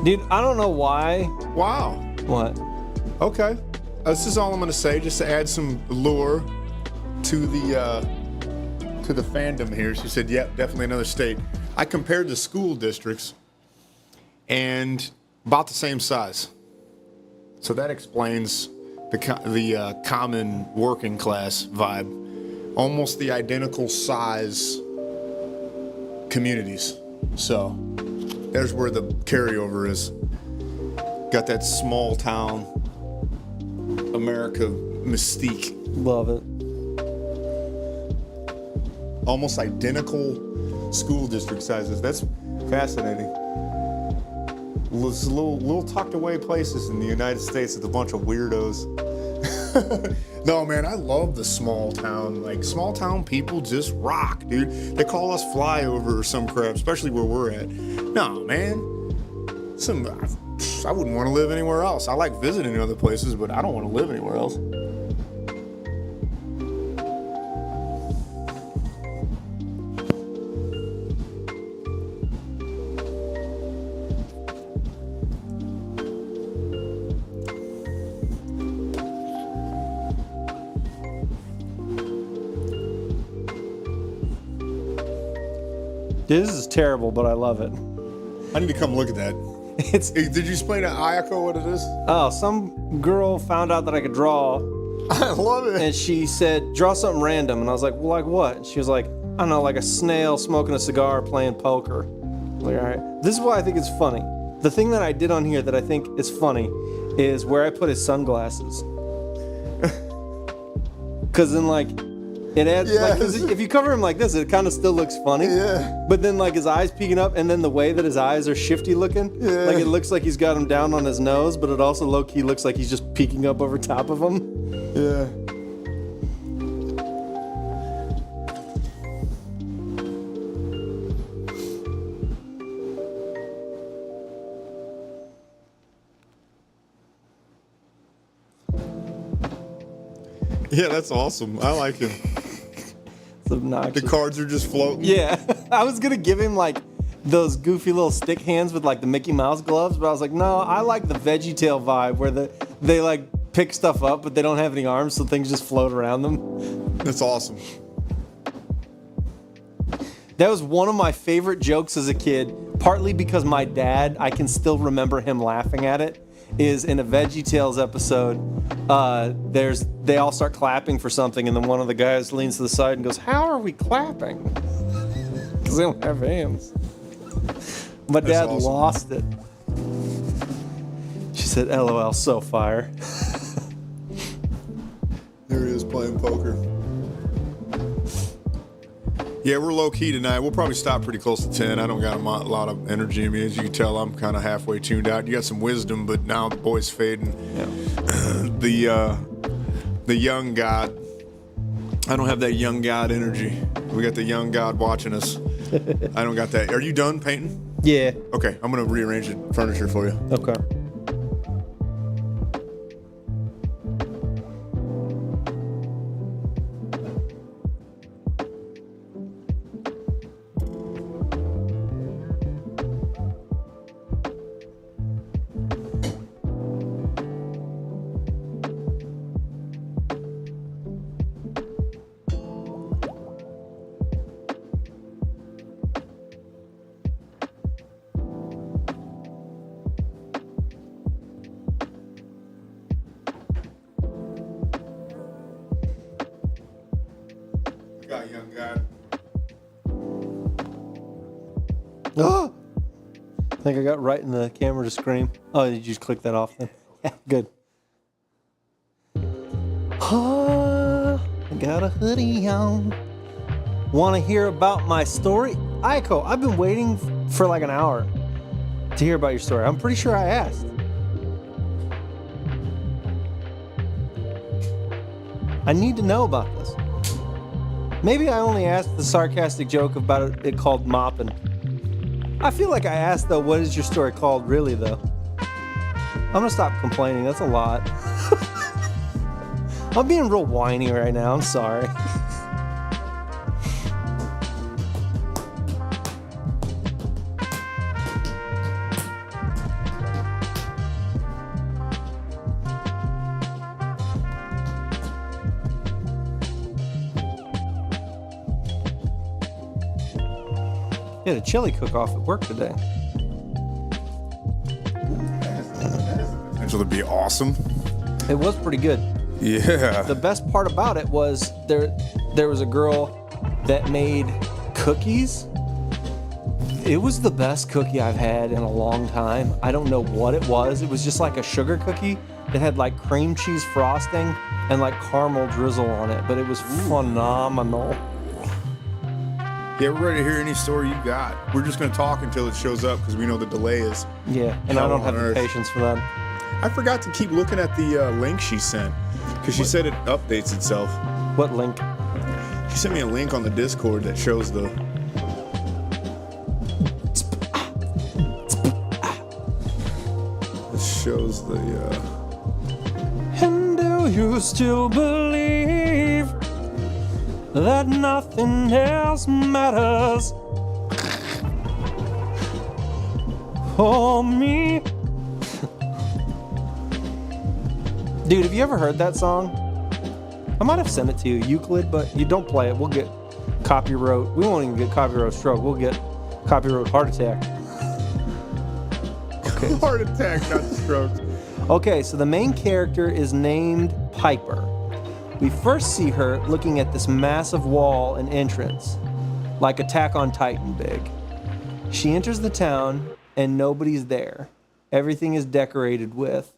Dude, I don't know why. Wow. What? Okay. This is all I'm gonna say, just to add some lure to the fandom here. She said, "Yep, definitely another state." I compared the school districts, and about the same size. So that explains the common working class vibe. Almost the identical size communities. So there's where the carryover is. Got that small town America mystique. Love it. Almost identical school district sizes. That's fascinating. Little tucked away places in the United States with a bunch of weirdos. No, man, I love the small town. Like, small town people just rock, dude. They call us flyover or some crap, especially where we're at. No, man. I wouldn't want to live anywhere else. I like visiting other places, but I don't want to live anywhere else. This is terrible, but I love it. I need to come look at that. It's Hey, did you explain to Ayako what it is? some girl found out that I could draw, I love it. and she said, "Draw something random." And I was like, "Well, like what?" And she was like, "I don't know, like a snail smoking a cigar, playing poker." I was like, all right. This is why I think it's funny. The thing that I did on here that I think is funny is where I put his sunglasses. Because then, like, it adds, like, 'cause if you cover him like this, it kind of still looks funny. Yeah. But then, like, his eyes peeking up, and then the way that his eyes are shifty looking, like, it looks like he's got him down on his nose, but it also low-key looks like he's just peeking up over top of him. Yeah. Yeah, that's awesome. I like him. It's obnoxious. The cards are just floating. Yeah. I was going to give him, like, those goofy little stick hands with, like, the Mickey Mouse gloves, but I was like, no, I like the VeggieTale vibe where they like, pick stuff up, but they don't have any arms, so things just float around them. That's awesome. That was one of my favorite jokes as a kid, partly because my dad, I can still remember him laughing at it, is in a VeggieTales episode, they all start clapping for something, and then one of the guys leans to the side and goes, "How are we clapping?" Because they don't have hands. My dad awesome. lost it. She said, "LOL, so fire." There he is playing poker. Yeah, we're low key tonight. We'll probably stop pretty close to 10. I don't got a lot of energy in me. As you can tell, I'm kind of halfway tuned out. You got some wisdom, but now the boy's fading. Yeah. The young god. I don't have that young god energy. We got the young god watching us. I don't got that. Are you done painting? Yeah. Okay, I'm going to rearrange the furniture for you. Okay. Got young god. Oh! I think I got right in the camera to scream. Oh, did you just click that off then? Yeah, good. Oh, I got a hoodie on. Want to hear about my story? Aiko, I've been waiting for like an hour to hear about your story. I'm pretty sure I asked. I need to know about this. Maybe I only asked the sarcastic joke about it called mopping. I feel like I asked, though, what is your story called, really, though? I'm gonna stop complaining. That's a lot. I'm being real whiny right now. I'm sorry. We had a chili cook-off at work today. Potential to be awesome. It was pretty good. Yeah. The best part about it was there was a girl that made cookies. It was the best cookie I've had in a long time. I don't know what it was. It was just like a sugar cookie that had like cream cheese frosting and like caramel drizzle on it, but it was phenomenal. Yeah, we're ready to hear any story you got. We're just going to talk until it shows up because we know the delay is. Yeah, and I Hell don't have on the earth. patience for that. I forgot to keep looking at the link she sent because she said it updates itself. What link? She sent me a link on the Discord that shows the. shows the. And do you still believe that nothing else matters for me? Dude, have you ever heard that song? I might have sent it to you, Euclid, but you don't play it. We'll get copyright. We won't even get copyright stroke. We'll get copyright heart attack. Okay. Heart attack, not stroke. Okay, so the main character is named Piper. We first see her looking at this massive wall and entrance, like Attack on Titan big. She enters the town and nobody's there. Everything is decorated with ...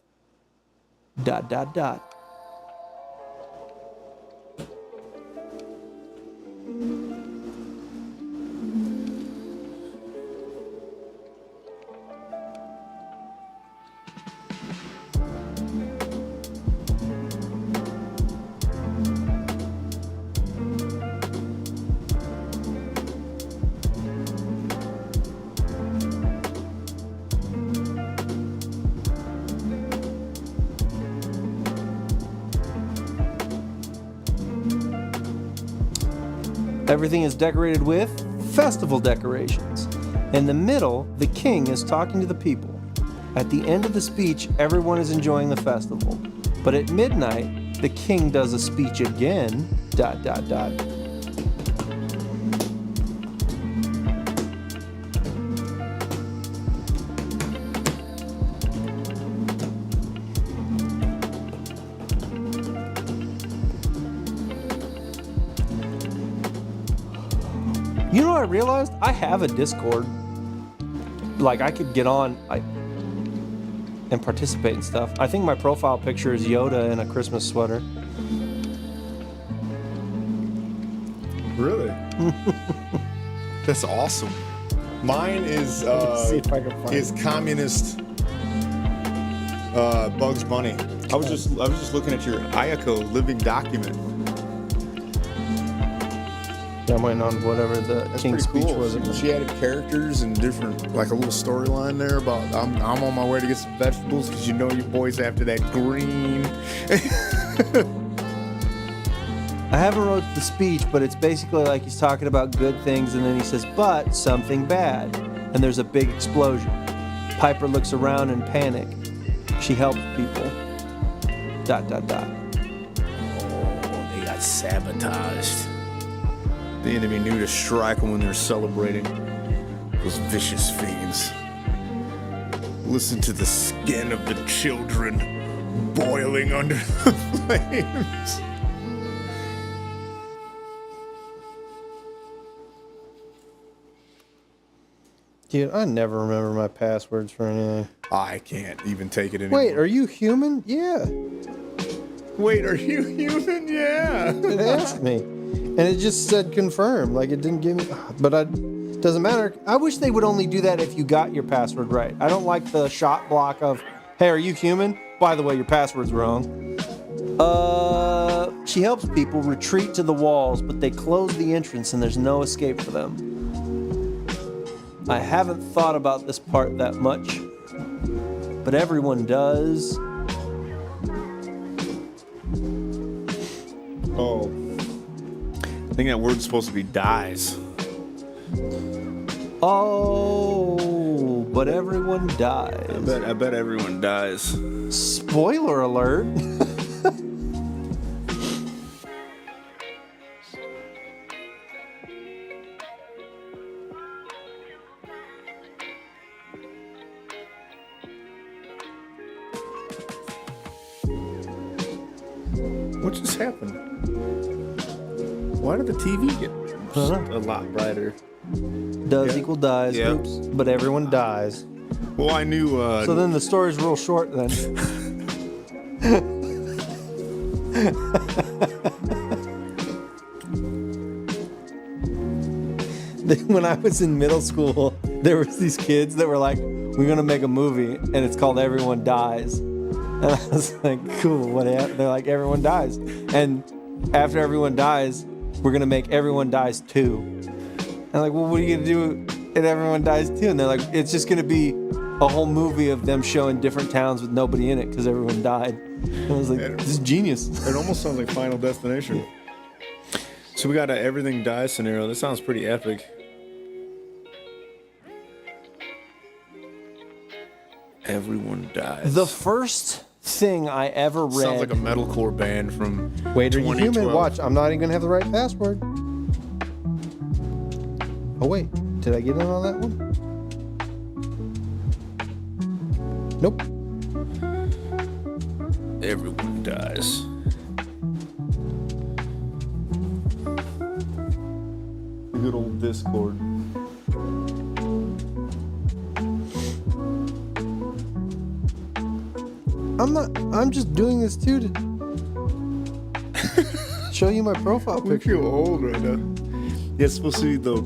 Everything is decorated with festival decorations. In the middle, the king is talking to the people. At the end of the speech, everyone is enjoying the festival. But at midnight, the king does a speech again, ... You know what I realized? I have a Discord. Like, I could get on and participate in stuff. I think my profile picture is Yoda in a Christmas sweater. Really? That's awesome. Mine is See if I can find is communist Bugs Bunny. I was just looking at your Ayako living document. Yeah, I'm waiting on whatever the That's king's pretty speech cool. was. She added characters and different, like a little storyline there about I'm on my way to get some vegetables because you know your boy's after that green. I haven't wrote the speech, but it's basically like he's talking about good things, and then he says, but something bad. And there's a big explosion. Piper looks around in panic. She helps people. ... Oh, they got sabotaged. The enemy knew to strike them when they're celebrating. Those vicious fiends. Listen to the skin of the children boiling under the flames. Dude, I never remember my passwords for anything. I can't even take it anymore. Wait, are you human? Yeah. Wait, are you human? Yeah. It asked me. And it just said confirm. Like, it didn't give me... But doesn't matter. I wish they would only do that if you got your password right. I don't like the shot block of, hey, are you human? By the way, your password's wrong. She helps people retreat to the walls, but they close the entrance and there's no escape for them. I haven't thought about this part that much, but everyone does. Oh. I think that word's supposed to be dies. Oh, but everyone dies. I bet everyone dies. Spoiler alert. What just happened? Why did the TV get a lot brighter? Does equal dies. Yeah. Oops. But everyone dies. Well, I knew. So then the story's real short then. When I was in middle school, there was these kids that were like, we're going to make a movie and it's called Everyone Dies. And I was like, cool, what happened? They're like, everyone dies. And after everyone dies, we're going to make Everyone Dies 2. And I'm like, well, what are you going to do if Everyone Dies 2? And they're like, it's just going to be a whole movie of them showing different towns with nobody in it because everyone died. And I was like, this is genius. It almost sounds like Final Destination. So we got a everything dies scenario. This sounds pretty epic. Everyone dies. The first thing I ever read. Sounds like a metalcore band from Wait, are you 2012. human? Watch, I'm not even gonna have the right password. Oh wait, did I get in on that one? Nope. Everyone dies. The good old Discord. I'm just doing this too to show you my profile We picture. feel old right now. Yeah, it's supposed to be the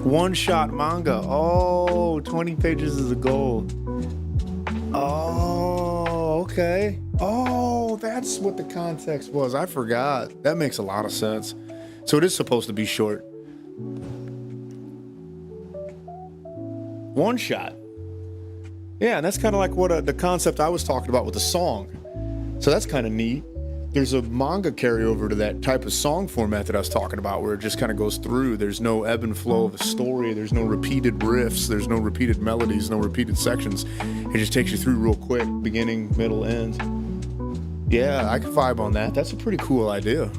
one-shot manga. Oh, 20 pages is a goal. Oh, okay. Oh, that's what the context was. I forgot. That makes a lot of sense. So it is supposed to be short. One shot. Yeah, and that's kind of like what the concept I was talking about with the song. So that's kind of neat. There's a manga carryover to that type of song format that I was talking about, where it just kind of goes through. There's no ebb and flow of a story. There's no repeated riffs. There's no repeated melodies, no repeated sections. It just takes you through real quick, beginning, middle, end. Yeah, I can vibe on that. That's a pretty cool idea.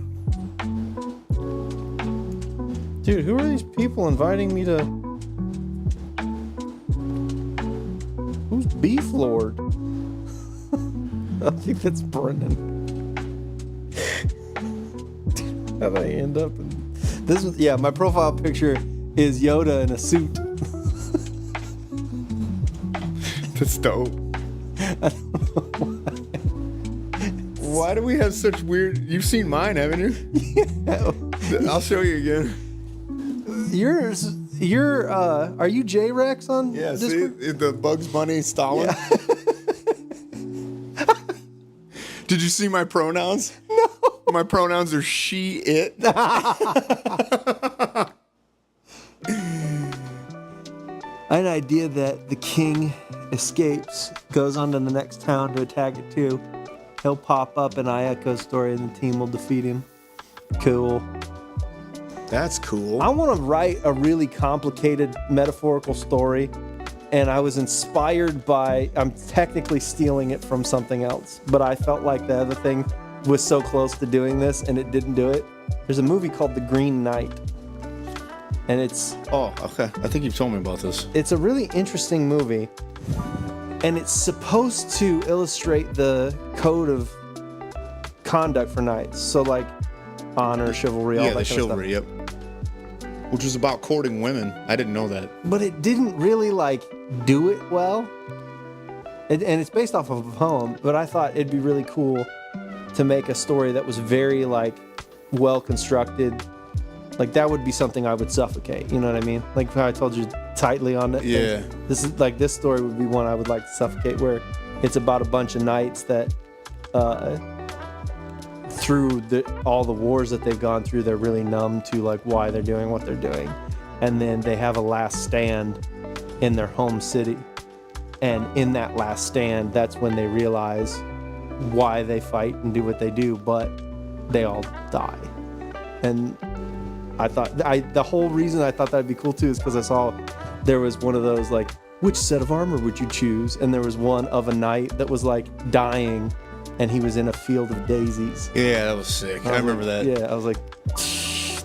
Dude, who are these people inviting me to? Who's Beef Lord? I think that's Brendan. How did I end up in this? Was, yeah, my profile picture is Yoda in a suit. That's dope. I don't know why. Why do we have such weird... You've seen mine, haven't you? Yeah. I'll show you again. You're are you J-Rex on Yeah, see? Discord? The Bugs Bunny Stalin. Yeah. Did you see my pronouns? No. My pronouns are she, it. I had an idea that the king escapes, goes on to the next town to attack it too. He'll pop up in Ayako's story and the team will defeat him. Cool. That's cool. I want to write a really complicated metaphorical story, and I was inspired by, I'm technically stealing it from something else, but I felt like the other thing was so close to doing this and it didn't do it. There's a movie called The Green Knight, and it's Oh, okay. I think you've told me about this. a really interesting movie, and it's supposed to illustrate the code of conduct for knights. So like honor, chivalry, all Yeah, that the kind of chivalry, yep. Which was about courting women. I didn't know that. stuff. But it didn't really like do it well. And it's based off of a poem, but I thought it'd be really cool to make a story that was very like well constructed. Like that would be something I would suffocate. You know what I mean? Like how I told you tightly on it. Yeah. This is like this story would be one I would like to suffocate, where it's about a bunch of knights that through all the wars that they've gone through, they're really numb to like why they're doing what they're doing, and then they have a last stand in their home city, and in that last stand, that's when they realize why they fight and do what they do, but they all die. And I thought the whole reason I thought that'd be cool too is because I saw there was one of those like, which set of armor would you choose? And there was one of a knight that was like dying, and he was in a field of daisies. Yeah, that was sick. I remember that. Yeah, I was like,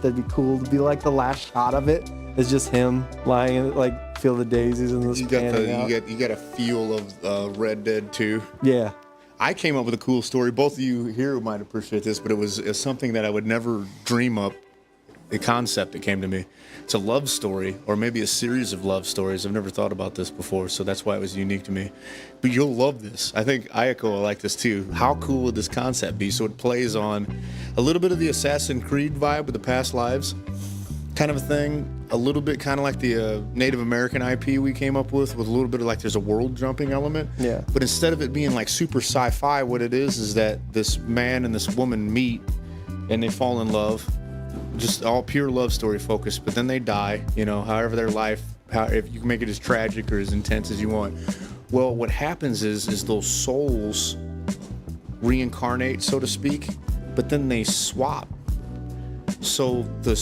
that'd be cool to be like the last shot of it is just him lying in like field of daisies and this You got panning out. you got a feel of Red Dead 2. Yeah. I came up with a cool story. Both of you here might appreciate this, but it was something that I would never dream up. A concept that came to me. It's a love story, or maybe a series of love stories. I've never thought about this before, so that's why it was unique to me. But you'll love this. I think Ayako will like this too. How cool would this concept be? So it plays on a little bit of the Assassin's Creed vibe with the past lives kind of a thing. A little bit kind of like the Native American IP we came up with a little bit of like there's a world jumping element. Yeah. But instead of it being like super sci-fi, what it is that this man and this woman meet and they fall in love. Just all pure love story focused, but then they die, you know, however their life, if you can make it as tragic or as intense as you want. Well, what happens is those souls reincarnate, so to speak, but then they swap. So the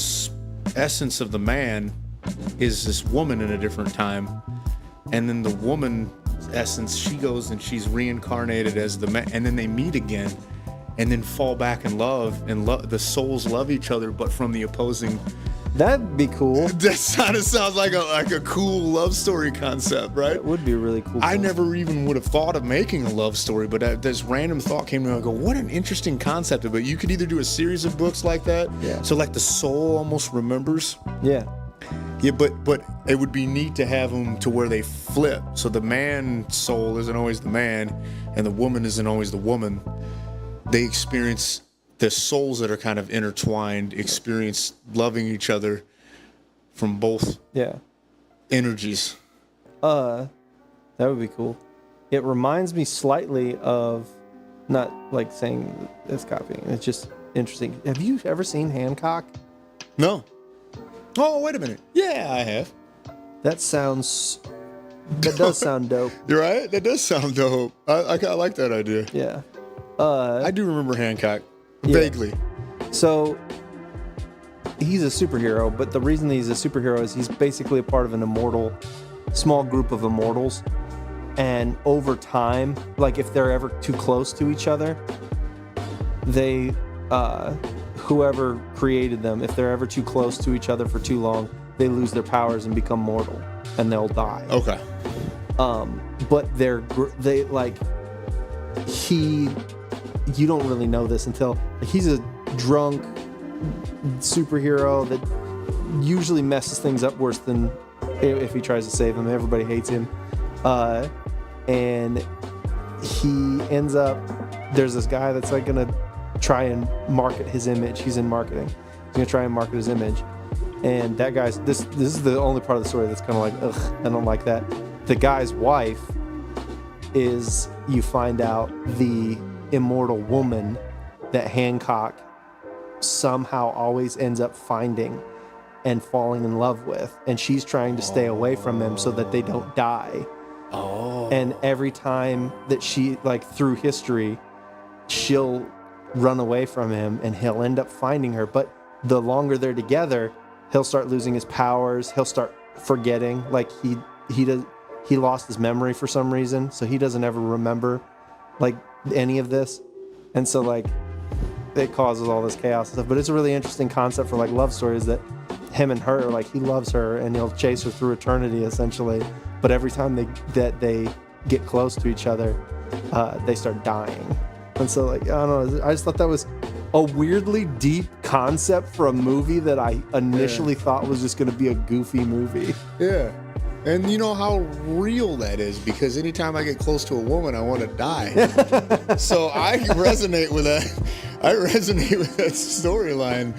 essence of the man is this woman in a different time, and then the woman essence, she goes and she's reincarnated as the man, and then they meet again and then fall back in love, and the souls love each other, but from the opposing. That'd be cool. That kind of sounds like a cool love story concept, right? It would be really cool. I never even would have thought of making a love story, but this random thought came to me. I go, what an interesting concept. But you could either do a series of books like that. Yeah. So like the soul almost remembers. Yeah. Yeah, but it would be neat to have them to where they flip. So the man soul isn't always the man, and the woman isn't always the woman. They experience, the souls that are kind of intertwined experience loving each other from both energies. That would be cool. It reminds me slightly of, not like saying it's copying, it's just interesting. Have you ever seen Hancock? No. Oh, wait a minute. Yeah, I have. That does sound dope. You're right. That does sound dope. I like that idea. Yeah. I do remember Hancock vaguely. So he's a superhero, but the reason that he's a superhero is he's basically a part of an immortal, small group of immortals. And over time, like if they're ever too close to each other, they, whoever created them, if they're ever too close to each other for too long, they lose their powers and become mortal, and they'll die. Okay. But you don't really know this until he's a drunk superhero that usually messes things up worse than if he tries to save them. Everybody hates him. And he ends up, there's this guy that's like gonna try and market his image. He's in marketing. He's gonna try and market his image. And that guy's, this is the only part of the story that's kind of like, ugh, I don't like that. The guy's wife is, you find out, the immortal woman that Hancock somehow always ends up finding and falling in love with, and she's trying to stay away from him so that they don't die. And every time that she, like through history, she'll run away from him and he'll end up finding her, but the longer they're together, he'll start losing his powers, he'll start forgetting, like he lost his memory for some reason, so he doesn't ever remember like any of this, and so like it causes all this chaos and stuff. But it's a really interesting concept for like love stories, that him and her, like he loves her and he'll chase her through eternity essentially, but every time they get close to each other, they start dying. And so like, I don't know, I just thought that was a weirdly deep concept for a movie that I initially thought was just going to be a goofy movie. Yeah. And you know how real that is, because anytime I get close to a woman, I want to die. So I resonate with that. I resonate with that storyline.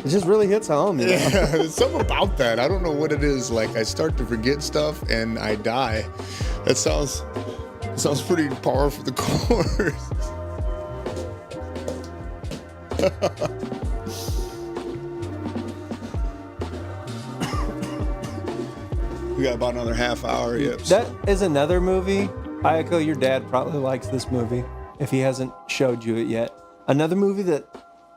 It just really hits home. You know? Yeah, there's something about that. I don't know what it is. Like I start to forget stuff and I die. That sounds pretty par for the course. We got about another half hour. Yep. That is another movie. Ayako, your dad probably likes this movie if he hasn't showed you it yet. Another movie that,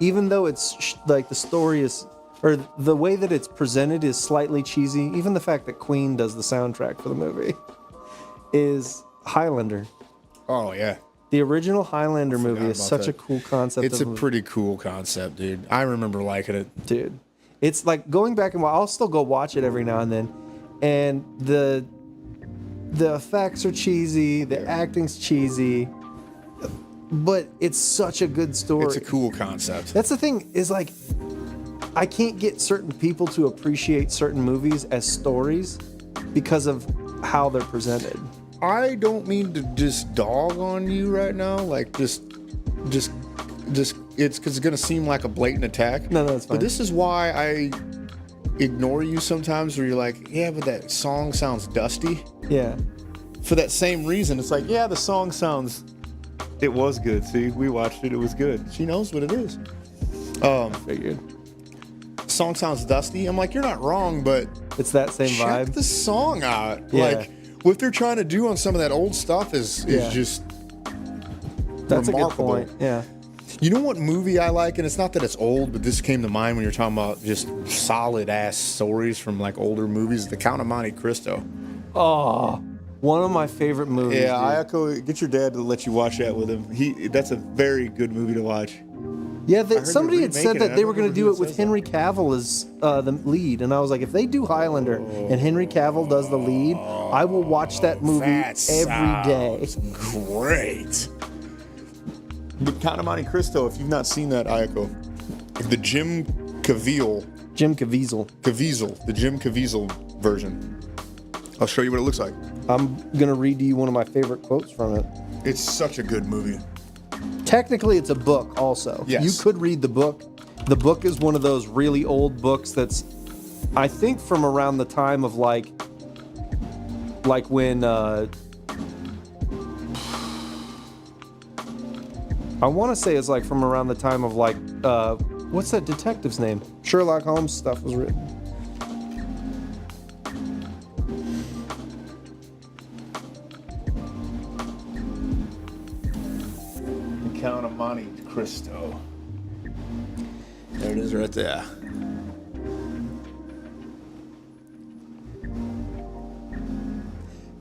even though it's like the story is, or the way that it's presented is slightly cheesy, even the fact that Queen does the soundtrack for the movie, is Highlander. Oh, yeah. The original Highlander movie is such that. a cool concept. It's a pretty cool concept, dude. I remember liking it. Dude. It's like going back and I'll still go watch it every now and then. And the effects are cheesy, the acting's cheesy, but it's such a good story. It's a cool concept. That's the thing, is like, I can't get certain people to appreciate certain movies as stories because of how they're presented. I don't mean to just dog on you right now, like just it's because it's gonna seem like a blatant attack. No, it's fine. But this is why I ignore you sometimes, where you're like, yeah, but that song sounds dusty. Yeah. For that same reason, it's like, yeah, the song sounds. It was good. See, we watched it. It was good. She knows what it is. Figured. Song sounds dusty. I'm like, you're not wrong, but It's that same check vibe. the song out. Yeah. Like, what they're trying to do on some of that old stuff is just That's remarkable. a good point. Yeah. You know what movie I like, and it's not that it's old, but this came to mind when you're talking about just solid ass stories from like older movies. The Count of Monte Cristo. Oh, one of my favorite movies. Yeah, I dude. echo. Get your dad to let you watch that with him. That's a very good movie to watch. Yeah, heard somebody they're had said remaking it. that I they don't were going to remember do who it with says that. Henry Cavill as the lead, and I was like, if they do Highlander and Henry Cavill does the lead, I will watch that movie every day. Great. But Count of Monte Cristo, if you've not seen that, Ayako. The Jim Caviezel, The Jim Caviezel version. I'll show you what it looks like. I'm going to read to you one of my favorite quotes from it. It's such a good movie. Technically, it's a book also. Yes. You could read the book. The book is one of those really old books that's, I think, from around the time of like when, I want to say it's like from around the time of like, what's that detective's name? Sherlock Holmes stuff was written. The Count of Monte Cristo. There it is, right there.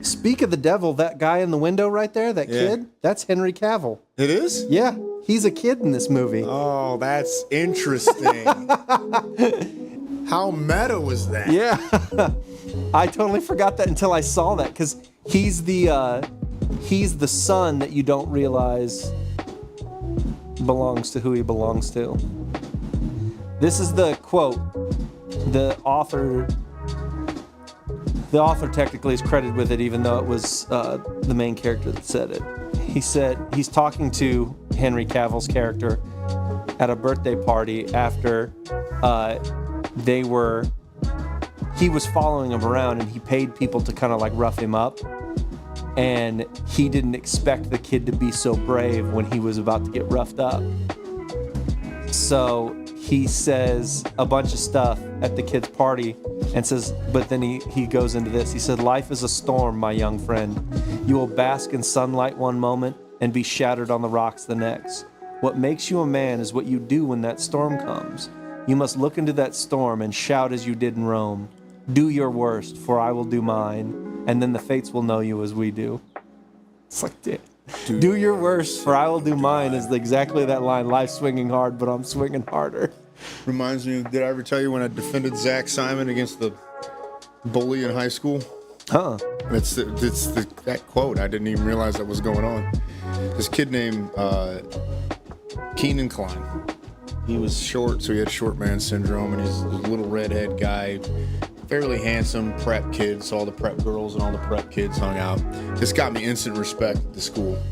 Speak of the devil, that guy in the window right there, that kid, that's Henry Cavill. It is? Yeah, he's a kid in this movie. Oh, that's interesting. How meta was that? Yeah, I totally forgot that until I saw that because he's the son that you don't realize belongs to who he belongs to. This is the quote. The author technically is credited with it, even though it was the main character that said it. He said he's talking to Henry Cavill's character at a birthday party after he was following him around and he paid people to kind of like rough him up, and he didn't expect the kid to be so brave when he was about to get roughed up. So he says a bunch of stuff at the kid's party and says, but then he goes into this. He said, life is a storm, my young friend. You will bask in sunlight one moment and be shattered on the rocks the next. What makes you a man is what you do when that storm comes. You must look into that storm and shout as you did in Rome. Do your worst, for I will do mine, and then the fates will know you as we do. It's like, do your worst, for I will do mine is exactly that line. Life's swinging hard, but I'm swinging harder. Reminds me, did I ever tell you when I defended Zach Simon against the bully in high school? Huh. It's that quote. I didn't even realize that was going on. This kid named Keenan Klein. He was short, so he had short man syndrome, and he's a little redhead guy, fairly handsome prep kid, so all the prep girls and all the prep kids hung out. This got me instant respect at the school.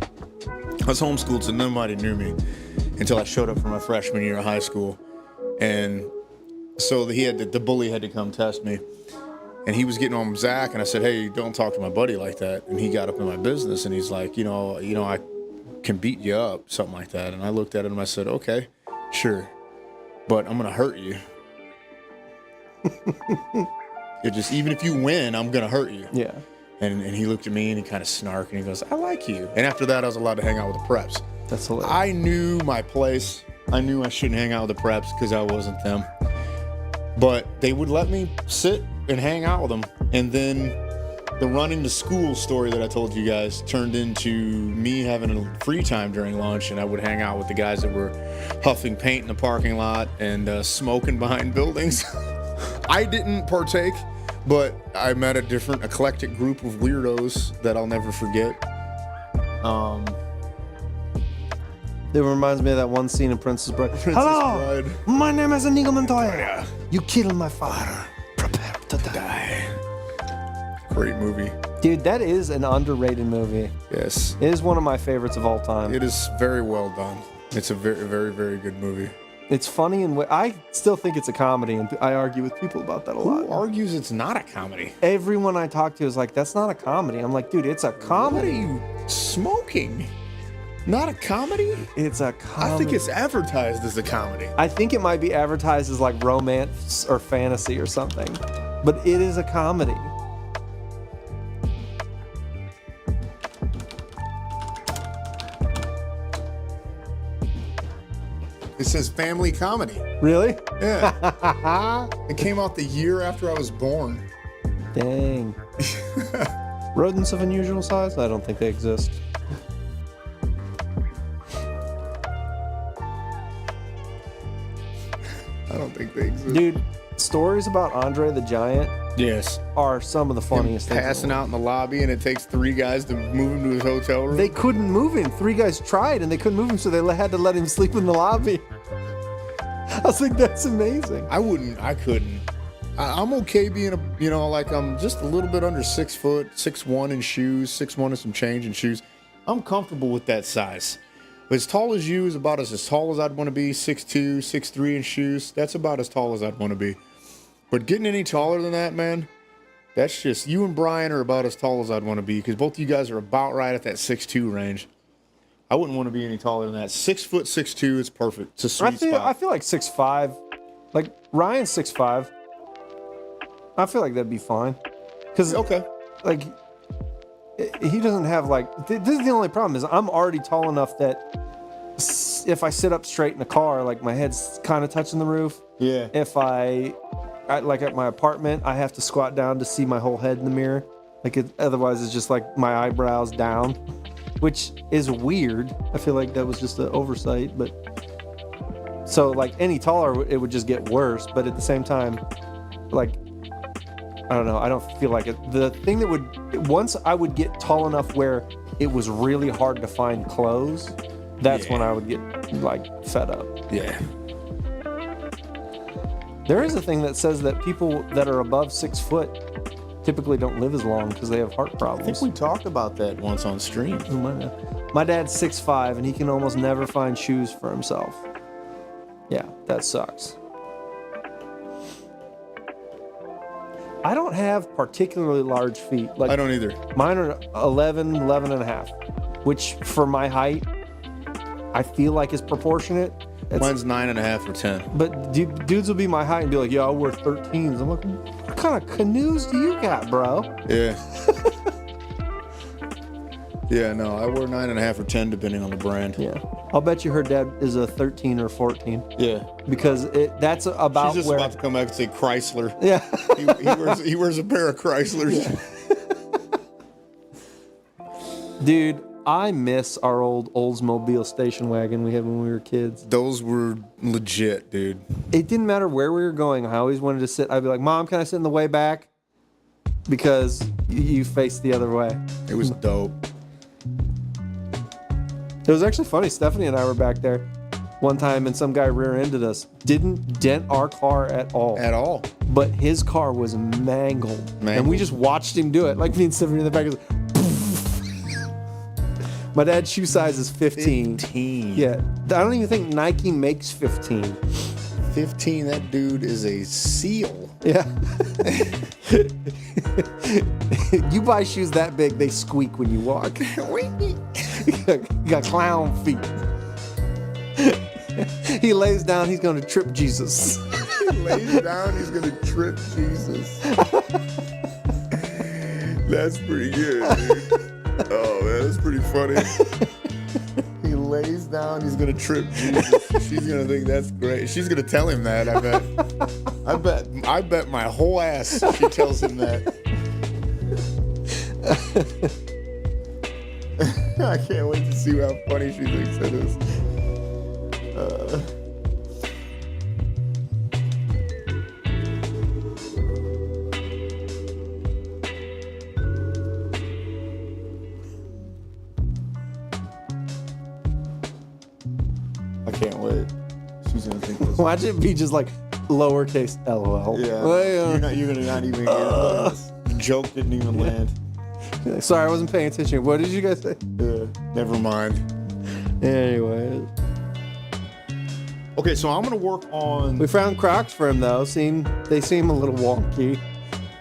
I was homeschooled, so nobody knew me until I showed up for my freshman year of high school. And so the bully had to come test me. And he was getting on Zach, and I said, hey, don't talk to my buddy like that. And he got up in my business, and he's like, you know, I can beat you up, something like that. And I looked at him, and I said, okay, sure, but I'm going to hurt you. Even if you win, I'm going to hurt you. Yeah. And he looked at me, and he kind of snarked, and he goes, I like you. And after that, I was allowed to hang out with the preps. That's hilarious. I knew my place. I knew I shouldn't hang out with the preps because I wasn't them. But they would let me sit and hang out with them. And then the running to school story that I told you guys turned into me having a free time during lunch, and I would hang out with the guys that were huffing paint in the parking lot and smoking behind buildings. I didn't partake, but I met a different eclectic group of weirdos that I'll never forget. It reminds me of that one scene in Princess Bride. Hello, Bride. my name is Inigo Montoya. You killed my father. Prepare to die. Great movie. Dude, that is an underrated movie. Yes. It is one of my favorites of all time. It is very well done. It's a very, very, very good movie. It's funny, and I still think it's a comedy, and I argue with people about that a lot. Who argues it's not a comedy? Everyone I talk to is like, that's not a comedy. I'm like, dude, it's a comedy. What are you smoking? Not a comedy? It's a comedy. I think it's advertised as a comedy. I think it might be advertised as like romance or fantasy or something, but it is a comedy. It says family comedy. Really? Yeah. It came out the year after I was born. Dang. Rodents of unusual size? I don't think they exist. I don't think they exist. Dude, stories about Andre the Giant Yes. are some of the funniest things. Passing out in the lobby, and it takes 3 guys to move him to his hotel room. They couldn't move him. 3 guys tried and they couldn't move him, so they had to let him sleep in the lobby. I was like, that's amazing. I couldn't. I'm okay being I'm just a little bit under 6 foot, 6'1" in shoes, 6'1" and some change in shoes. I'm comfortable with that size. As tall as you is about as tall as I'd want to be. 6'2", 6'3" in shoes. That's about as tall as I'd want to be. But getting any taller than that, man, that's just, you and Brian are about as tall as I'd want to be, because both of you guys are about right at that 6'2" range. I wouldn't want to be any taller than that. 6 foot, 6'2" is perfect. It's a sweet spot. I feel like 6'5". Like, Ryan's 6'5". I feel like that'd be fine. Because, Okay. like, he doesn't have, like... This is the only problem, is I'm already tall enough that if I sit up straight in the car, like, my head's kind of touching the roof. Yeah. If like at my apartment, I have to squat down to see my whole head in the mirror. Like, otherwise it's just like my eyebrows down, which is weird. I feel like that was just an oversight, but so like any taller, it would just get worse. But at the same time, like, I don't know. I don't feel like it. The thing that would, once I would get tall enough where it was really hard to find clothes, that's when I would get like fed up. Yeah. There is a thing that says that people that are above 6 foot typically don't live as long because they have heart I think problems. we talked about that once on stream. Who might know? My dad's 6'5" and he can almost never find shoes for himself. Yeah, that sucks. I don't have particularly large feet. Like, I don't either. mine are 11 and a half, which for my height, I feel like is proportionate. Mine's 9.5 or 10. But dudes will be my height and be like, "Yeah, I wear 13s." I'm like, "What kind of canoes do you got, bro?" Yeah. Yeah, no, I wear 9.5 or 10 depending on the brand. Yeah, I'll bet you her dad is a 13 or 14 Yeah. because that's about She's just where. about to come back and say Chrysler. Yeah, he wears a pair of Chryslers. dude, I miss our old Oldsmobile station wagon we had when we were kids. Those were legit, dude. It didn't matter where we were going. I always wanted to sit. I'd be like, "Mom, can I sit in the way back?" Because you face the other way. It was dope. It was actually funny. Stephanie and I were back there one time and some guy rear-ended us. Didn't dent our car at all. At all. But his car was mangled. And we just watched him do it. Like me and Stephanie in the back. Was my dad's shoe size is 15. 15. Yeah. I don't even think Nike makes 15. 15, that dude is a seal. Yeah. You buy shoes that big, they squeak when you walk. You got clown feet. He lays down, he's going to trip Jesus. He lays down, he's going to trip Jesus. That's pretty good, dude. Oh, man, that's pretty funny. He lays down, he's going to trip Jesus. She's going to think that's great. She's going to tell him that, I bet. I bet my whole ass she tells him that. I can't wait to see how funny she thinks it is. I can't wait. She's gonna think this. Watch it be just like lowercase LOL. Yeah. Well, You're gonna not even hear this. The joke didn't even land. sorry, I wasn't paying attention. What did you guys say? Never mind. Anyway, Okay, so I'm gonna work on. we found Crocs for him though. They seem a little wonky.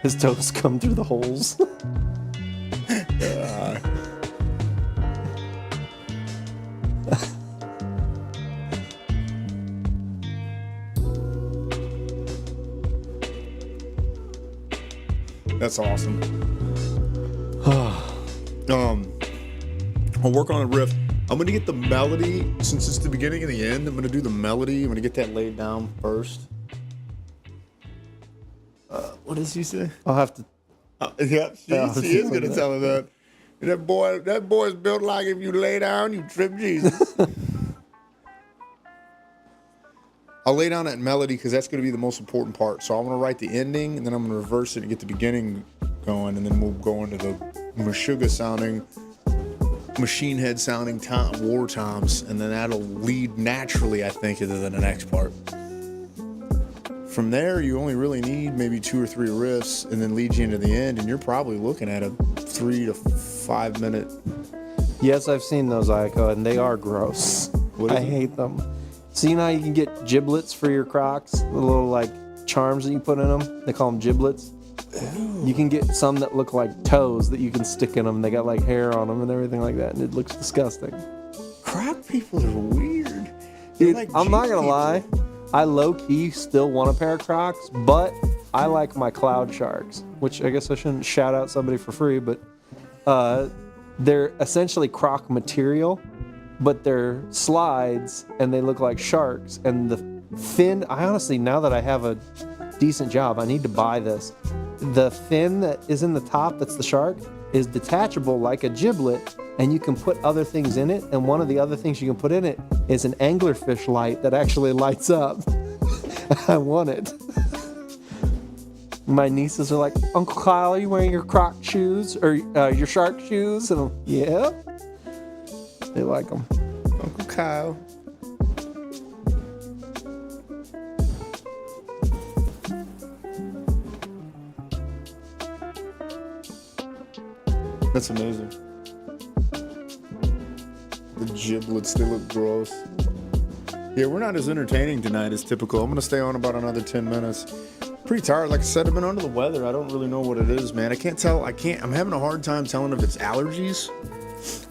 His toes come through the holes. That's awesome. I'll work on a riff. I'm gonna get the melody, since it's the beginning and the end, I'm gonna do the melody. I'm gonna get that laid down first. What does he say? I'll have to. Yeah, she is gonna tell him that. That boy's built like if you lay down, you trip Jesus. I'll lay down that melody because that's going to be the most important part. So I'm going to write the ending, and then I'm going to reverse it and get the beginning going, and then we'll go into the Meshuggah sounding, machine head sounding war toms, and then that'll lead naturally, I think, into the next part. From there, you only really need maybe 2 or 3 riffs, and then lead you into the end, and you're probably looking at a 3 to 5 minute. Yes, I've seen those, Aiko, and they are gross. I hate them. So you know how you can get giblets for your Crocs? The little like charms that you put in them? They call them giblets. Ew. You can get some that look like toes that you can stick in them. They got like hair on them and everything like that, and it looks disgusting. Croc people are weird. Dude, like I'm not gonna people. lie. I low-key still want a pair of Crocs, but I like my Cloud Sharks, which I guess I shouldn't shout out somebody for free, but they're essentially Croc material, but they're slides and they look like sharks. And the fin, I honestly, now that I have a decent job, I need to buy this. The fin that is in the top, that's the shark, is detachable like a giblet, and you can put other things in it. And one of the other things you can put in it is an anglerfish light that actually lights up. I want it. My nieces are like, Uncle Kyle, are you wearing your Croc shoes or your shark shoes? And I'm, yeah. They like them. Uncle Kyle. That's amazing. The giblets, they look gross. Yeah, we're not as entertaining tonight as typical. I'm going to stay on about another 10 minutes. Pretty tired. Like I said, I've been under the weather. I don't really know what it is, man. I can't tell. I'm having a hard time telling if it's allergies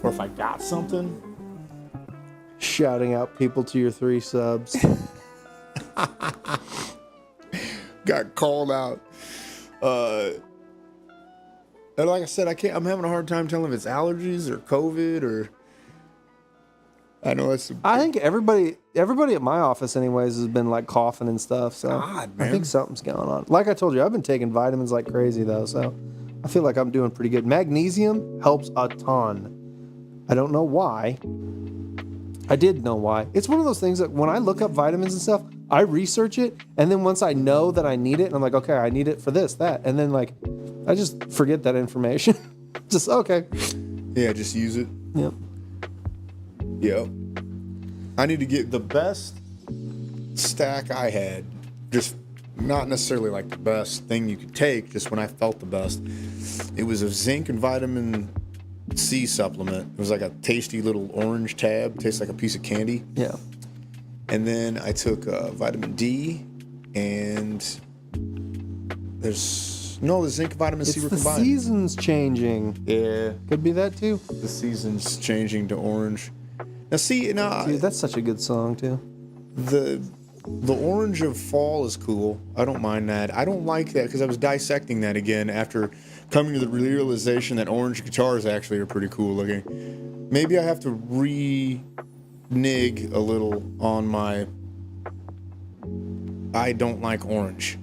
or if I got something. Shouting out people to your 3 subs. Got called out. And like I said, I'm having a hard time telling if it's allergies or COVID or. I know it's. I think everybody at my office, anyways, has been like coughing and stuff. So God, man. I think something's going on. Like I told you, I've been taking vitamins like crazy though, so I feel like I'm doing pretty good. Magnesium helps a ton. I don't know why. I did know why. It's one of those things that when I look up vitamins and stuff, I research it, and then once I know that I need it, and I'm like, okay, I need it for this, that, and then like, I just forget that information. Just okay. Yeah, just use it. Yep. Yep. I need to get the best stack I had. Just not necessarily like the best thing you could take, just when I felt the best. It was a zinc and vitamin C supplement. It was like a tasty little orange tab. Tastes like a piece of candy. Yeah. And then I took vitamin D, and the zinc and vitamin C were It's the combined. seasons changing. Yeah, Could be that too. the season's changing to orange. Now see, Dude, that's such a good song too. the orange of fall is cool. I don't mind that. I don't like that because I was dissecting that again after coming to the realization that orange guitars actually are pretty cool looking. Maybe I have to renege a little on my I don't like orange.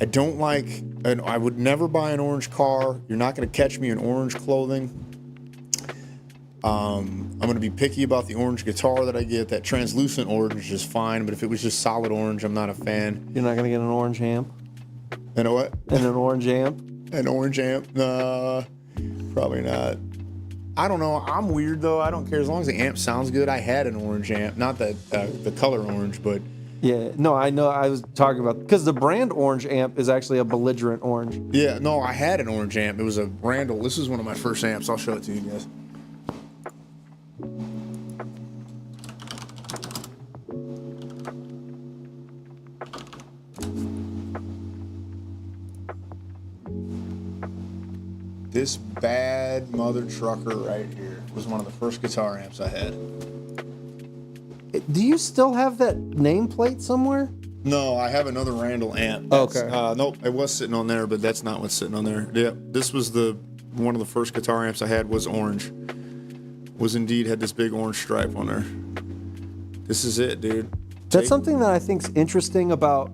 I don't like, and I would never buy an orange car. You're not going to catch me in orange clothing. I'm going to be picky about the orange guitar that I get. That translucent orange is fine, but if it was just solid orange, I'm not a fan. You're not gonna get an orange amp You know what? and an orange amp. An orange amp? Nah, probably not. I don't know. I'm weird though. I don't care as long as the amp sounds good. I had an orange amp, not that the color orange, but Yeah, no, I know. I was talking about because the brand orange amp is actually a belligerent orange. yeah, no, I had an orange amp. It was a Randall. This is one of my first amps. I'll show it to you guys. This bad mother trucker right here was one of the first guitar amps I had. Do you still have that nameplate somewhere? No, I have another Randall amp. Okay. Nope, it was sitting on there, but that's not what's sitting on there. Yeah, this was one of the first guitar amps I had was orange. was indeed had this big orange stripe on her. This is it, dude. That's something that I think's interesting about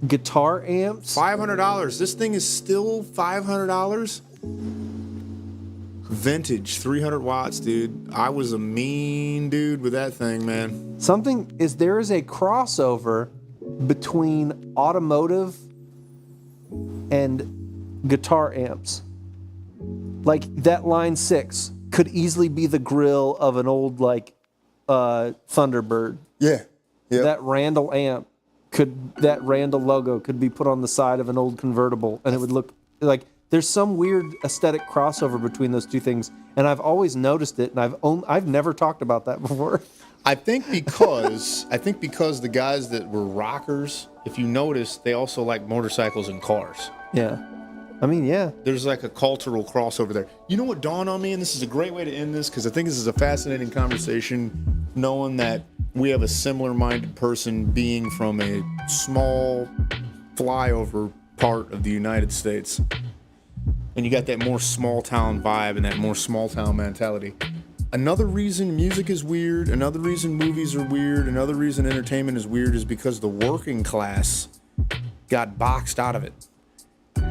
guitar amps. $500. This thing is still $500. Vintage, 300 watts, dude. I was a mean dude with that thing, man. There is a crossover between automotive and guitar amps. Like that Line 6 could easily be the grill of an old Thunderbird. Yeah. Yep. That Randall amp that Randall logo could be put on the side of an old convertible, and it would look like there's some weird aesthetic crossover between those two things. And I've always noticed it, and I've never talked about that before. I think because the guys that were rockers, if you notice, they also like motorcycles and cars. Yeah. I mean, yeah. There's like a cultural crossover there. You know what dawned on me, and this is a great way to end this, because I think this is a fascinating conversation, knowing that we have a similar-minded person being from a small flyover part of the United States. And you got that more small-town vibe and that more small-town mentality. Another reason music is weird, another reason movies are weird, another reason entertainment is weird is because the working class got boxed out of it.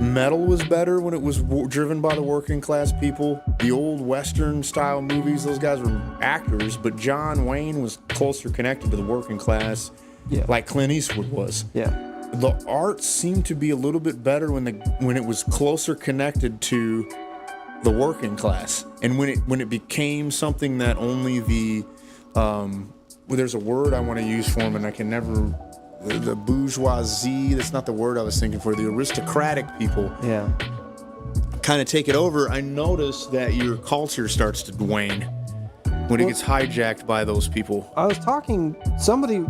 Metal was better when it was driven by the working class people. The old Western style movies, those guys were actors, but John Wayne was closer connected to the working class, like Clint Eastwood was. Yeah. The art seemed to be a little bit better when it was closer connected to the working class, and when it became something that only the there's a word I want to use for them, and I can never. The bourgeoisie, that's not the word I was thinking for, the aristocratic people kind of take it over. I notice that your culture starts to wane when it gets hijacked by those people. I was somebody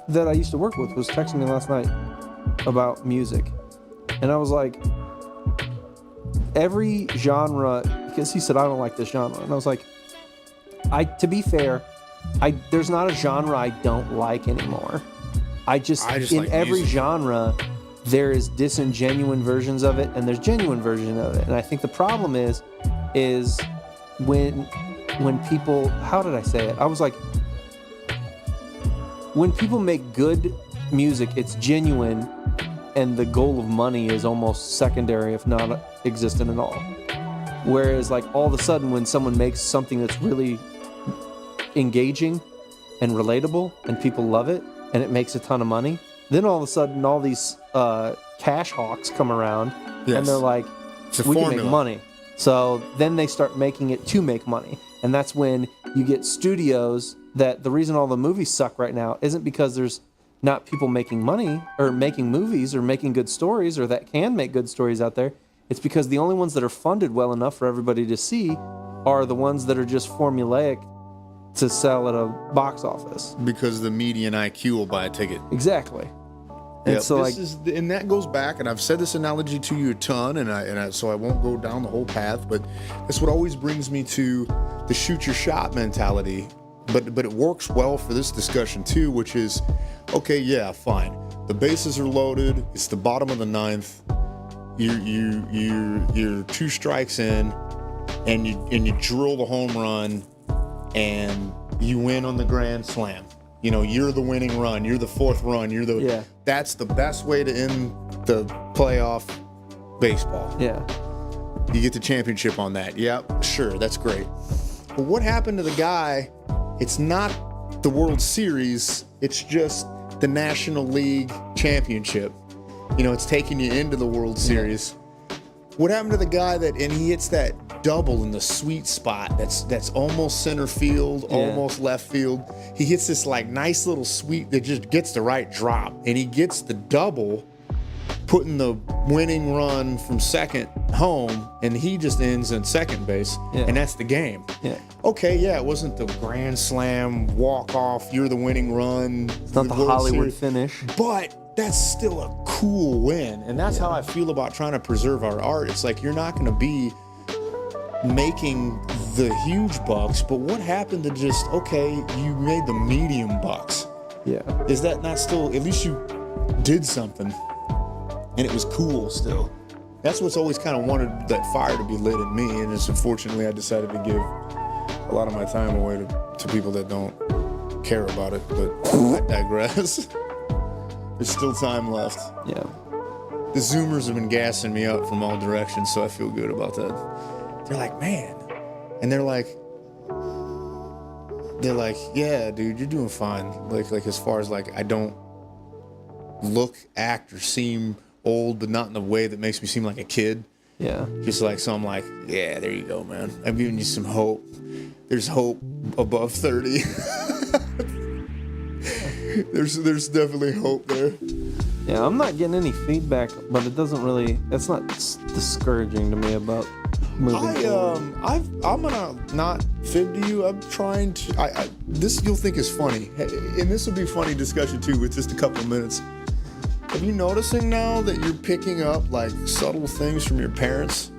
that I used to work with was texting me last night about music, and I was like, every genre, because he said, I don't like this genre, and I was like, to be fair, there's not a genre I don't like anymore. I just in like every music. genre, there is disingenuine versions of it, and there's genuine versions of it. And I think the problem is when people, how did I say it? I was like, when people make good music, it's genuine, and the goal of money is almost secondary, if not existent at all. Whereas, like, all of a sudden, when someone makes something that's really engaging and relatable, and people love it, and it makes a ton of money, then all of a sudden all these cash hawks come around, and they're like, we can make money. So then they start making it to make money. And that's when you get studios that the reason all the movies suck right now isn't because there's not people making money or making movies or making good stories or that can make good stories out there. It's because the only ones that are funded well enough for everybody to see are the ones that are just formulaic to sell at a box office. Because the median IQ will buy a ticket. Exactly. And so and that goes back, and I've said this analogy to you a ton, so I won't go down the whole path, but that's what always brings me to the shoot your shot mentality. But it works well for this discussion too, which is, okay, yeah, fine. The bases are loaded. It's the bottom of the ninth. You're 2 strikes in, and you drill the home run, and you win on the grand slam. You know, you're the winning run. You're the 4th run. That's the best way to end the playoff baseball. Yeah. You get the championship on that. Yep, sure, that's great. But what happened to the guy? It's not the World Series. It's just the National League Championship. You know, it's taking you into the World Series. What happened to the guy and he hits that double in the sweet spot that's almost center field, almost left field. He hits this like nice little sweet that just gets the right drop, and he gets the double, putting the winning run from second home, and he just ends in second base, and that's the game. Yeah. Okay, yeah, it wasn't the grand slam walk off, you're the winning run. It's not the Hollywood finish. But that's still a cool win, and that's how I feel about trying to preserve our art. It's like you're not going to be making the huge bucks, but what happened to just, okay, you made the medium bucks? Yeah. Is that not still, at least you did something, and it was cool still? That's what's always kind of wanted that fire to be lit in me, and it's unfortunately I decided to give a lot of my time away to people that don't care about it, but I digress. There's still time left. Yeah. The Zoomers have been gassing me up from all directions, so I feel good about that. They're like, man. And they're like, yeah, dude, you're doing fine. Like as far as like, I don't look, act, or seem old, but not in a way that makes me seem like a kid. Yeah. Just like, so I'm like, yeah, there you go, man. I'm giving you some hope. There's hope above 30. There's definitely hope there. Yeah, I'm not getting any feedback, but it doesn't really, it's not discouraging to me about moving forward. I'm gonna not fib to you. I'm trying to, this you'll think is funny. And this will be funny discussion too with just a couple of minutes. Are you noticing now that you're picking up like subtle things from your parents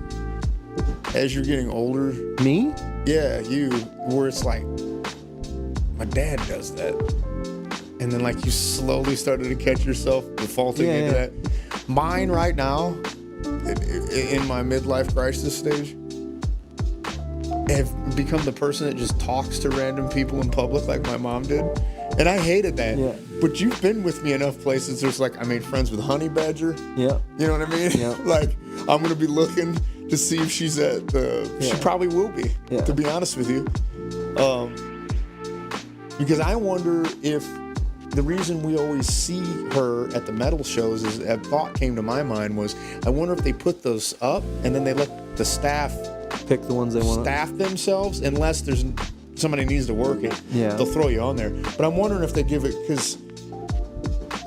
as you're getting older? Me? Yeah, you, where it's like, my dad does that. And then like you slowly started to catch yourself defaulting into that. Mine right now, in my midlife crisis stage, have become the person that just talks to random people in public like my mom did. And I hated that. Yeah. But you've been with me enough places. There's like, I made friends with Honey Badger. Yeah. You know what I mean? Yeah. Like, I'm going to be looking to see if she's at the, she probably will be, to be honest with you. Because I wonder if the reason we always see her at the metal shows is a thought came to my mind was, I wonder if they put those up and then they let the staff pick the ones they want. Staff themselves, unless there's somebody needs to work it. Yeah. They'll throw you on there. But I'm wondering if they give it, because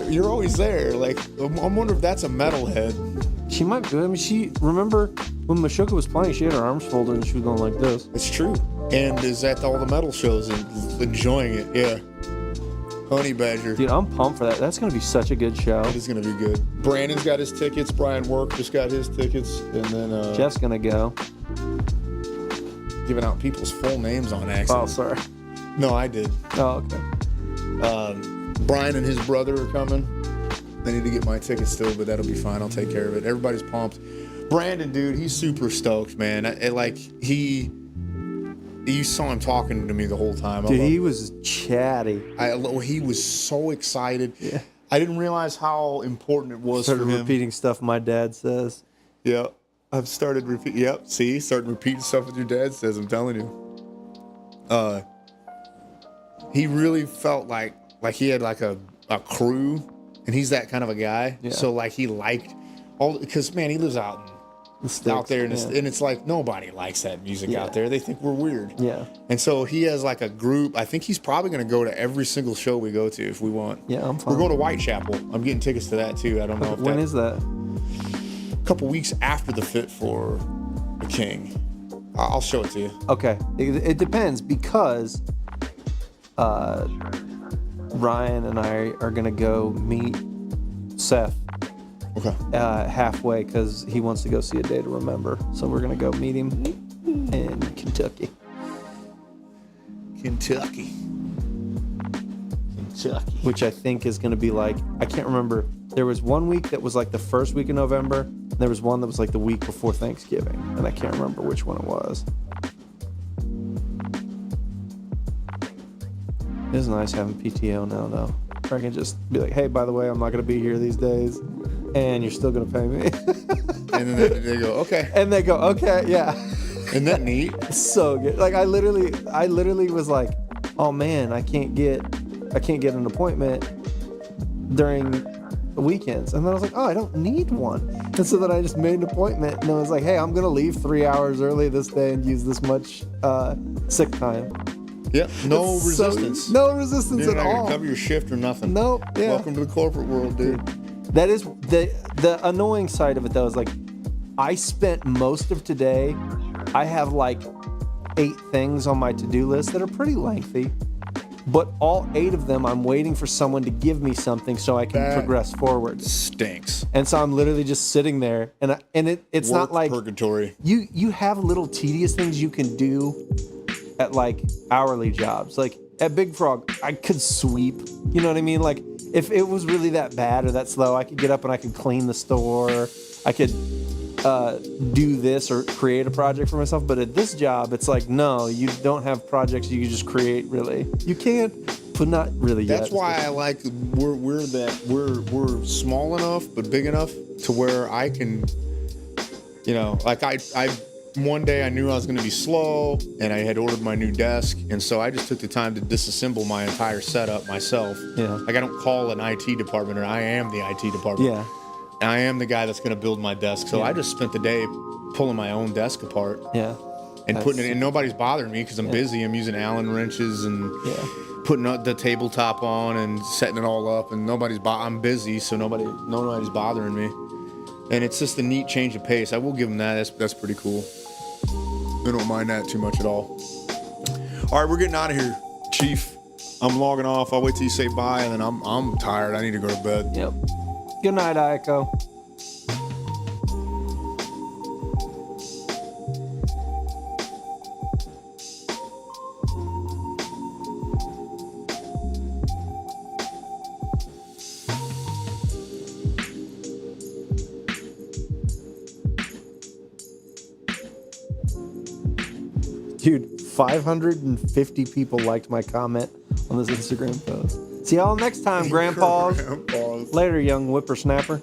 you're always there. Like, I'm wondering if that's a metalhead. She might be. I mean, remember when Meshuggah was playing, she had her arms folded and she was going like this. It's true. And is at all the metal shows and enjoying it. Yeah. Honey Badger. Dude, I'm pumped for that. That's going to be such a good show. It is going to be good. Brandon's got his tickets. Brian Work just got his tickets. And then Jeff's going to go. Giving out people's full names on accident. Oh, sorry. No, I did. Oh, okay. Brian and his brother are coming. I need to get my tickets still, but that'll be fine. I'll take care of it. Everybody's pumped. Brandon, dude, he's super stoked, man. You saw him talking to me the whole time. Dude, he was chatty. He was so excited. Yeah. I didn't realize how important it was for him. Started repeating stuff my dad says. Yeah. I've started repeating. Yep. See, starting repeating stuff with your dad says. I'm telling you. He really felt like he had like a crew, and he's that kind of a guy. Yeah. So like he liked because man, he lives out there, and it's like nobody likes that music out there. They think we're weird. Yeah. And so he has like a group. I think he's probably going to go to every single show we go to if we want. Yeah, I'm fine. We're going to Whitechapel. I'm getting tickets to that too. I don't know if when is that? Couple weeks after the Fit for the King. I'll show it to you. Okay. It depends because Ryan and I are going to go meet Seth halfway because he wants to go see A Day to Remember. So we're going to go meet him in Kentucky. Which I think is going to be like, I can't remember. There was one week that was like the first week of November. And there was one that was like the week before Thanksgiving. And I can't remember which one it was. It is nice having PTO now, though. Where I can just be like, hey, by the way, I'm not going to be here these days. And you're still going to pay me. And then they go, okay. And they go, okay, yeah. Isn't that neat? So good. Like I literally was like, oh man, I can't get an appointment during the weekends. And then I was like, oh, I don't need one. And so then I just made an appointment and I was like, hey, I'm going to leave 3 hours early this day and use this much sick time. Yep. No resistance. No resistance at all. Cover your shift or nothing. Nope. Yeah. Welcome to the corporate world, dude. That is the annoying side of it though, is like I spent most of today, I have like 8 things on my to-do list that are pretty lengthy, but all 8 of them I'm waiting for someone to give me something so I can progress forward. Stinks. And so I'm literally just sitting there and it's Work not like purgatory. You have little tedious things you can do at like hourly jobs. Like at Big Frog, I could sweep. You know what I mean? Like if it was really that bad or that slow, I could get up and I could clean the store. I could do this or create a project for myself. But at this job, it's like, no, you don't have projects you can just create. Really, you can, but not really yet. That's why I like we're small enough but big enough to where I can, you know, like I one day I knew I was going to be slow and I had ordered my new desk, and so I just took the time to disassemble my entire setup myself. Yeah. Like I don't call an IT department, or I am the IT department. Yeah. And I am the guy that's going to build my desk. So I just spent the day pulling my own desk apart. Yeah. And putting it in. Nobody's bothering me because I'm busy. I'm using Allen wrenches and putting the tabletop on and setting it all up. And I'm busy, so nobody's bothering me. And it's just a neat change of pace. I will give them that. That's pretty cool. I don't mind that too much at all. All right, we're getting out of here, Chief. I'm logging off. I'll wait till you say bye, and then I'm tired. I need to go to bed. Yep. Good night, Ayako. Dude, 550 people liked my comment on this Instagram post. See y'all next time, grandpas. Later, young whippersnapper.